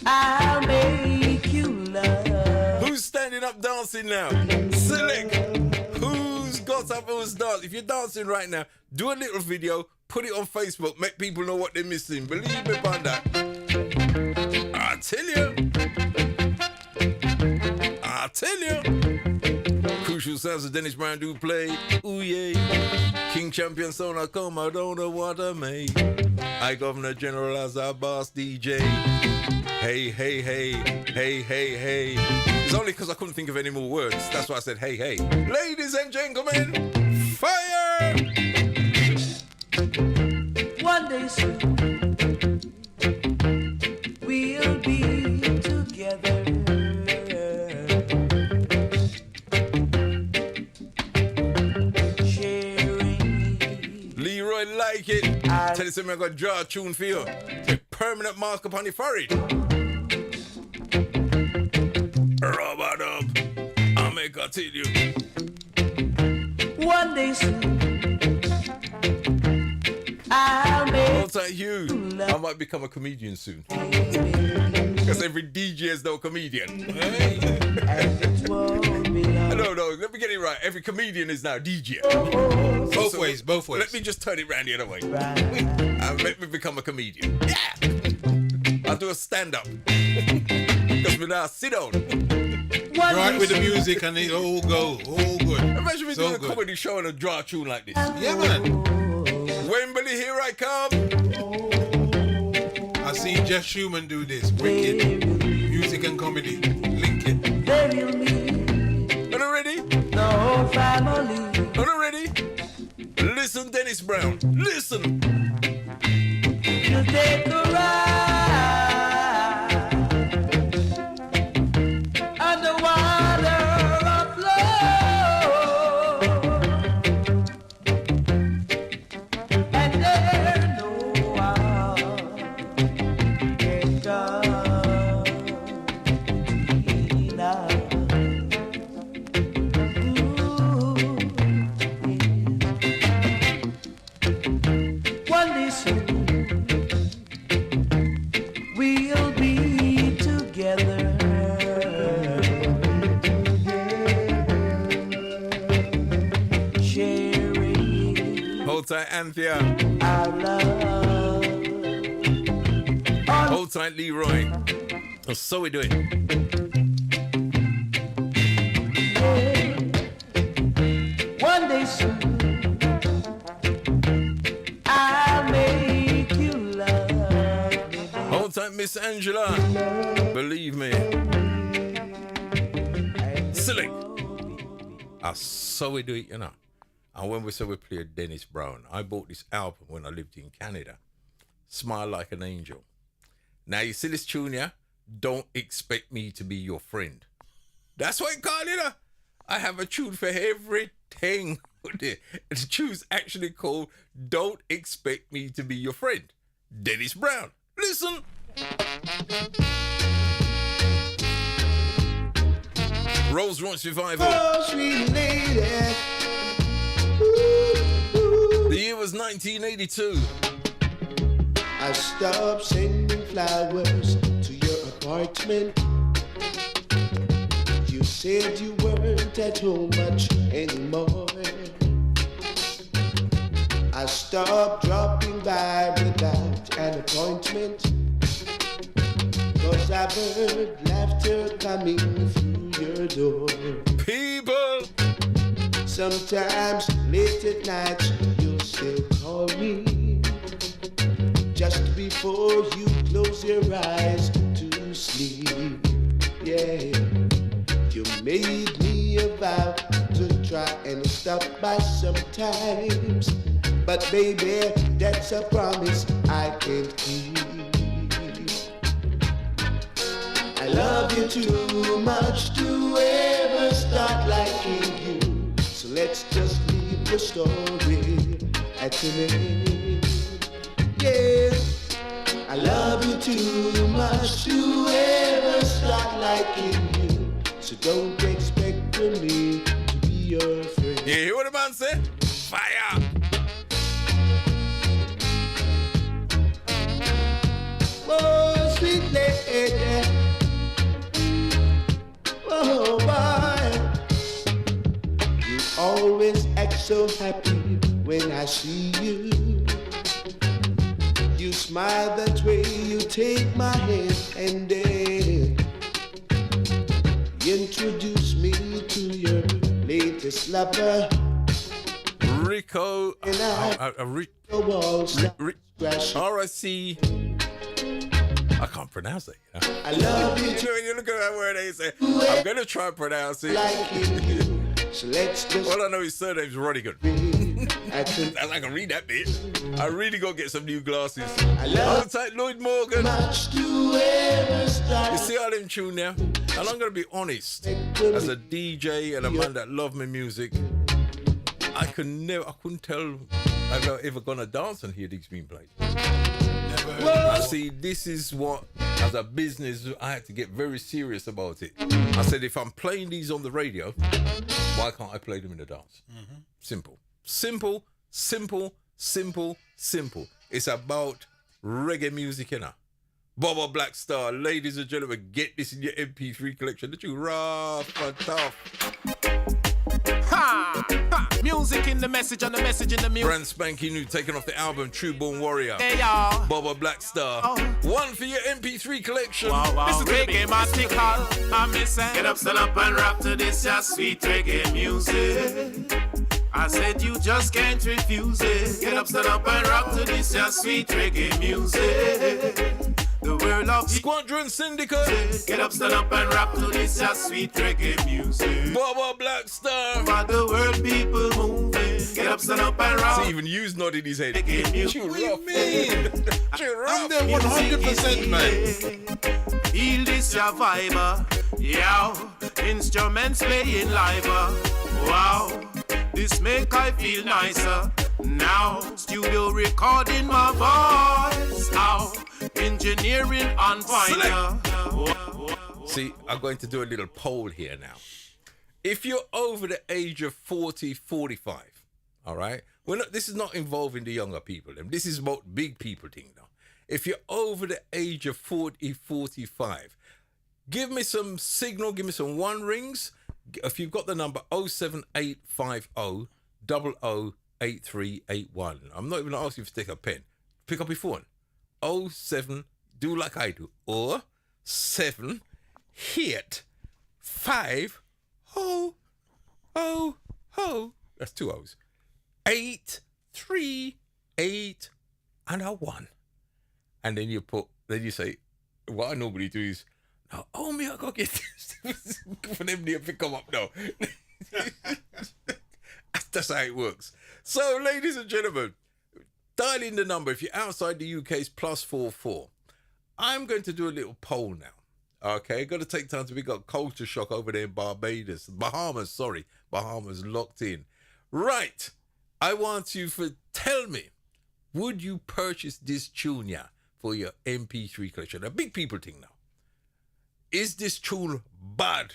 I'll make you love. Who's standing up dancing now? Select. Who's got up and was dancing? If you're dancing right now, do a little video, put it on Facebook, make people know what they're missing. Believe me upon that. I tell you. Crucial sounds of Dennis Brown do play. Ooh yeah. King Champion sound I come, I don't know what I made. I Governor General as our boss DJ. Hey. It's only because I couldn't think of any more words. That's why I said hey. Ladies and gentlemen, fire! One day soon, we'll be together. Leroy like it. Tell you something, I got to draw a tune for you. A permanent mark upon the forehead. Rubber dub. I'll make a tell you. One day soon, I'll make Hold tight, Hugh. I might become a comedian soon. Because every DJ is no comedian. No, let me get it right. Every comedian is now DJ. Both ways. Let me just turn it round the other way. And let me become a comedian. Yeah! I'll do a stand-up. Because we now sit down. Right with the music and it all go. All good. Imagine me doing a comedy show and a draw tune like this. Yeah, man. Wembley, here I come. I seen Jeff Schumann do this. Wicked. Music and comedy. Link it. Are you ready? No family. Are you ready? Listen, Dennis Brown. Listen. You take a ride on the water of love, and there's no one can come between us. One day soon, we'll be together. Sharing Hold tight, Anthea. our love. Hold tight, Leroy. Oh, so we do it. One day soon, I'll make you love me. Hold tight, Miss Angela. Believe me. Silly. So we do it, you know. And when we say we play Dennis Brown, I bought this album when I lived in Canada. Smile Like an Angel. Now you see this tune here? Don't Expect Me to Be Your Friend. That's what it called, you know. I have a tune for everything. The tune's actually called Don't Expect Me to Be Your Friend. Dennis Brown. Listen. Rolls-Royce Revival. Oh, sweet lady. The year was 1982. I stopped sending flowers to your apartment. You said you weren't at home much anymore. I stopped dropping by without an appointment. 'Cause I've heard laughter coming through your door. People! Sometimes late at night you'll still call me. Just before you close your eyes to sleep. Yeah. You made me a vow to try and stop by sometimes. But baby, that's a promise I can't keep. I love you too much to ever start liking you. So let's just leave the story at an end. Yeah, I love you too much to ever start liking you. So don't expect me to be your friend. You hear what the man said? Fire! Oh, sweet lady. Oh, boy. You always act so happy when I see you. You smile that way, you take my hand and introduce me to your latest lover. Rico. ROYCE. I can't pronounce it. You know? I love you. When you look at that word, they say, I'm going to try and pronounce it. So let's just. All I know his surname's Rodigan. I can read that bit. I really got to get some new glasses. Hold tight, Lloyd Morgan. You see how them tune now? And I'm going to be honest. As a DJ and a man that love my music, I couldn't tell I've ever gonna dance and hear these being played. I see, this is what, as a business, I had to get very serious about it. I said, if I'm playing these on the radio, why can't I play them in the dance? Simple. Simple, simple, simple, simple. It's about reggae music, you know. Baba Black Star, ladies and gentlemen, get this in your MP3 collection. That you rough and tough. Ha! Ha! Music in the message and the message in the music. Brand spanking new, taken off the album True Born Warrior. Hey y'all. Baba Black Star. One for your MP3 collection. Wow, wow. Listen to Reggae magical. I'm missing. Get up, stand up and rock to this just sweet reggae music. I said you just can't refuse it. Get up, stand up and rock to this just sweet reggae music. The world of Squadron Syndicate. Get up, stand up and rock to this just sweet reggae music. Baba Black Star. For the world people moving. Get up, stand up and rock. See, even you's nodding his head. What do you mean? I'm there 100%, man. Feel this your vibe, yeah. Instruments playing live, wow. This make I feel nicer. Now, studio recording my voice. Ow, engineering on fire. See, I'm going to do a little poll here now. If you're over the age of 40, 45, all right? This is not involving the younger people. This is about big people thing now. If you're over the age of 40, 45, give me some signal, give me some one rings. If you've got the number 07850 008381. I'm not even going to ask you to take a pen. Pick up your phone. 07, do like I do. Or 7, hit 5, ho, ho, ho. That's 2 O's. 8, 3, 8, and a 1. And then you say, what I normally do is, now, oh, me, I got to get this for them to come up now. That's how it works. So, ladies and gentlemen, dial in the number. If you're outside the UK, it's +44. I'm going to do a little poll now. Okay, got to take time to. We got culture shock over there in Bahamas, Bahamas locked in. Right, I want you to tell me, would you purchase this tune here for your MP3 collection? A big people thing now. Is this tune bad?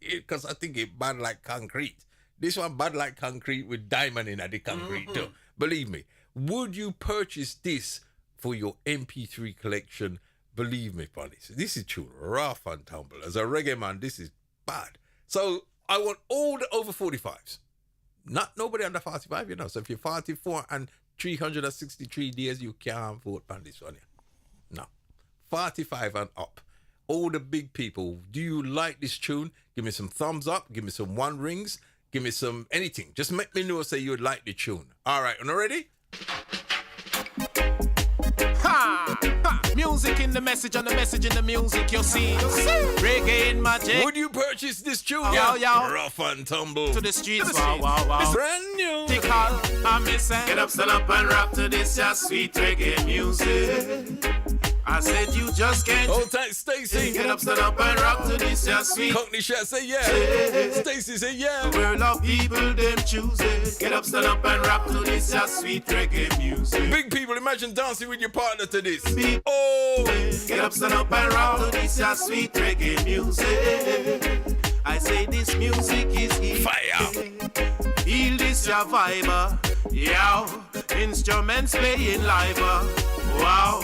Because I think it bad like concrete. This one bad like concrete with diamond in the concrete too. Believe me. Would you purchase this for your MP3 collection? Believe me, buddies. This is tune rough and tumble. As a reggae man, this is bad. So I want all the over 45s. Not nobody under 45, you know. So if you're 44 and 363 days, you can't vote on this one. No. 45 and up. All the big people, do you like this tune? Give me some thumbs up. Give me some one rings. Give me some anything. Just make me know, say you would like the tune. All right, and ready? Ha! Ha! Music in the message and the message in the music, you see. Reggae in magic. Would you purchase this tune? Yo, yo. Rough and tumble. To the streets, wow, wow, wow. It's brand new. I'm missing. Get up, stand up and rock to this just sweet reggae music. I said you just can't. Hold tight, Stacy. Get up, stand up and rock to this just sweet. Cockney Chat say yeah. Stacy say yeah. The world of people them choose it. Get up, stand up and rock to this just sweet reggae music. Big people, imagine dancing with your partner to this. Oh. Get up, stand up and rock to this just sweet reggae music. I say this music is heat. Fire. Feel this your vibe. Yeah, instruments playing live. Wow,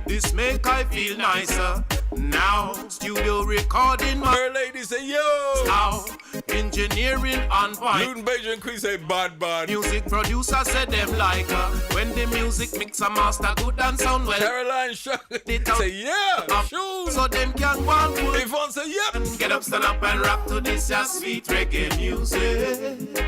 this make I feel nicer. Now, studio recording my her ladies say yo. Now, engineering on point. Luton Beijing Queen say bad. Music producer said them like when the music mix and master good and sound well. Caroline say yeah, sure. So them can go and pull. Yvonne say yep. Get up, stand up and rock to this your sweet reggae music.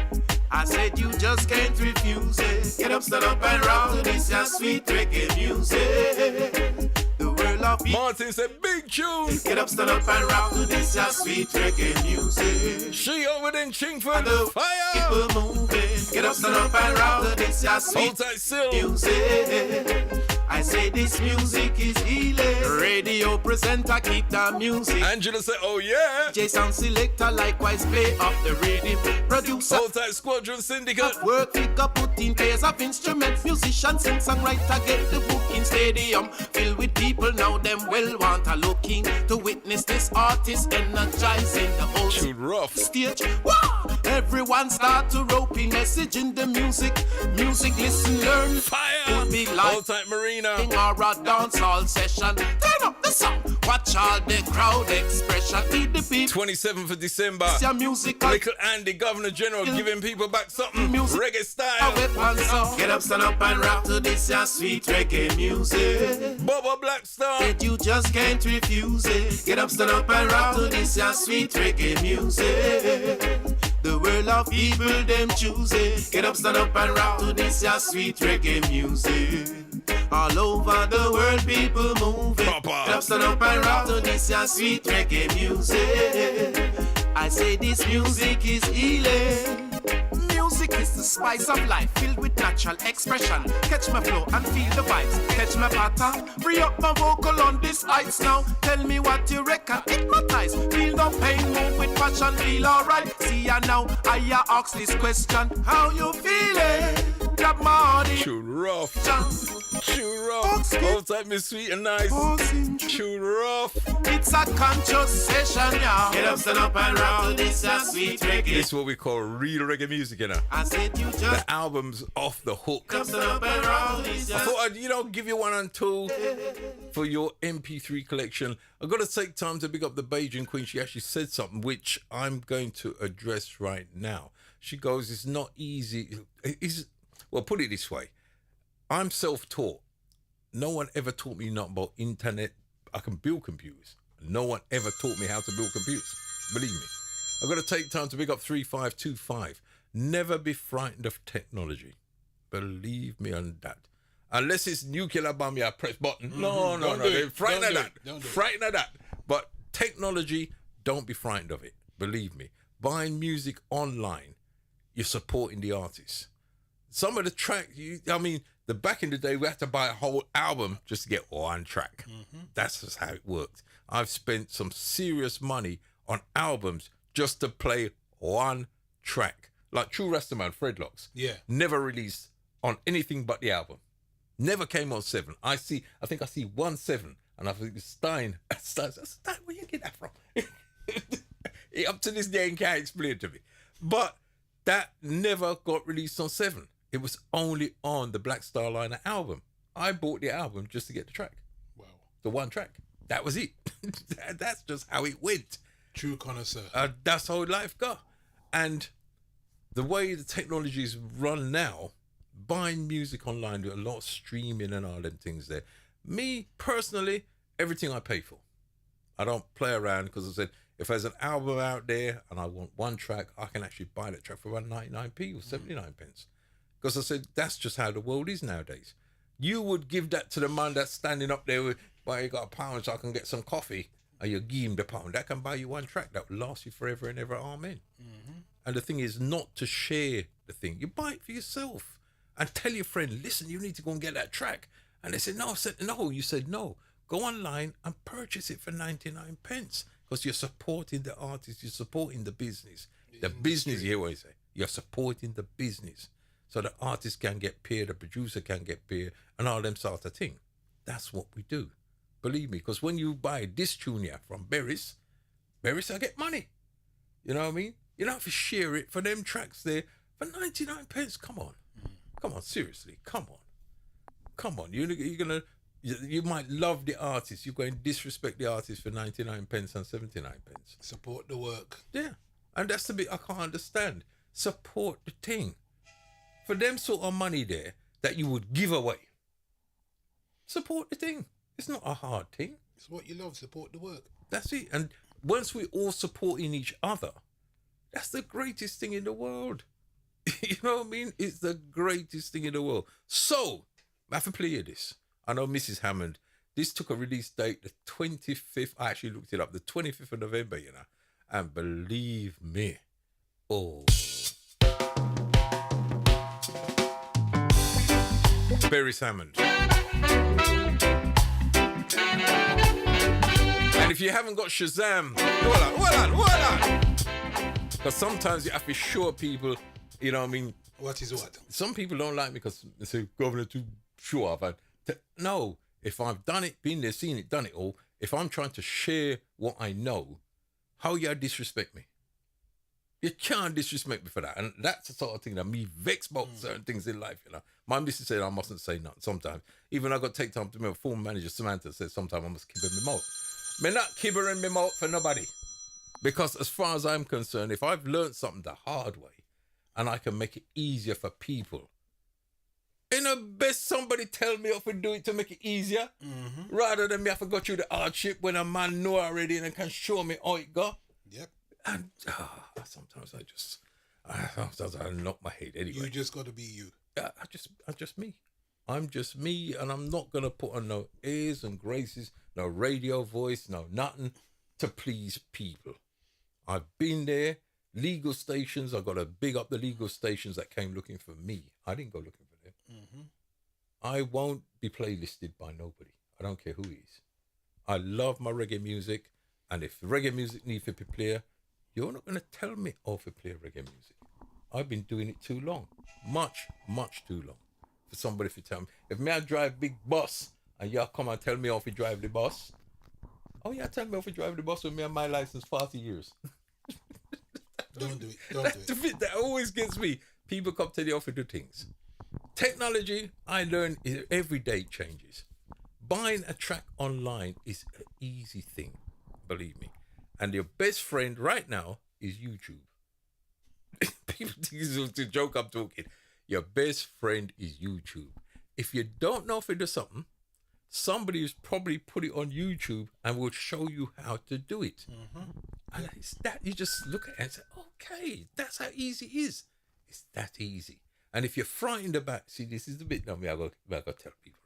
I said you just can't refuse it. Get up, stand up and rock to this your sweet reggae music. The world of Martin said big tune. Get up, stand up and rock to this your sweet reggae music. She over in Chingford. Fire. People moving. Get up, stand up and rock to this your sweet music. I say this music is healing. Radio presenter keep the music. Angela said, oh yeah. Jason selector likewise play up the rhythm. Producer. Hold tight Squadron Syndicate. Work pick up put in pairs of instruments. Musician sing songwriter get the booking. Stadium filled with people now them well want a looking to witness this artist energizing the whole stage. Wow! Everyone start to roping message in the music. Music listen learn. Fire. Could be like Hold tight Marina. Or a dancehall session. Turn up the sound. Watch all the crowd expression. Feed the people. 27th of December. It's your music. Little Andy, Governor General, giving people back something. Music. Reggae style. Get up, stand up and rock to this your sweet reggae music. Bubba Blackstar. That you just can't refuse it. Get up, stand up and rock to this your sweet reggae music. The world of people them choose it. Get up, stand up and rock to this your sweet reggae music. All over the world, people moving. Get up, stand up and rock to this your sweet reggae music. I say this music is healing. Music is the spice of life, filled with natural expression. Catch my flow and feel the vibes. Catch my pattern, free up my vocal on this ice now. Tell me what you reckon, hypnotize. Feel no pain, move with passion, feel alright. See ya now, I ask this question. How you feeling? Grab my body. Too rough. Too rough. Hold tight, Miss Sweet and Nice. Too rough. It's a conscious session, yeah. Get up, stand up and rock to this sweet reggae. This is what we call real reggae music, you know. I said you just the album's off the hook. Get up, stand up and rock to this. I thought I'd, give you one and two for your MP3 collection. I've got to take time to pick up the Beijing Queen. She actually said something which I'm going to address right now. She goes, it's not easy. Well, put it this way. I'm self-taught. No one ever taught me nothing about internet. I can build computers. No one ever taught me how to build computers. Believe me. I've got to take time to pick up 3525. Never be frightened of technology. Believe me on that. Unless it's nuclear bomb, you press button. No. They're frightened of that. Frightened of that. But technology, don't be frightened of it. Believe me. Buying music online, you're supporting the artists. Some of the tracks, the back in the day, we had to buy a whole album just to get one track. That's just how it worked. I've spent some serious money on albums just to play one track. Like True Rastaman, Fredlocks. Yeah. Never released on anything but the album. Never came on 7. I think I see 1 7, and I think it's Stein, where you get that from? Up to this day, he can't explain it to me. But that never got released on 7. It was only on the Black Star Liner album. I bought the album just to get the track. Wow. The one track. That was it. That's just how it went. True connoisseur. That's how life got. And the way the technology is run now, buying music online, a lot of streaming and all them things there. Me, personally, everything I pay for. I don't play around because I said, if there's an album out there and I want one track, I can actually buy that track for around 99p or 79 pence. Because I said, that's just how the world is nowadays. You would give that to the man that's standing up there with, well, you got £1 so I can get some coffee. And you give him the £1. That can buy you one track that will last you forever and ever. Amen. And the thing is not to share the thing. You buy it for yourself and tell your friend, listen, you need to go and get that track. And they said, no. I said, no. You said, no. Go online and purchase it for 99 pence. Because you're supporting the artist, you're supporting the business. The business, you hear what I say? You're supporting the business. So the artist can get paid, the producer can get paid, and all them sort of thing. That's what we do. Believe me, because when you buy this tune here from Berries, I get money. You know what I mean? You don't have to share it for them tracks there for 99 pence. Come on. Come on, seriously. Come on. Come on. You're gonna, you might love the artist. You're going to disrespect the artist for 99 pence and 79 pence. Support the work. Yeah. And that's the bit I can't understand. Support the thing. For them sort of money there that you would give away, support the thing. It's not a hard thing. It's what you love. Support the work. That's it. And once we're all supporting each other, that's the greatest thing in the world. You know what I mean? It's the greatest thing in the world. So, I have to play you this. I know Mrs. Hammond, this took a release date, the 25th. I actually looked it up, the 25th of November, you know. And believe me, oh. Barry Hammond. And if you haven't got Shazam, hold on. Because sometimes you have to show people, you know what I mean? What is what? Some people don't like me because they say, Governor, too show off. No, if I've done it, been there, seen it, done it all, if I'm trying to share what I know, how you disrespect me? You can't disrespect me for that. And that's the sort of thing that me vex about certain things in life, you know. My missus said I mustn't say nothing sometimes. Even I got to take time to my former manager, Samantha, said sometimes I must keep in my mouth. Me not kibbering me mouth for nobody. Because as far as I'm concerned, if I've learned something the hard way and I can make it easier for people, ain't the best somebody tell me how to do it to make it easier, rather than me have to go through the hardship when a man know already and can show me how it go. Yep. And sometimes I knock my head anyway. You just got to be you. I'm just me. I'm just me, and I'm not gonna put on no airs and graces, no radio voice, no nothing to please people. I've been there. Legal stations, I've got to big up the legal stations that came looking for me. I didn't go looking for them. I won't be playlisted by nobody. I don't care who he is. I love my reggae music, and if reggae music needs to be played, you're not going to tell me how to play reggae music. I've been doing it too long. Much too long. For somebody to tell me. If me I drive big bus, and y'all come and tell me how to drive the bus, oh yeah, tell me how to drive the bus with me and my license 40 years. Don't do it. Don't do it. The bit that always gets me. People come to the office to do things. Technology, I learn every day changes. Buying a track online is an easy thing, believe me. And your best friend right now is YouTube. People think it's a joke I'm talking. Your best friend is YouTube. If you don't know if to do something, somebody has probably put it on YouTube and will show you how to do it. And it's that, you just look at it and say, okay, that's how easy it is. It's that easy. And if you're frightened about, see, this is the bit that I got to tell people.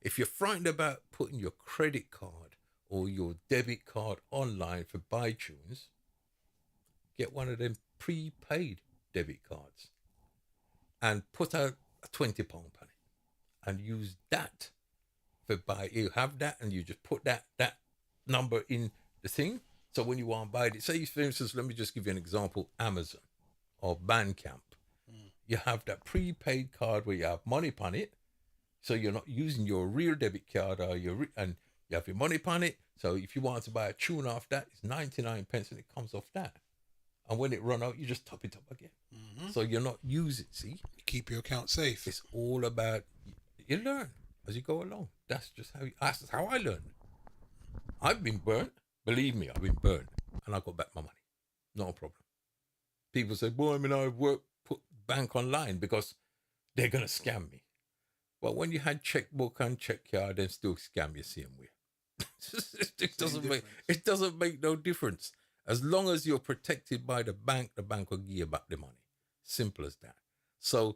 If you're frightened about putting your credit card or your debit card online for buy tunes, get one of them prepaid debit cards and put a £20 on it and use that for buy. You have that and you just put that number in the thing. So when you want to buy it, say for instance, let me just give you an example, Amazon or Bandcamp. You have that prepaid card where you have money upon it. So you're not using your real debit card or and you have your money upon it. So if you want to buy a tune off that, it's 99 pence and it comes off that. And when it run out, you just top it up again. So you're not using, see? Keep your account safe. It's all about, you learn as you go along. That's how I learn. I've been burnt. Believe me, I've been burnt. And I got back my money. Not a problem. People say, boy, I put bank online because they're going to scam me. But when you had checkbook and check card, they still scam you same way. It doesn't make no difference. As long as you're protected by the bank will give you back the money. Simple as that. So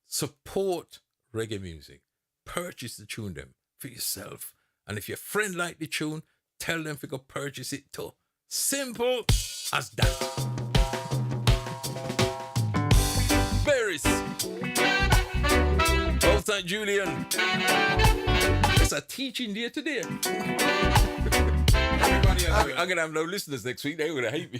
support reggae music. Purchase the tune them for yourself. And if your friend like the tune, tell them to go purchase it too. Simple as that. Berries. Old St. Julian. It's a teaching day today. I'm going to have no listeners next week. They're going to hate me.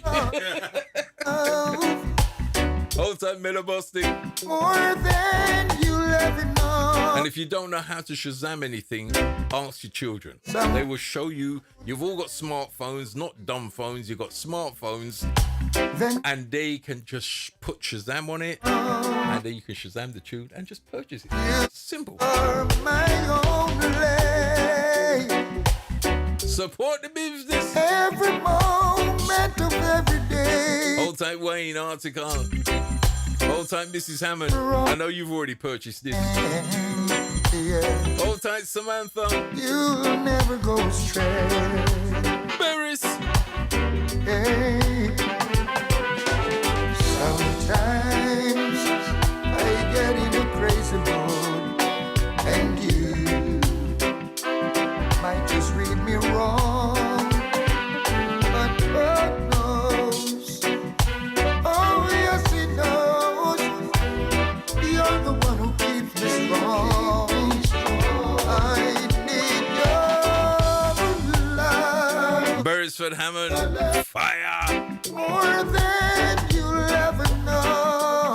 Old time Miller Busting. More than you ever know. And if you don't know how to Shazam anything, ask your children. They will show you. You've all got smartphones, not dumb phones. You've got smartphones. And they can just put Shazam on it. And then you can Shazam the tune and just purchase it. It's simple. Support the business. Every moment of every day. Hold tight, Wayne, Arctic Aunt. Hold tight, Mrs. Hammond. I know you've already purchased this. Hold tight, Samantha. You'll never go astray. Barris. Hey. Sometimes I get in a crazy mood, and you might just read me wrong, but God knows, oh yes He knows, you're the one who keeps me strong. I need your love, Beresford Hammond, fire! more than you'll ever know.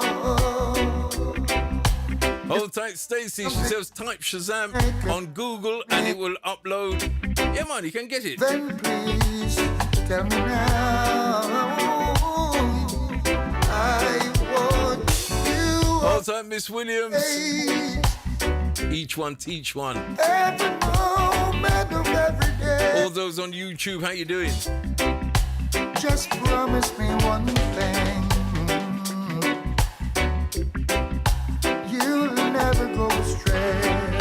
Hold tight, Stacey. She says type Shazam on Google and it will upload. Yeah, man, you can get it. Then please tell me now. I want you. Hold tight, Miss Williams. Each one teach one. Every moment of every day. All those on YouTube, how you doing? Just promise me one thing. You'll never go astray.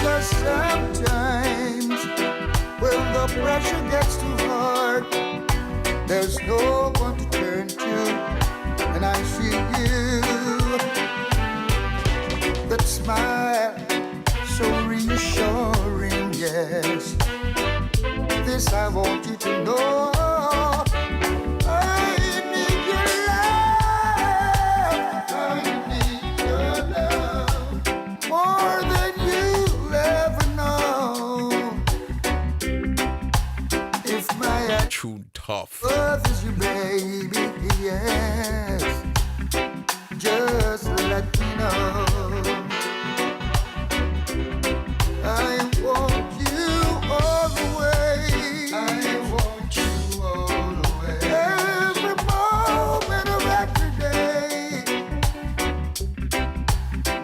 Cause sometimes when the pressure gets too hard, there's no one to turn to. And I see you, that smile, so reassuring, yes. This I want you to know. I need your love. I need your love more than you'll ever know. If my True tough. love is you, baby, yes. Just let me know. I want you all the way. I want you all the way. Every moment of every day.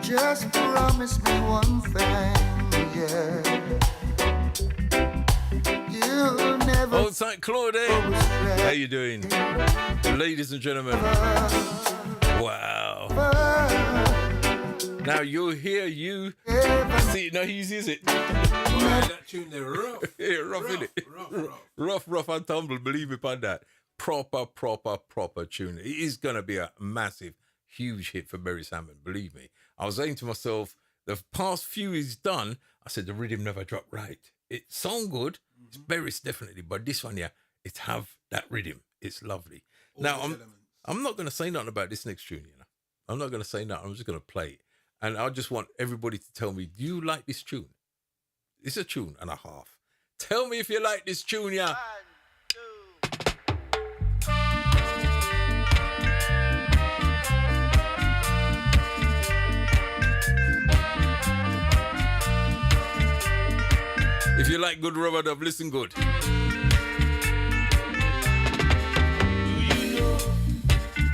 Just promise me one thing, yeah. You'll never. Hold tight, Claude. How you doing? Ladies and gentlemen. Wow. Now you'll hear you. See, no, he uses it. That tune there, rough. Yeah, rough, innit? Rough and tumble, believe me upon that. Proper tune. It is going to be a massive, huge hit for Berry Salmon, believe me. I was saying to myself, the past few he's done, I said the rhythm never dropped right. It sound good, it's Berry's definitely, but this one, yeah, it have that rhythm. It's lovely. Now, I'm not going to say nothing about this next tune, you know. I'm not going to say nothing. I'm just going to play it. And I just want everybody to tell me, do you like this tune? It's a tune and a half. Tell me if you like this tune, yeah. If you like good rubber dub, listen good. Do you know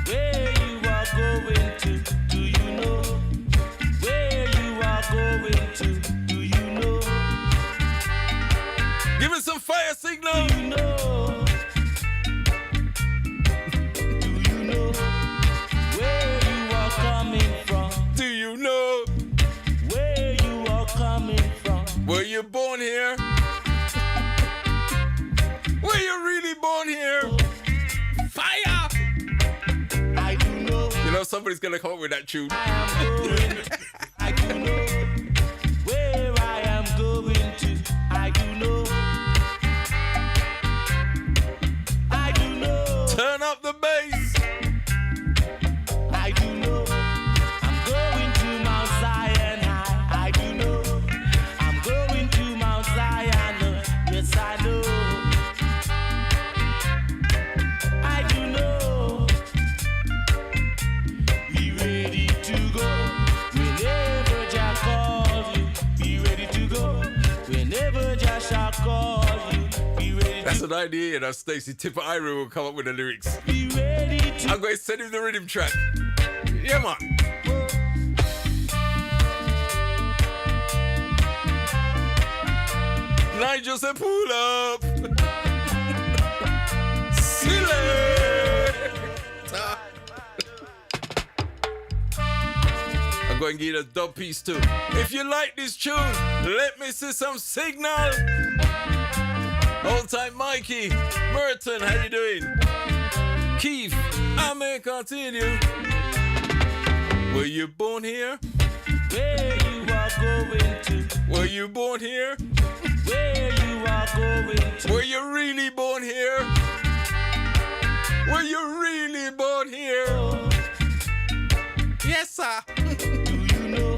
where you are going to? Do you know where you are going to? Do you know? Give us some fire signal. Do you know? Do you know where you are coming from? Do you know where you are coming from? Were you born here? Were you really born here? Fire! I do know. You know somebody's gonna come up with that tune. I do know where I am going to. I do know. I do know. Turn up the bass. I do know. I'm going to Mount Zion High. I do know. I'm going to Mount Zion. Yes, I know. I do know. Jah shall call you. Be ready. That's an idea, you know. Stacey Tipper Irie will come up with the lyrics. Be ready to. I'm going to send him the rhythm track. Yeah, man. Nigel said, pull up. Silly. I'm going to give you a dub piece too. If you like this tune, let me see some signal. Hold tight, Mikey. Merton, how you doing? Keith, I may continue. Were you born here? Where you are going to? Were you born here? Where you are going to? Were you really born here? Were you really born here? Yes, sir. Do you know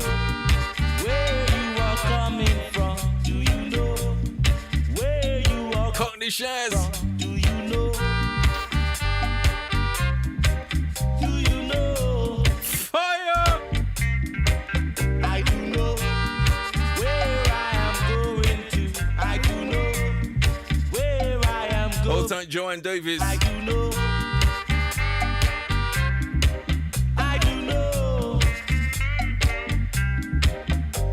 where you are coming from? Do you know where you are Cockney Shaz. from? Do you know? Do you know? Fire! I do know where I am going to. I do know where I am going. Hold tight, Joanne Davis. I do know. I do know.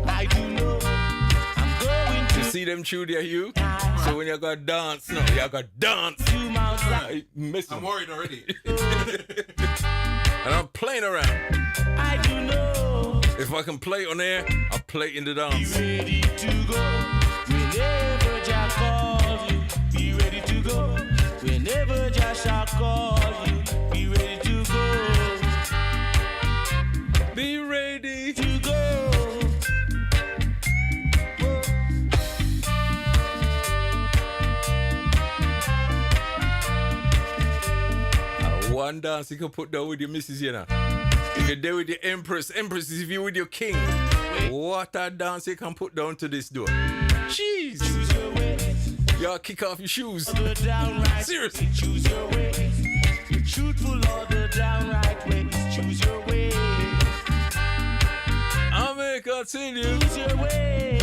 I do know. I'm going You see them tune there, you? So when you got dance, no, you got dance. to Mount Zion. I'm worried already. And I'm playing around. I do know. If I can play it on air, I'll play it in the dance. Be ready to go whenever Jah calls you. Be ready to go whenever Jah shall call you. Be ready to go. Be ready to go. One dance you can put down with your missus, you know. If you're there with your empress, empress is if you're with your king. What a dance you can put down to this door. Jeez. Y'all kick off your shoes. Seriously. Choose your way. Truthful or the downright ways. Choose your way. I may continue. Choose your way.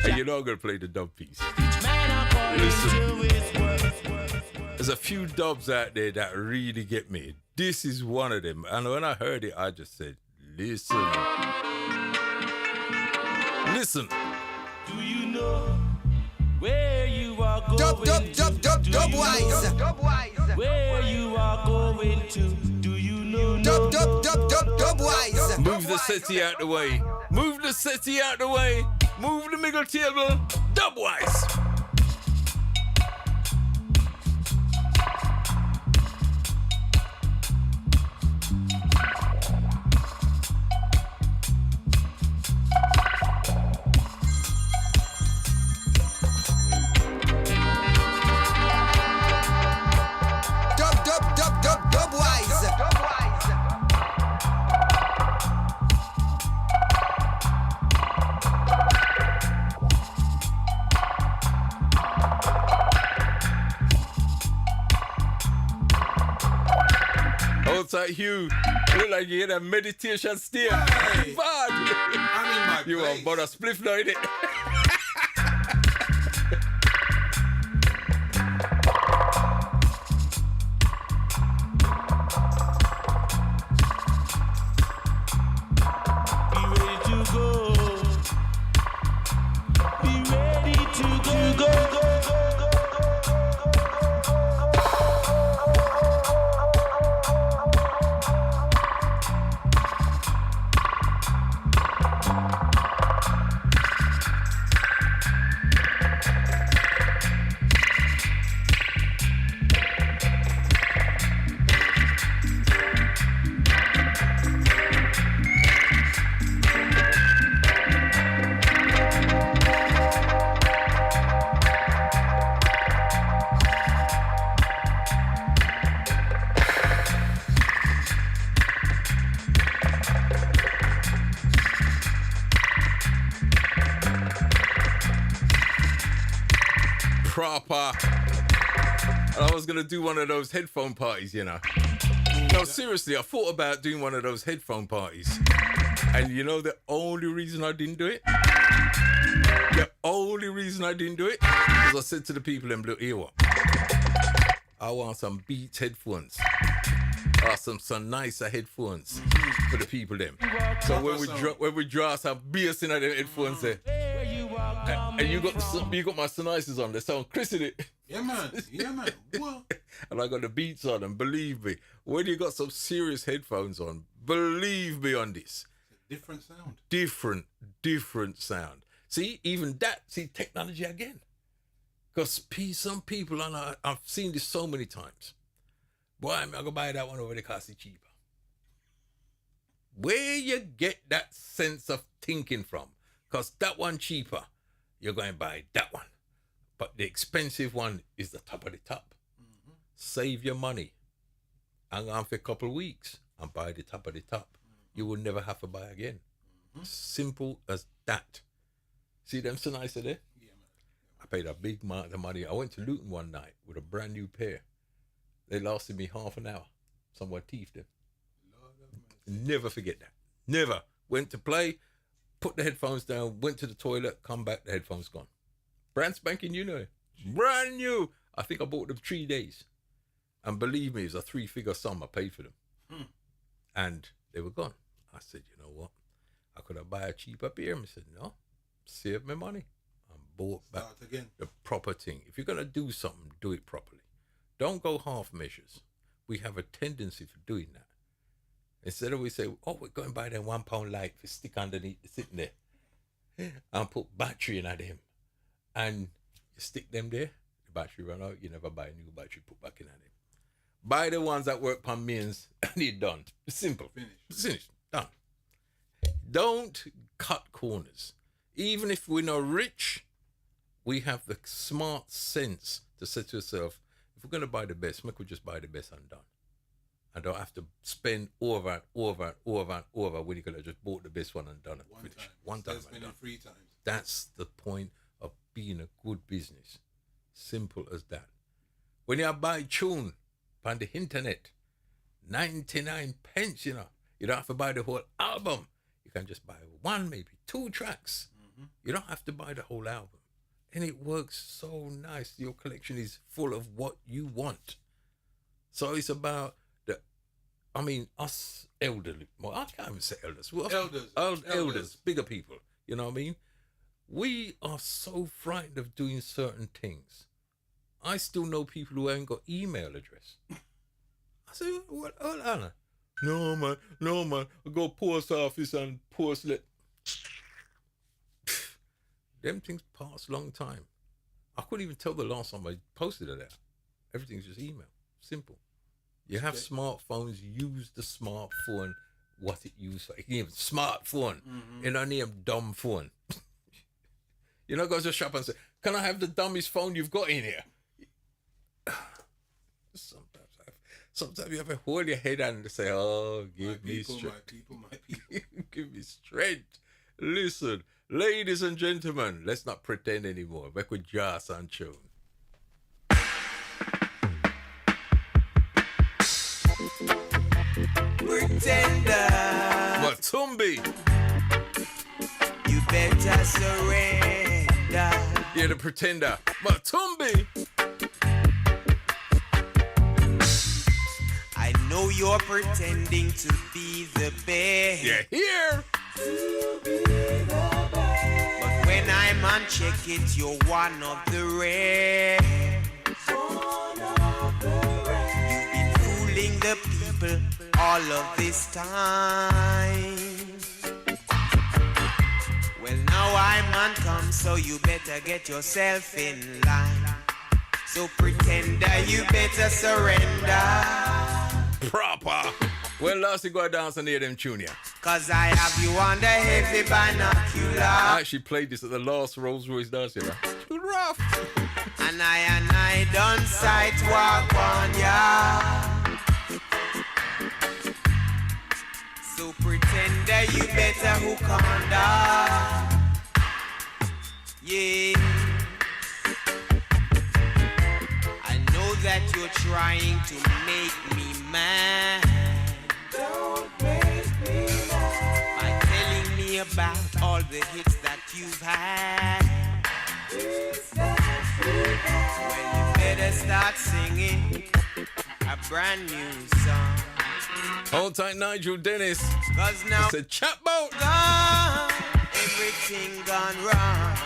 Hey, you know I'm gonna play the dub piece. Man according Listen. to his words. There's a few dubs out there that really get me. This is one of them. And when I heard it, I just said, listen. Listen. Do you know where you are going Dub-wise. Where you are going to? Do you know? Dub-wise. Move the settee out the way. Move the settee out the way. Move the middle table. Dubwise. Outside Hugh, look like you had a meditation stare. Hey. Bad. I'm in my You place. are but a spliff now, innit? Be ready to go. Be ready to go. Proper. I was gonna do one of those headphone parties, you know. No, seriously, I thought about doing one of those headphone parties. And you know the only reason I didn't do it? only reason I didn't do it was I said to the people, them, look, here what? I want some Beats headphones. Or some nicer headphones for the people, them. So when we draw some bass in the headphones there, and you got my Sennheisers on, they sound crisp in it. Yeah, man. What? And I got the Beats on, and believe me, when you got some serious headphones on, believe me on this. Different sound. Different sound. See, even that, technology again. Because some people, and I've seen this so many times. Boy, I'm going to buy that one over there because it's cheaper. Where you get that sense of thinking from? Because that one cheaper, you're going to buy that one. But the expensive one is the top of the top. Mm-hmm. Save your money. Hang on for a couple of weeks and buy the top of the top. Mm-hmm. You will never have to buy again. Mm-hmm. Simple as that. See them Sennheisers there? Yeah, man. I paid a big amount of money. I went to Luton one night with a brand new pair. They lasted me half an hour. Someone thieved them. Never forget that. Never. Went to play, put the headphones down, went to the toilet, come back, the headphones gone. Brand spanking new. Brand new. I think I bought them 3 days. And believe me, it was a 3-figure sum. I paid for them. And they were gone. I said, you know what? I could have buy a cheaper pair. I said, no. Save my money and bought back the proper thing. If you're going to do something, do it properly. Don't go half measures. We have a tendency for doing that. Instead of we say, oh, we're going to buy them £1 light for stick underneath, sitting there, and put battery in at them. And you stick them there, the battery run out, you never buy a new battery, put back in at them. Buy the ones that work per millions, and it's done. Simple. Finished. Done. Don't cut corners. Even if we're not rich, we have the smart sense to say to yourself, if we're going to buy the best, we could just buy the best and done. I don't have to spend over when you could have just bought the best one and done it. One time and done. 3 times. That's the point of being a good business. Simple as that. When you buy tune on the internet, 99 pence, you don't have to buy the whole album. You can just buy 1, maybe 2 tracks. Mm-hmm. You don't have to buy the whole album. And it works so nice. Your collection is full of what you want. So it's about us elderly. Well, I can't even say elders. Elders, bigger people. You know what I mean? We are so frightened of doing certain things. I still know people who ain't got email address. I say, what, Anna? No, man. I go post office and post it. Them things pass long time. I couldn't even tell the last time I posted it out. Everything's just email. Simple. You have smartphones, use the smartphone, what it used for. You need smartphone. Mm-hmm. You don't need a dumb phone. You know, go to the shop and say, can I have the dumbest phone you've got in here? Sometimes you have to hold your head and say, oh, give me strength. My people. Give me strength. Listen, ladies and gentlemen, let's not pretend anymore. Back with Jas and Tune. Pretender. Matumbi. You better surrender. Yeah, the pretender. Matumbi. I know you're pretending to be the best. Yeah, here. But when I'm on check it, you're one of the rest. You've been fooling the people all of this time. Well, now I'm on come, so you better get yourself in line. So pretender, you better surrender. Proper. Well, last you go dance and hear them tune ya. Cause I have you on the heavy binocular. I actually played this at the last Rolls Royce dance here. Too rough. And I done sight walk on ya. So pretender, you better hook on that. Yeah. I know that you're trying to make me mad. Don't make me mad. By telling me about all the hits that you've had. start singing a brand new song. Hold tight, Nigel Dennis. 'Cause now it's a chat boat. Gone, everything gone wrong.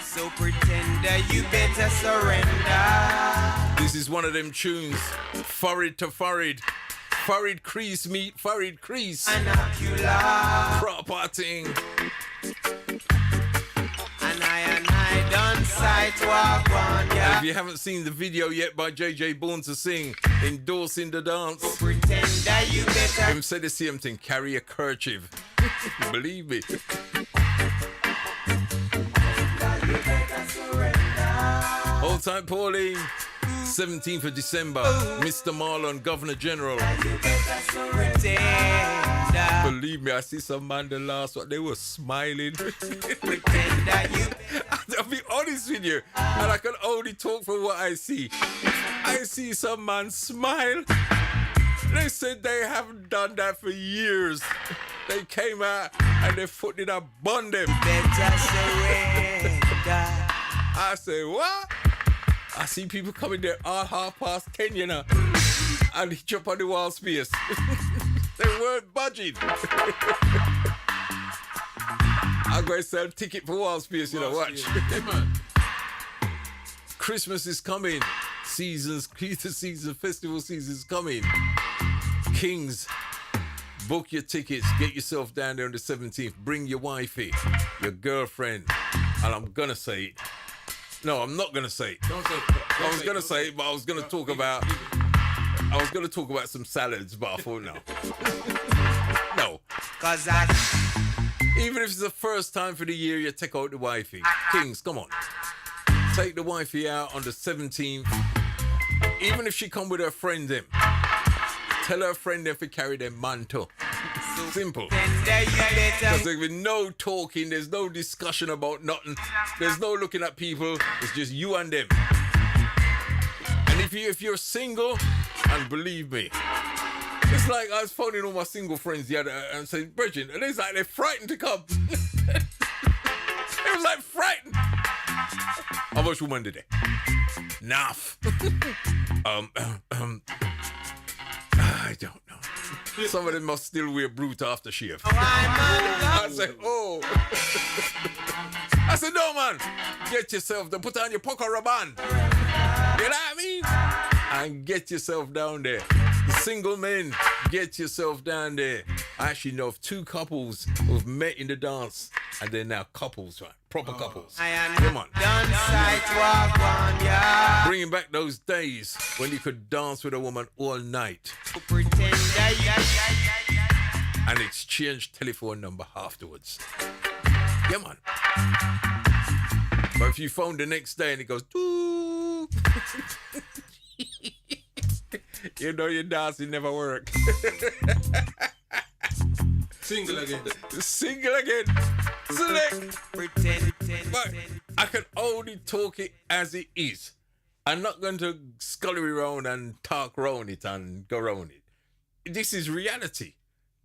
So pretender, you better surrender. This is one of them tunes. Forehead to forehead. Forehead crease meet forehead crease. Proper thing. And I done sight walk on ya. If you haven't seen the video yet by JJ Born to Sing, endorsing the dance. Pretender, you better. Him said the same thing, carry a kerchief. Believe me. Hold tight, Pauline. 17th of December, Mr. Marlon, Governor General. Believe me, I see some man the last one, they were smiling. I'll be honest with you, and I can only talk from what I see. I see some man smile. They said they haven't done that for years. They came out and their foot did a bun them. I say, what? I see people coming there all 10:30, you know, and he jump on the wall space. They weren't budging. I'm going to sell ticket for wall space, you know, watch. Christmas is coming. Season, festival season is coming. Kings, book your tickets. Get yourself down there on the 17th. Bring your wifey, your girlfriend, and I'm going to say it. No, I'm not gonna say it. Don't say it. I was gonna say it, but I was gonna talk about some salads, but I thought no. No. Cause even if it's the first time for the year you take out the wifey. Kings, come on. Take the wifey out on the 17th. Even if she come with her friend them. Tell her friend them to carry their mantle. Simple. Because there's been no talking, there's no discussion about nothing, there's no looking at people, it's just you and them. And if you're single, and believe me, it's like I was phoning all my single friends the other and saying, Bridget, and it's like they're frightened to come. It was like frightened. How much woman did they? Enough. I don't know. Some of them must still wear brute aftershave. I said, oh. I said, no, man. Get yourself, put on your poker band. You know what I mean? And get yourself down there. The single men, get yourself down there. I actually know of 2 couples who've met in the dance, and they're now couples, right? Proper couples. Come on. Bringing back those days when you could dance with a woman all night and exchange telephone number afterwards. Yeah, man. But if you phone the next day and it goes, doo, you know your dancing never worked. Single again. Single again. Select. But I can only talk it as it is. I'm not going to scullery around and talk around it and go around it. This is reality.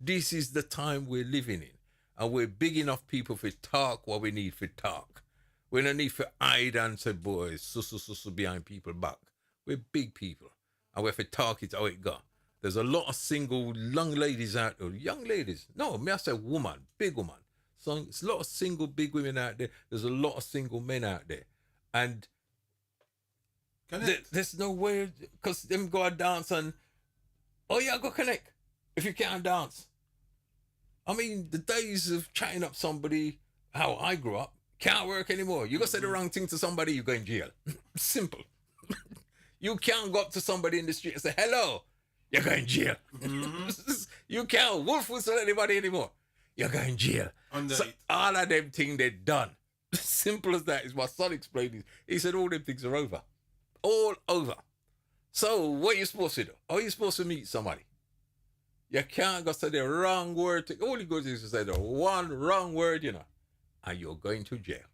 This is the time we're living in. And we're big enough people for talk what we need for talk. We don't need for hide and say, boys, so behind people back. We're big people. And we have to talk it how it go. There's a lot of single young ladies out there. Young ladies. No, me I say woman, big woman. So it's a lot of single big women out there. There's a lot of single men out there. And there's no way, because them go and dance and, oh yeah, go connect if you can't dance. I mean, the days of chatting up somebody, how I grew up, can't work anymore. You go say the wrong thing to somebody, you go in jail. Simple. You can't go up to somebody in the street and say, hello. You're going to jail. You can't wolf whistle anybody anymore. You're going to jail. So all of them things they're done. Simple as that is my son explained it. He said all them things are over. All over. So what are you supposed to do? How are you supposed to meet somebody? You can't go say the wrong word. All you go to is to say the one wrong word, you know, and you're going to jail.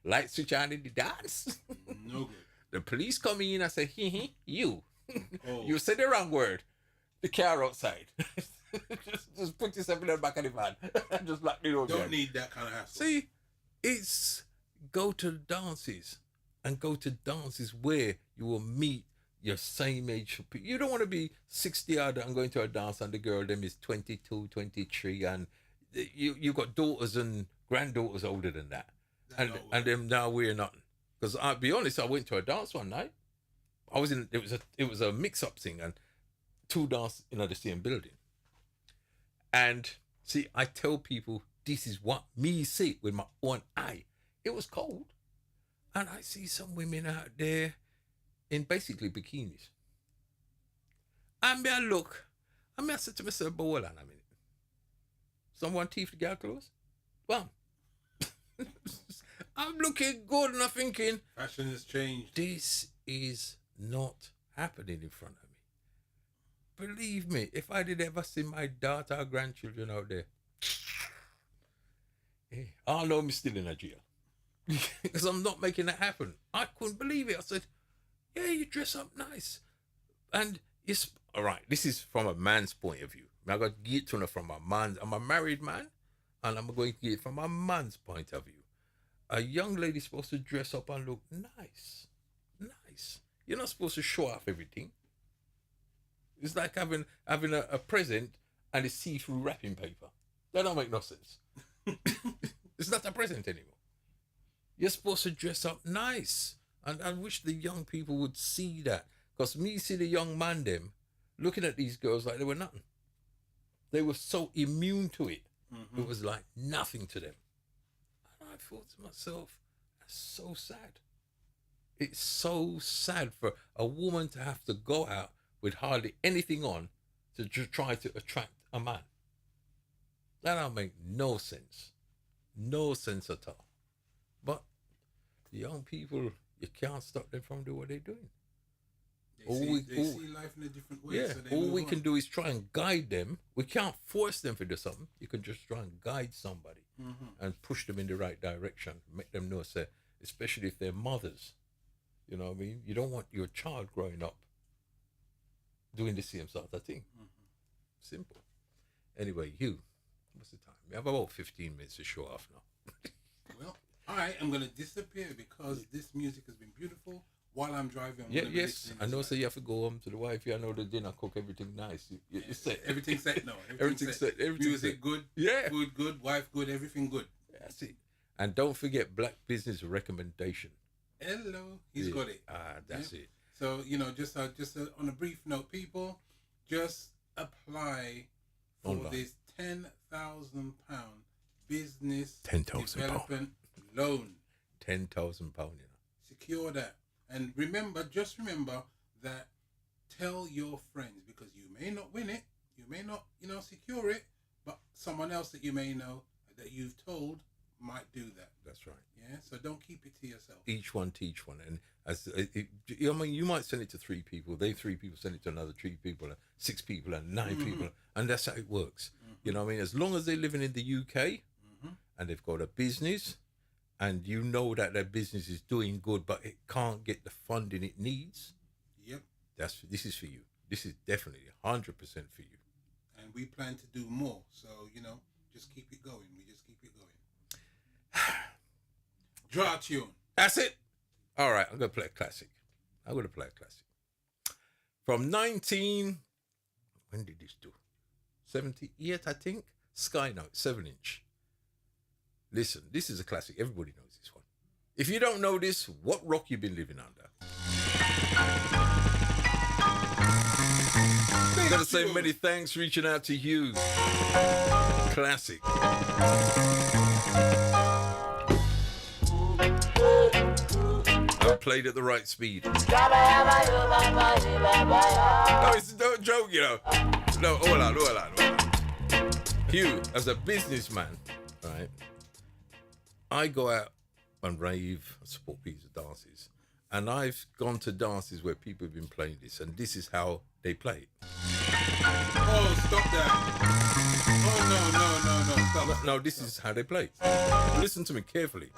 Light switch on in the dance. No good. The police come in and say, you. You said the wrong word. The car outside. just put yourself in the back of the van. Just lock the door. Don't need that kind of hassle. See, it's go to the dances and go to dances where you will meet your same age people. You don't want to be 60 odd and going to a dance and the girl them is 22, 23, and you got daughters and granddaughters older than that. And them now we're nothing. Because I'll be honest, I went to a dance one night. It was a mix-up thing, and 2 dances in the same building. And see, I tell people this is what me see with my own eye. It was cold, and I see some women out there in basically bikinis. And me I look, and me I said to myself, but hold on a minute. Someone teeth the girl clothes? Bam. I'm looking good and I'm thinking, fashion has changed. This is not happening in front of me. Believe me, if I did ever see my daughter or grandchildren out there, I know I'm still in a jail. Because I'm not making that happen. I couldn't believe it. I said, yeah, you dress up nice. And it's, all right, this is from a man's point of view. I got to get to know from a man. I'm a married man, and I'm going to get it from a man's point of view. A young lady's supposed to dress up and look nice. Nice. You're not supposed to show off everything. It's like having a present and it's see-through wrapping paper. That don't make no sense. It's not a present anymore. You're supposed to dress up nice. And I wish the young people would see that. Because me see the young man them looking at these girls like they were nothing. They were so immune to it. Mm-hmm. It was like nothing to them. And I thought to myself, that's so sad. It's so sad for a woman to have to go out with hardly anything on to try to attract a man. That don't make no sense. No sense at all. But the young people, you can't stop them from doing what they're doing. They see life in a different way. Yeah, so all we can do is try and guide them. We can't force them to do something. You can just try and guide somebody and push them in the right direction. Make them know, say, especially if they're mothers. You know what I mean? You don't want your child growing up doing the same sort of thing. Simple. Anyway, what's the time? We have about 15 minutes to show off now. Well, I am going to disappear because this music has been beautiful. While I'm driving, yes, I know. So you have to go home to the wife. I know the dinner, cook everything nice. You set everything set. No, everything set. Everything music set. Good. Yeah, food good. Wife good. Everything good. That's it. And don't forget Black Business Recommendation. Hello, he's got it. That's it. So just on a brief note, people, just apply for Online. this £10,000 business £10,000 development loan. £10,000, Secure that. And just remember that tell your friends, because you may not win it, you may not, secure it, but someone else that you may know that you've told might do that. That's right. Yeah, so don't keep it to yourself. Each one teach one. And you might send it to 3 people, 3 people send it to another 3 people, and 6 people, and 9 people, and that's how it works. You know what I mean? As long as they're living in the UK and they've got a business, and you know that their business is doing good, but it can't get the funding it needs. Yep. This is for you. This is definitely 100% for you. And we plan to do more. So, just keep it going. We just keep it going. Draw a tune. That's it. All right, I'm going to play a classic. From when did this do? 78, I think. Skynote, 7-inch. Listen, this is a classic. Everybody knows this one. If you don't know this, what rock you been living under? Gotta say many thanks reaching out to you. Classic. I played at the right speed. No, it's no joke, No, hold on. Hugh, as a businessman, right? I go out and rave, support people's dances, and I've gone to dances where people have been playing this, and this is how they play it. Oh, stop that. Oh, no, stop. No, this is how they play it. Listen to me carefully.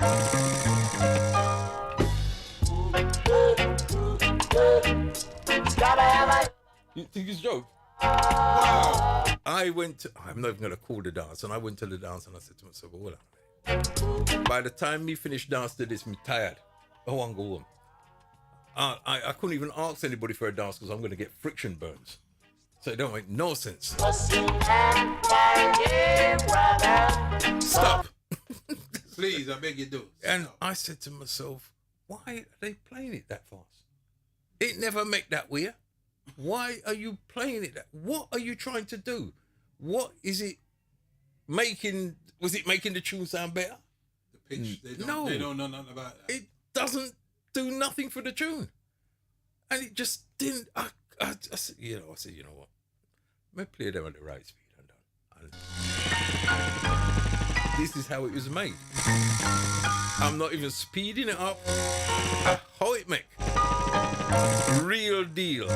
You think it's a joke? Wow. I'm not even going to call the dance, and I went to the dance and I said to myself, hold on. By the time me finish dance to this, me tired. I want to go home. I couldn't even ask anybody for a dance because I'm going to get friction burns. So it don't make no sense. Stop. Please, I beg you do. And I said to myself, why are they playing it that fast? It never make that weird. Why are you playing it that? What are you trying to do? What is it making? Was it making the tune sound better? The pitch. They No. don't know nothing about that. It doesn't do nothing for the tune. And it just didn't. I said, you know what? Let me play them at the right speed. And this is how it was made. I'm not even speeding it up. How it make. Real deal.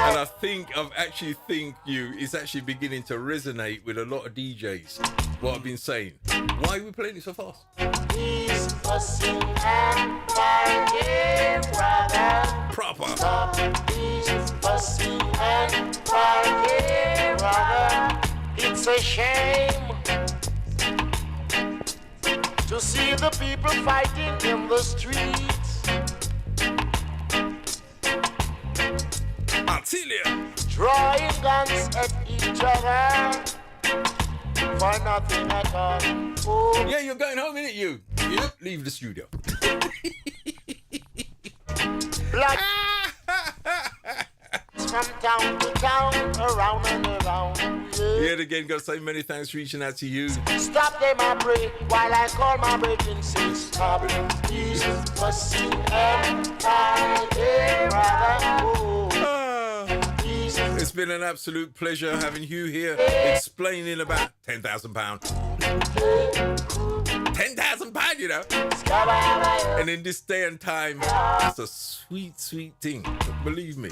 And I think it's actually beginning to resonate with a lot of DJs. What I've been saying. Why are we playing it so fast? Proper. It's a shame to see the people fighting in the streets. Drawing guns at each other for nothing at all. Oh. Yeah, you're going home, innit, you? Yep. Leave the studio. Black from town to town, around and around. Yeah. Yet again, gotta say many thanks for reaching out to you. Stop them, I pray, while I call my brethren, say stop. These fussing and fighting, brother. It's been an absolute pleasure having you here explaining about £10,000. £10,000, you know. And in this day and time, that's a sweet, sweet thing. Believe me.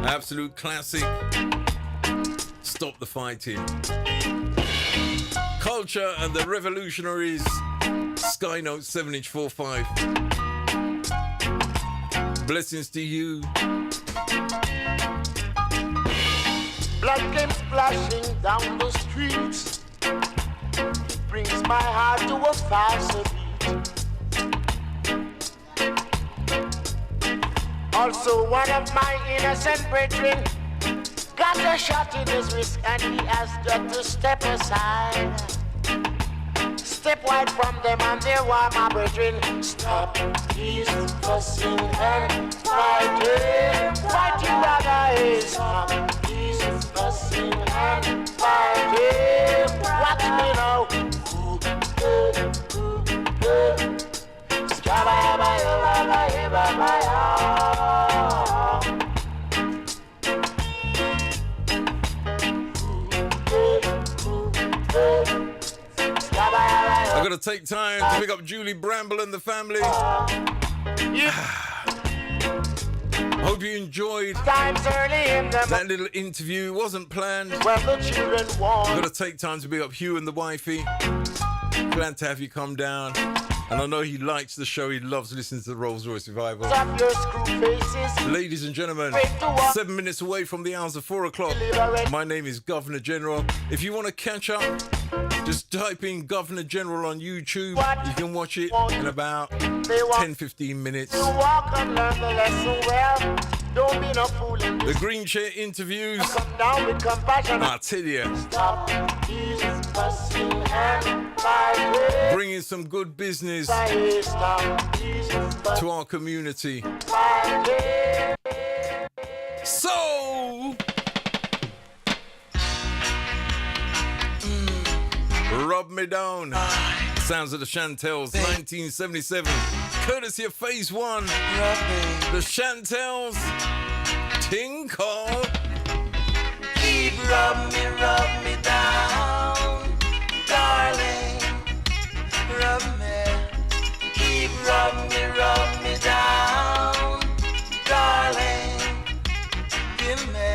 Absolute classic. Stop the fighting. Culture and the Revolutionaries. Skynote 7-inch 4.5. Blessings to you. Blood came splashing down the streets. It brings my heart to a faster beat. Also, one of my innocent brethren got a shot in his wrist and he has got to step aside. Step wide from them and there were my brethren. Stop these fussing and fighting. Fighting, brother, is stop these fussing and fighting. Watch me now. I've got to take time to pick up Julie Bramble and the family. Hope you enjoyed that little interview. It wasn't planned. I've got to take time to pick up Hugh and the wifey. Glad to have you come down. And I know he likes the show. He loves listening to the Rolls-Royce Revival. Ladies and gentlemen, 7 minutes away from the hours of 4 o'clock. My name is Governor General. If you want to catch up, just type in Governor General on YouTube. You can watch it in about 10-15 minutes. The Green Chair interviews. I tell you. Bringing some good business to our community. So, Rub Me Down. Sounds of the Chantels, 1977. Courtesy of Phase 1. The Chantels. Ting called. Keep rub me down, darling. Rub me. Keep rub me down, darling. Give me.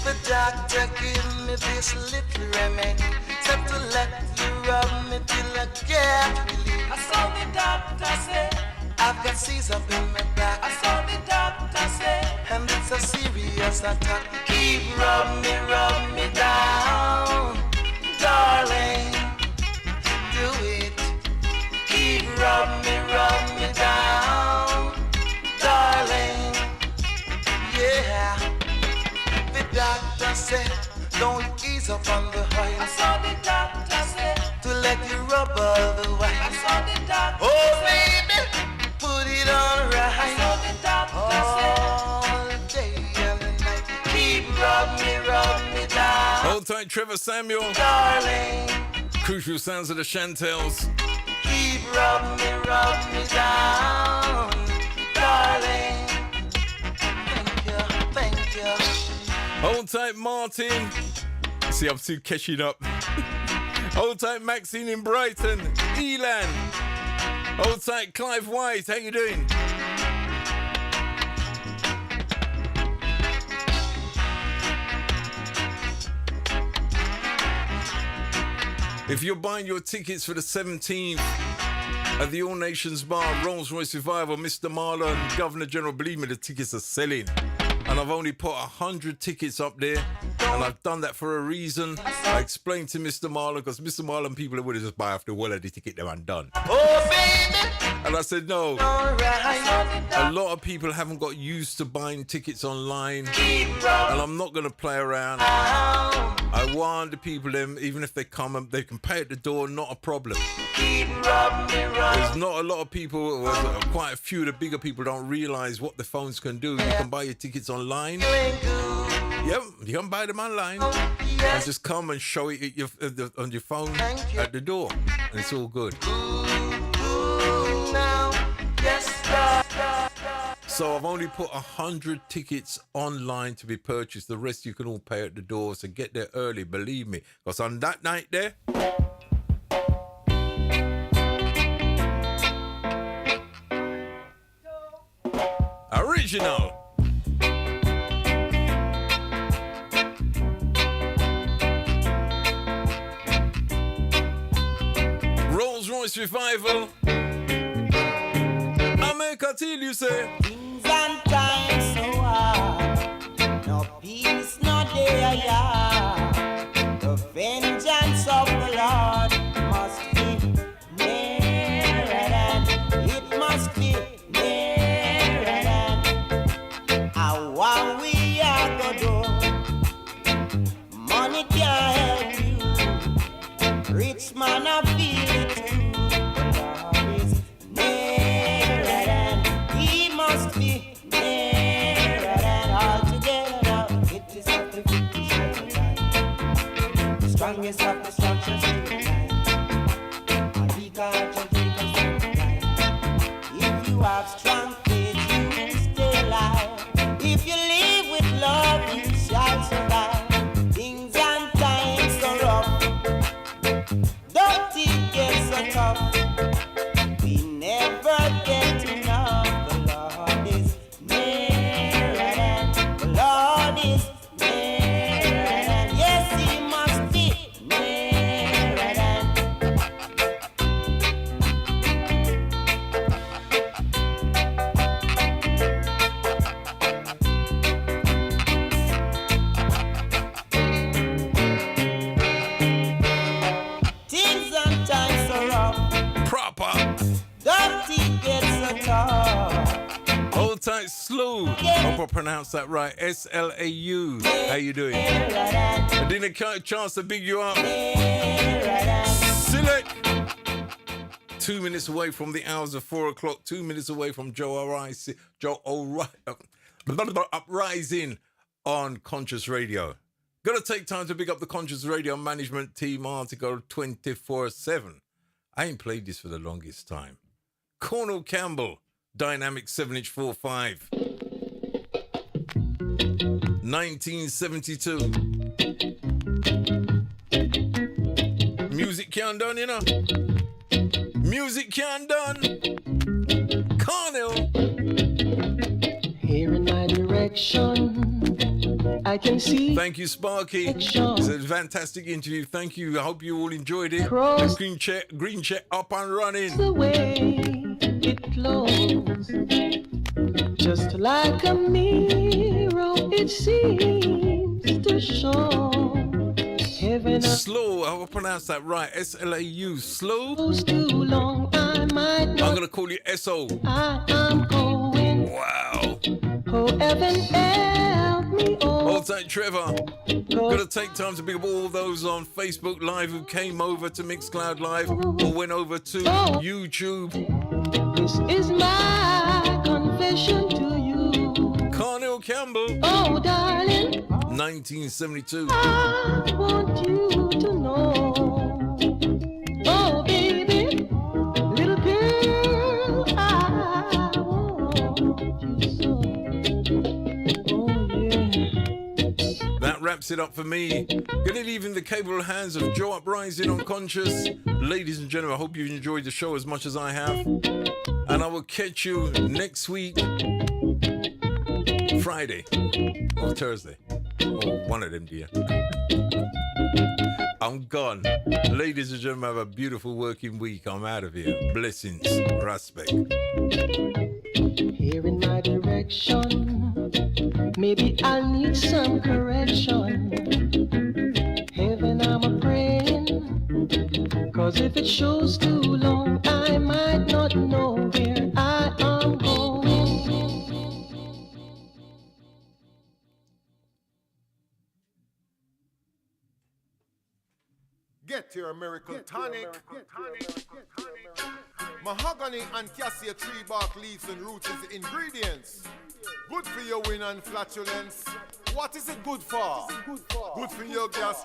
The doctor give me this little remedy. Except to let you rub me till I I can't believe. I saw the doctor say I've got C's up in my back. I saw the doctor say And it's a serious attack. Keep rub me down, darling. Do it. Keep rub me down, darling. Yeah. The doctor said, don't ease up on the oil. I saw the doctor say to let you rub all the while. I saw the doctor oh baby, put it on right. I saw the doctor say all day and night. Keep rub me down. Hold tight, Trevor Samuel. Darling. Crucial sounds of the Chantels. Keep rub me down, darling. Thank you. Hold tight, Martin. See, I'm too catching up. Hold tight, Maxine in Brighton. Elan. Hold tight, Clive White. How you doing? If you're buying your tickets for the 17th at the All Nations Bar, Rolls-Royce Revival, Mr. Marlon, Governor General, believe me, the tickets are selling. And I've only put 100 tickets up there, and I've done that for a reason. I explained to Mr. Marlon, because Mr. Marlon, people would have just buy after well of the ticket them and done. Oh, baby. And I said, no. A lot of people haven't got used to buying tickets online, and I'm not going to play around. I want the people, them, even if they come, they can pay at the door, not a problem. There's not a lot of people, quite a few of the bigger people don't realise what the phones can do. You can buy your tickets online. Yep, you can buy them online. And just come and show it on your phone at the door. And it's all good. So I've only put 100 tickets online to be purchased. The rest you can all pay at the door. So get there early, believe me. Because on that night there, original. Rolls-Royce Revival. I make a tell you say things and times so hard. No peace, no day, yeah. The vengeance of the Lord must be near and it must be near and how we are gonna do. Money can't help you. Rich man, I feel it too. Strongest of the structures in the time. A weaker to take us from the time. If you have strong faith, you will stay alive. If you live with love, you shall survive. Things and times are rough. Don't it get so tough. We never get enough. The Lord is near and the Lord is near and yes, He must be. Hold tight, Slew. Hope I pronounced that right. S-L-A-U. How you doing? I didn't get a chance to big you up. Select. 2 minutes away from the hours of 4 o'clock. 2 minutes away from Joe Uprising on Conscious Radio. Gotta take time to pick up the Conscious Radio management team on to go 24/7. I ain't played this for the longest time. Cornel Campbell, Dynamic 7-inch 4.5. 1972. Music can't done, you know. Music can't done. Cornel. Here in my direction, I can see. Thank you, Sparky. It's a fantastic interview. Thank you. I hope you all enjoyed it. Cross the green check up and running. the way it flows, just like a mirror, it seems to show. Heaven Slow, I will pronounce that right. S-L-A-U. Slow. too long, I might not. I'm gonna call you S-O. I am going. Wow. Oh, heaven help me. Hold tight, Trevor. Gonna take time to pick up all those on Facebook Live who came over to Mixcloud Live or went over to YouTube. This is my confession to you. Carnell Campbell. Oh, darling. 1972. I want you to know. Oh, baby. Little girl, I want you so. That wraps it up for me. Gonna leave in the capable hands of Joe Uprising Unconscious. Ladies and gentlemen, I hope you enjoyed the show as much as I have. And I will catch you next week, Friday or Thursday. Or one of them, dear. I'm gone. Ladies and gentlemen, have a beautiful working week. I'm out of here. Blessings. Respect. Here in my direction, maybe I'll need some correction. Heaven, I'm a praying, 'cause if it shows too long, I might not know where I am going. Get your miracle tonic. Mahogany and cassia tree bark, leaves and roots is the ingredients. Good for your wind and flatulence. What is it good for? Good for your gas.